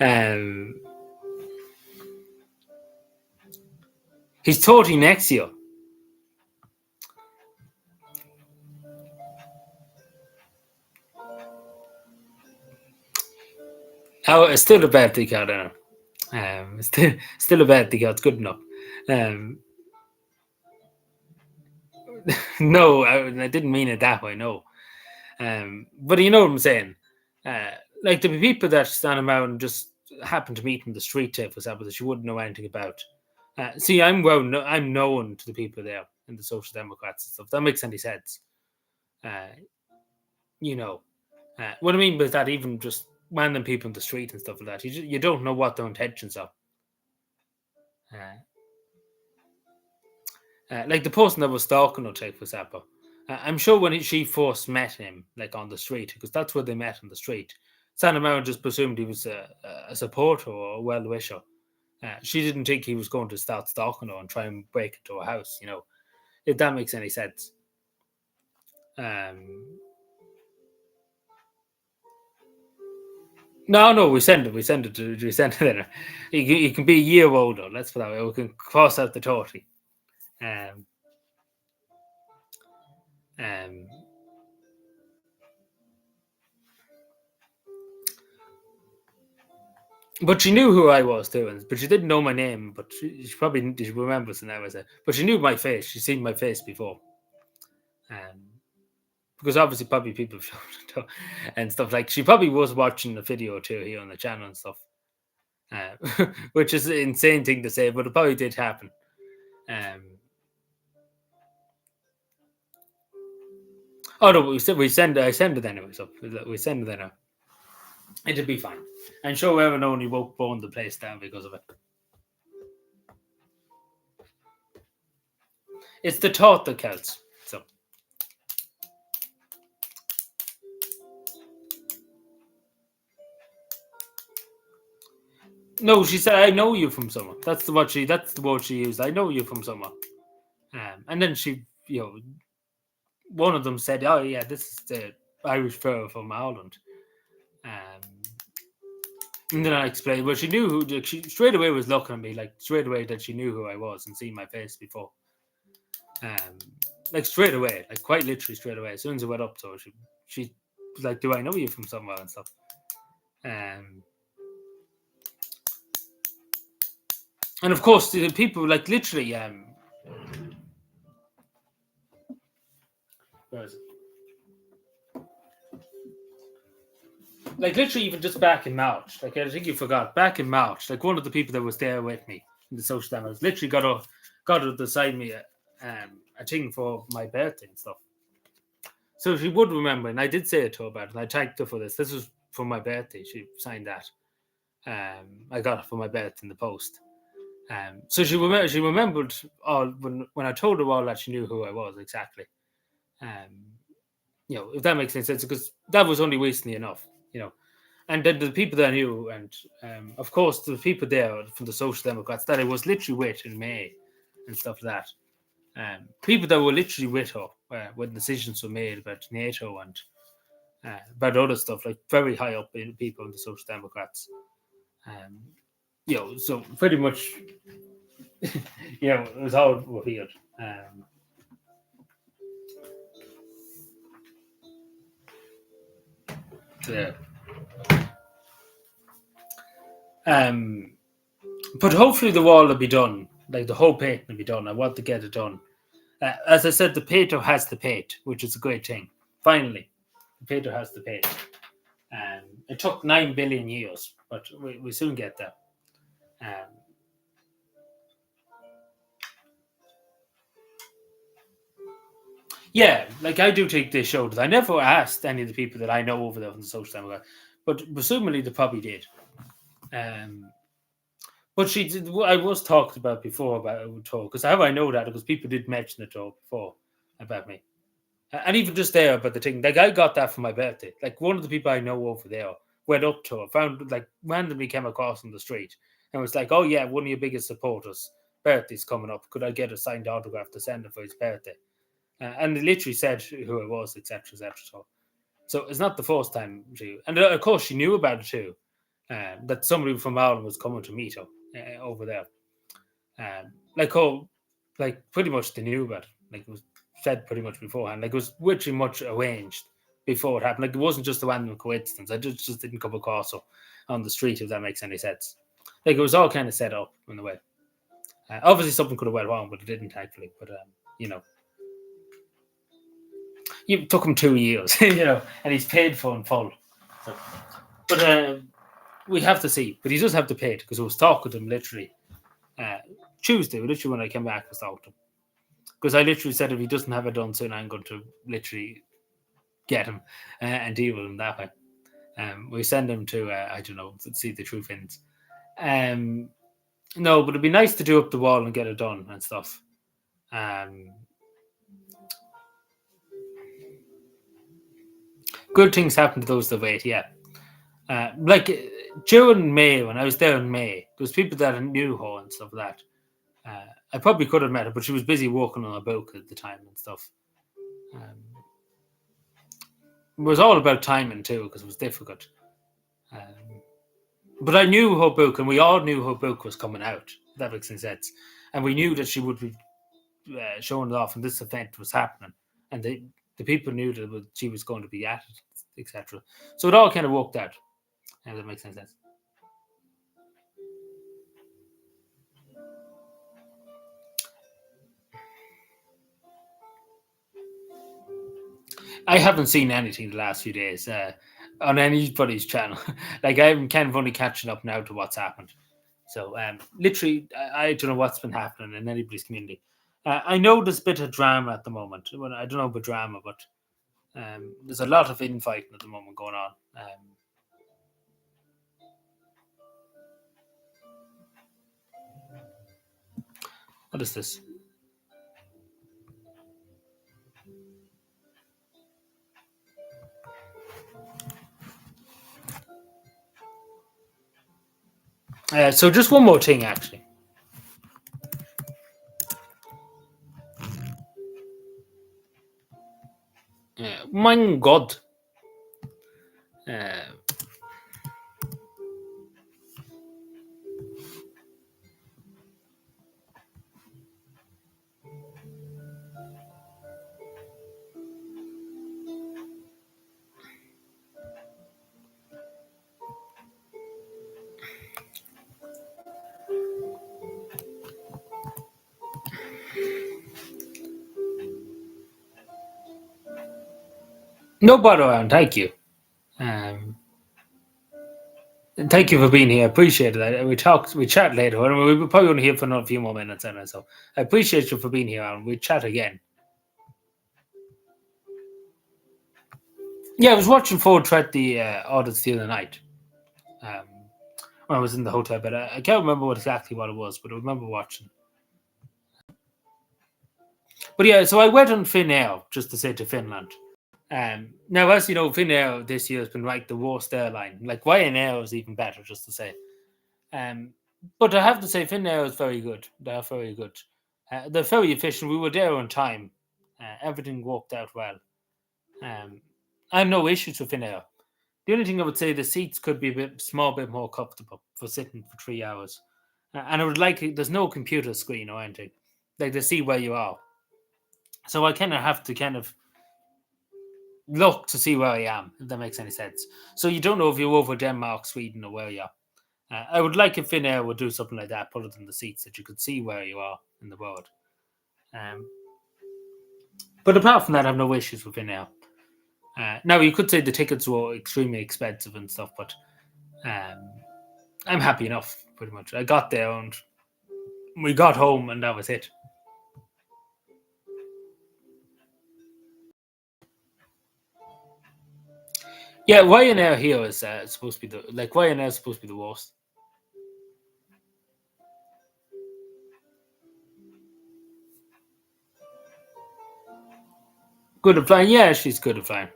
um, he's 30 next year. Oh, it's still a bad thing, I don't know. Still a bad thing. It's good enough. Um, no, I didn't mean it that way. No, but you know what I'm saying. Uh, like the people that stand around and just happen to meet in the street, for example, that you wouldn't know anything about. See, I'm known to the people there in the Social Democrats and stuff. That makes any sense. Uh, you know, what I mean by that, even just random people in the street and stuff like that, you don't know what their intentions are. Uh, like the person that was stalking her, take for example. I'm sure when she first met him, like on the street, because that's where they met on the street, Santa Mara just presumed he was a supporter or a well wisher. She didn't think he was going to start stalking her and try and break into her house, if that makes any sense. No, we send it. We send it. We send it. In. He can be a year older. Let's put that way. We can cross out the 30. Um, um, but she knew who I was too, but she didn't know my name. But she probably remembers it now as a. But she knew my face. She's seen my face before. Because obviously, probably people have shown it and stuff. Like she probably was watching the video too here on the channel and stuff. Which is an insane thing to say, but it probably did happen. Oh no, we send. I send it anyway, so we send it anyway. It'll be fine. I'm sure everyone only won't burn the place down because of it. It's the thought that counts. So no, she said, "I know you from somewhere." That's the word she used. I know you from somewhere. And then one of them said, "Oh yeah, this is the Irish fella from Ireland." And then I explained. Well, she knew who. Like, she straight away was looking at me, like straight away that she knew who I was and seen my face before. Like straight away, like quite literally straight away. As soon as I went up to her, she was like, "Do I know you from somewhere?" and stuff. And of course, the people like literally. Where is it? Like literally, even just back in March. Like I think you forgot. Back in March, like one of the people that was there with me in the social demos literally got her beside me a thing for my birthday and stuff. So she would remember, and I did say it to her about it, and I thanked her for this. This was for my birthday. She signed that. I got it for my birthday in the post. So she remembered all when I told her all that, she knew who I was exactly. If that makes any sense, because that was only recently enough, And then the people that I knew, and of course the people there from the Social Democrats that I was literally with in May and stuff like that. People that were literally with her when decisions were made about NATO and about other stuff, like very high up in people in the Social Democrats. So pretty much, it was all revealed. Yeah. But hopefully the wall will be done. Like the whole painting will be done. I want to get it done. As I said, the painter has the paint, which is a great thing. Finally, the painter has the paint. It took 9 billion years, but we soon get there. Um, yeah, like I do think they showed it. I never asked any of the people that I know over there on the social media, but presumably they probably did. Um, but she did. I was talked about before about it would talk because how I know that because people did mention it all before about me. And even just there about the thing, like I got that for my birthday. Like one of the people I know over there went up to her, found like randomly came across on the street and was like, "Oh yeah, one of your biggest supporters' birthday's coming up. Could I get a signed autograph to send him for his birthday?" And they literally said who it was, etc., etc. So it's not the first time she, and of course she knew about it too. That somebody from Ireland was coming to meet her over there. Like oh, like pretty much they knew about it. Like it was said pretty much beforehand. Like it was pretty much arranged before it happened. Like it wasn't just a random coincidence. I just didn't come across her on the street, if that makes any sense. Like it was all kind of set up in a way. Obviously, something could have went wrong, but it didn't actually. But you know, it took him 2 years, and he's paid for in full. So, but we have to see. But he does have to pay it because I was talking to him literally Tuesday, literally when I came back, I was talking to him. Because I literally said if he doesn't have it done soon, I'm going to literally get him and deal with him that way. We send him to, I don't know, see the true fins. No, but it'd be nice to do up the wall and get it done and stuff. Good things happen to those that wait, yeah. Like during May, when I was there in May, there was people that knew her and stuff like that. I probably could have met her, but she was busy working on a book at the time and stuff. It was all about timing too, because it was difficult. But I knew her book, and we all knew her book was coming out. If that makes any sense. And we knew that she would be showing it off, and this event was happening, and the people knew that she was going to be at it, etc. So it all kind of worked out. If that makes any sense. I haven't seen anything the last few days on anybody's channel. Like I'm kind of only catching up now to what's happened. So literally, I don't know what's been happening in anybody's community. I know there's a bit of drama at the moment. Well, I don't know about drama, but there's a lot of infighting at the moment going on. What is this? So just one more thing, actually. My God. No bother around. Thank you. Thank you for being here. I appreciate it. We chat later. We're probably only here for another few more minutes, anyway, so I appreciate you for being here, and we chat again. Yeah, I was watching Ford Threat the audits the other night. When I was in the hotel, but I can't remember exactly what it was, but I remember watching. But yeah, so I went on Finnair just to say to Finland. Now, as you know, Finnair this year has been ranked the worst airline. Like Ryanair is even better, just to say. But I have to say, Finnair is very good. They're very good. They're very efficient. We were there on time. Everything worked out well. I have no issues with Finnair. The only thing I would say, the seats could be a bit small, bit more comfortable for sitting for 3 hours. And I would like there's no computer screen or anything. Like they see where you are. So I kind of have to kind of look to see where I am, if that makes any sense. So you don't know if you're over Denmark, Sweden, or where you are. I would like if Finnair would do something like that, put it in the seats that you could see where you are in the world. But apart from that, I have no issues with Finnair. Now, you could say the tickets were extremely expensive and stuff, but I'm happy enough, pretty much. I got there and we got home, and that was it. Yeah, Ryanair here is supposed to be Ryanair is supposed to be the worst. Good at flying, yeah, she's good at flying.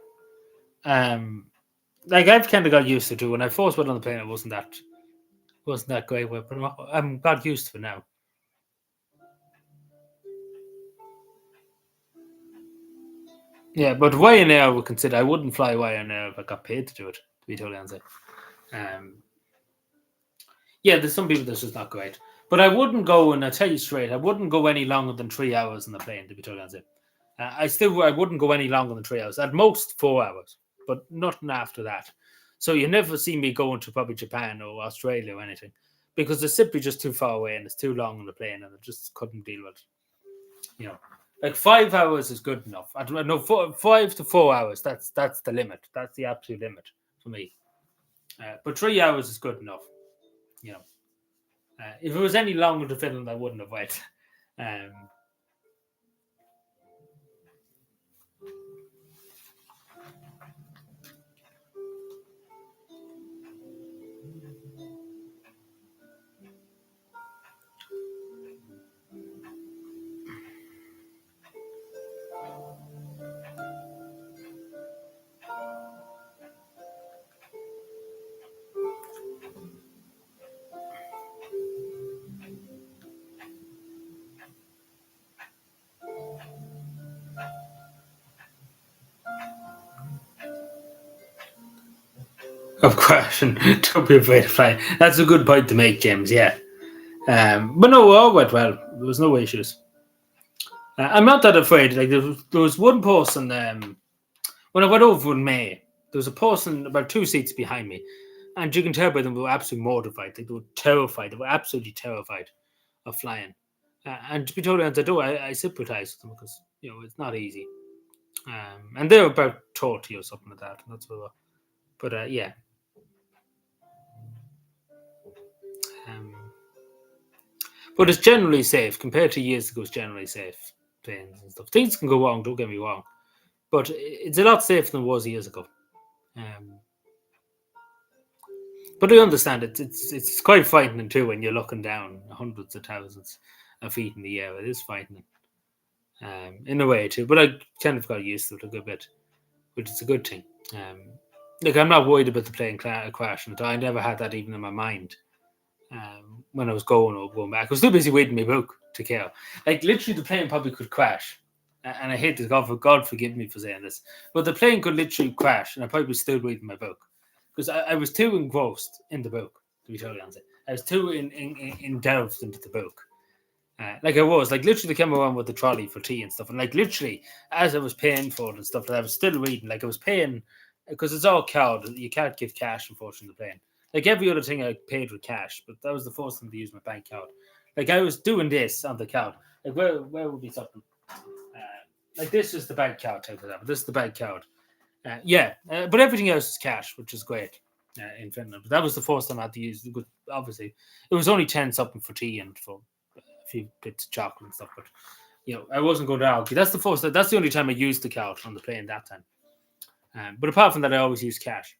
I've kind of got used to it. When I first went on the plane, it wasn't that great, but I'm got used to it now. Yeah, but Ryanair I would consider. I wouldn't fly Ryanair if I got paid to do it. To be totally honest, yeah, there's some people that's just not great. But I wouldn't go, and I tell you straight, I wouldn't go any longer than 3 hours on the plane. To be totally honest, I wouldn't go any longer than 3 hours. At most 4 hours, but nothing after that. So you never see me going to probably Japan or Australia or anything because it's simply just too far away and it's too long on the plane, and I just couldn't deal with it. Like 5 hours is good enough. I don't know, 5 to 4 hours. That's the limit. That's the absolute limit for me. But 3 hours is good enough. You know, if it was any longer to Finland, I wouldn't have went. Um, of course, and don't be afraid of flying. That's a good point to make, James. Yeah. But no, all went well. There was no issues. I'm not that afraid. Like there was one person when I went over in May. There was a person about 2 seats behind me, and you can tell by them they were absolutely mortified. Like, they were terrified. They were absolutely terrified of flying. And to be totally honest, I sympathise with them because it's not easy. And they're about 30 or something like that. That's what they were. But yeah. Um, but it's generally safe compared to years ago. It's generally safe planes and stuff. Things can go wrong. Don't get me wrong, but it's a lot safer than it was years ago. Um, but I understand it. It's quite frightening too when you're looking down hundreds of thousands of feet in the air. It is frightening, in a way too. But I kind of got used to it a good bit, which is a good thing. Like, I'm not worried about the plane crashing. I never had that even in my mind. When I was going or going back, I was too busy reading my book to care. Like, literally, the plane probably could crash, and I hate this. God forgive me for saying this, but the plane could literally crash, and I probably still reading my book because I was too engrossed in the book. To be totally honest, I was too in delved into the book. Like I was, like, literally came around with the trolley for tea and stuff, and like literally as I was paying for it and stuff, I was still reading. Like, I was paying because it's all card. You can't give cash, unfortunately, the plane. Like every other thing, I paid with cash, but that was the first thing to use my bank card. Like, I was doing this on the card. Like, where would be something? Like, this is the bank card, for example. This is the bank card. Yeah, but everything else is cash, which is great in Finland. But that was the first time I had to use. Obviously, it was only 10 something for tea and for a few bits of chocolate and stuff. But I wasn't going to argue. That's the first. That's the only time I used the card on the plane that time. But apart from that, I always use cash.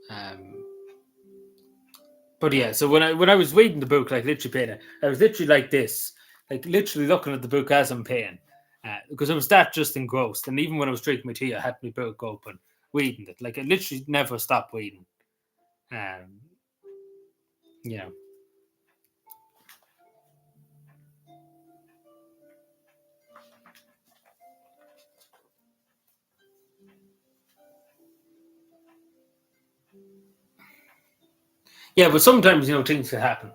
Um, but yeah, so when I was reading the book, like literally paying it, I was literally like this, like literally looking at the book as I'm paying, because I was that just engrossed. And even when I was drinking my tea, I had my book open, reading it. Like, I literally never stopped reading. Um, you know, yeah, but sometimes things can happen.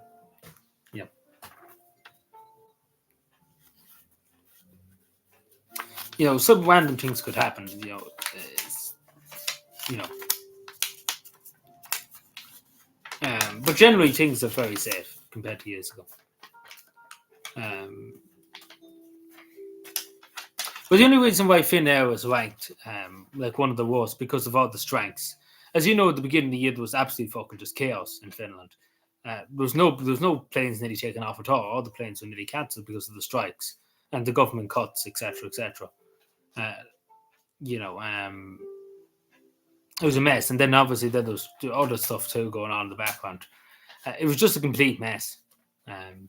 Yeah, some random things could happen. You know, But generally, things are very safe compared to years ago. But the only reason why Finnair was ranked like one of the worst because of all the strikes. As you know, at the beginning of the year, there was absolutely fucking just chaos in Finland. There was no planes nearly taken off at all. All the planes were nearly cancelled because of the strikes and the government cuts, etc., etc. You know, it was a mess. And then obviously there was other stuff too going on in the background. It was just a complete mess. And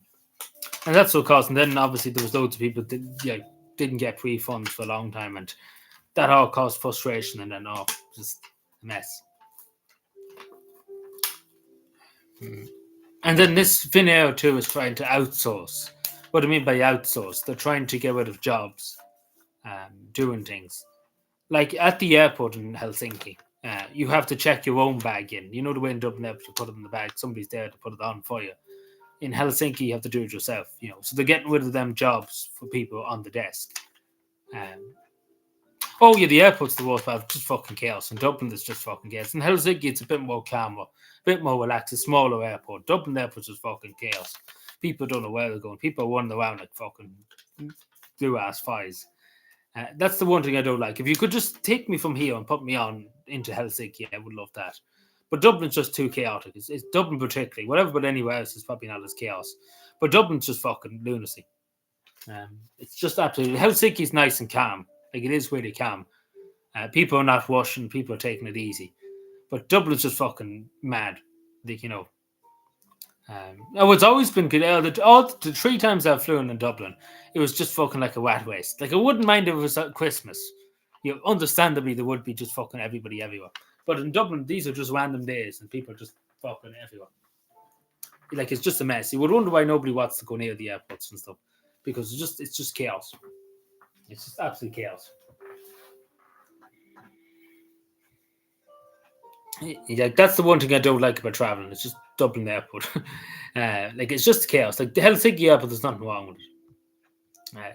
that's what caused. And then obviously there was loads of people that didn't get refunds for a long time, and that all caused frustration. And then just a mess. And then this Finnair too is trying to outsource. What do I mean by outsource? They're trying to get rid of jobs, doing things like at the airport in Helsinki. You have to check your own bag in. You know the way in Dublin Airport you put it in the bag. Somebody's there to put it on for you. In Helsinki, you have to do it yourself. So they're getting rid of them jobs for people on the desk. The airport's the worst part. Just fucking chaos. In Dublin, there's just fucking chaos. In Helsinki, it's a bit more calmer, a bit more relaxed. A smaller airport. Dublin airport's just fucking chaos. People don't know where they're going. People are running around like fucking blue-ass flies. That's the one thing I don't like. If you could just take me from here and put me on into Helsinki, I would love that. But Dublin's just too chaotic. It's Dublin particularly. Whatever, but anywhere else is probably not as chaos. But Dublin's just fucking lunacy. It's just absolutely... Helsinki's nice and calm. Like, it is really calm. People are not rushing. People are taking it easy. But Dublin's just fucking mad. Like, it's always been good. All the 3 times I've flown in Dublin, it was just fucking like a rat waste. Like, I wouldn't mind if it was at Christmas. Understandably, there would be just fucking everybody everywhere. But in Dublin, these are just random days, and people are just fucking everywhere. Like, it's just a mess. You would wonder why nobody wants to go near the airports and stuff, because it's just chaos. It's just absolute chaos. Like, that's the one thing I don't like about traveling. It's just Dublin Airport. It's just chaos. Like, the Helsinki Airport, there's nothing wrong with it.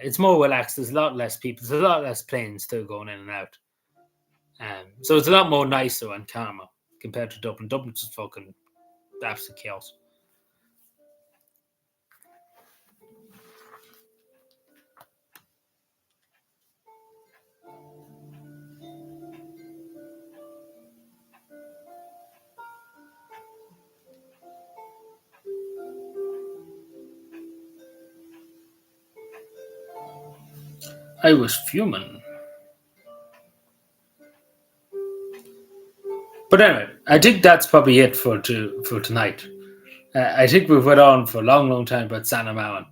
It's more relaxed. There's a lot less people. There's a lot less planes still going in and out. So it's a lot more nicer and calmer compared to Dublin. Dublin's just fucking absolute chaos. I was fuming. But anyway, I think that's probably it for tonight. I think we've went on for a long, long time about Santa Marin.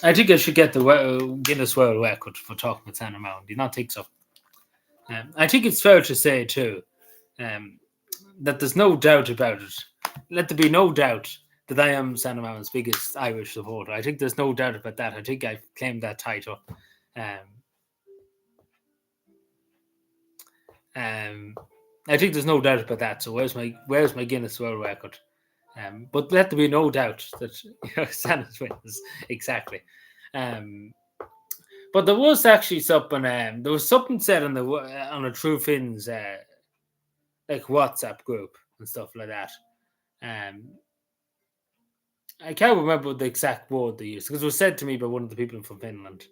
I think I should get the Guinness World Record for talking about Santa Marin. Do you not think so? I think it's fair to say, too, that there's no doubt about it. Let there be no doubt that I am Santa Marin's biggest Irish supporter. I think there's no doubt about that. I think I've claimed that title. I think there's no doubt about that. So where's my Guinness World Record? But let there be no doubt that Santa's wins exactly. But there was actually something. There was something said on a True Finns like WhatsApp group and stuff like that. I can't remember the exact word they used because it was said to me by one of the people from Finland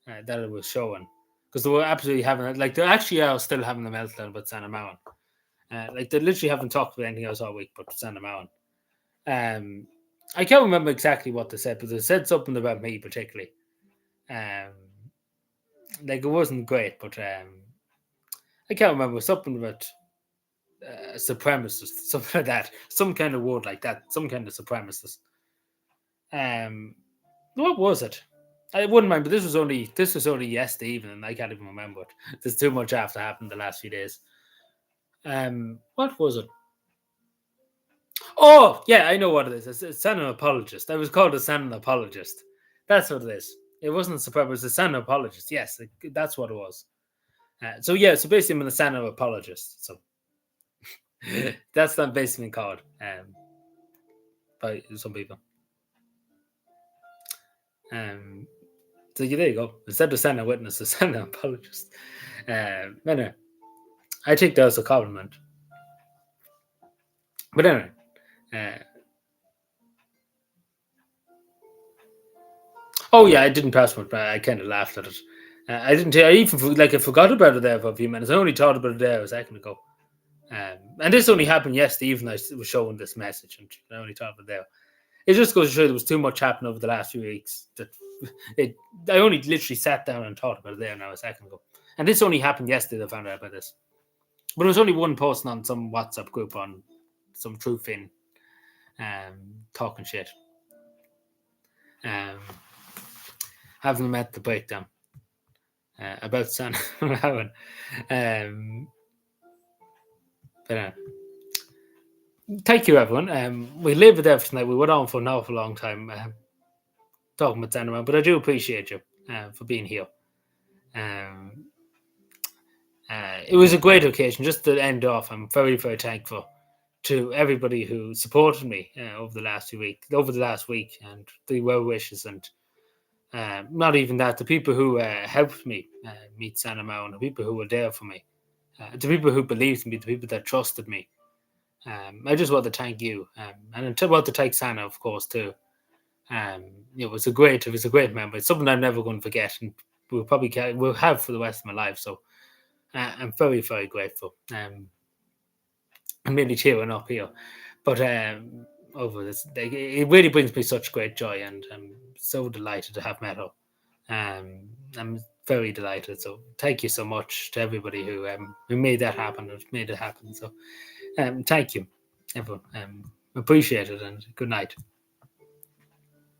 that it was showing. Because they were absolutely having it. Like, they actually are still having a meltdown about Santa Marin. Like, they literally haven't talked about anything else all week but Santa Marin. I can't remember exactly what they said, but they said something about me particularly. Like, it wasn't great, but I can't remember. Something about supremacist, something like that. Some kind of word like that. Some kind of supremacist. What was it? I wouldn't mind, but this was only yesterday evening, and I can't even remember it. There's too much after happened the last few days. What was it? Oh, yeah, I know what it is. It's Santa apologist. I was called a Santa apologist. That's what it is. It wasn't a surprise. It was a Santa apologist. Yes, that's what it was. So basically, I'm a Santa apologist. So that's not basically called by some people. So there you go. Instead of Santa witness, a Santa apologist. Anyway, I think that was a compliment. But anyway, Oh yeah, I didn't pass much, but I kind of laughed at it. I didn't. I even I forgot about it there for a few minutes. I only thought about it there a second ago. And this only happened yesterday evening. I was showing this message, and I only thought of it there. It just goes to show there was too much happening over the last few weeks. That I only literally sat down and thought about it there now a second ago. And this only happened yesterday. I found out about this, but it was only one person on some WhatsApp group on some True Fin, talking shit. Having met the breakdown about San Aaron. But thank you, everyone. We leave it there for tonight. We went on for an awful long time talking about San Aaron, but I do appreciate you for being here. It was a great occasion. Just to end off, I'm very, very thankful to everybody who supported me over the last week, and the well wishes, and not even that, the people who helped me meet Santa Marin, the people who were there for me, the people who believed in me, the people that trusted me. I just want to thank you, and I want to thank Santa, of course, too. It was a great memory. It's something I'm never going to forget, and we'll have for the rest of my life. So I'm very, very grateful. I'm really cheering up here, but over this, it really brings me such great joy, and I'm so delighted to have met her. I'm very delighted. So thank you so much to everybody who made that happen. So thank you, everyone. Appreciate it, and good night.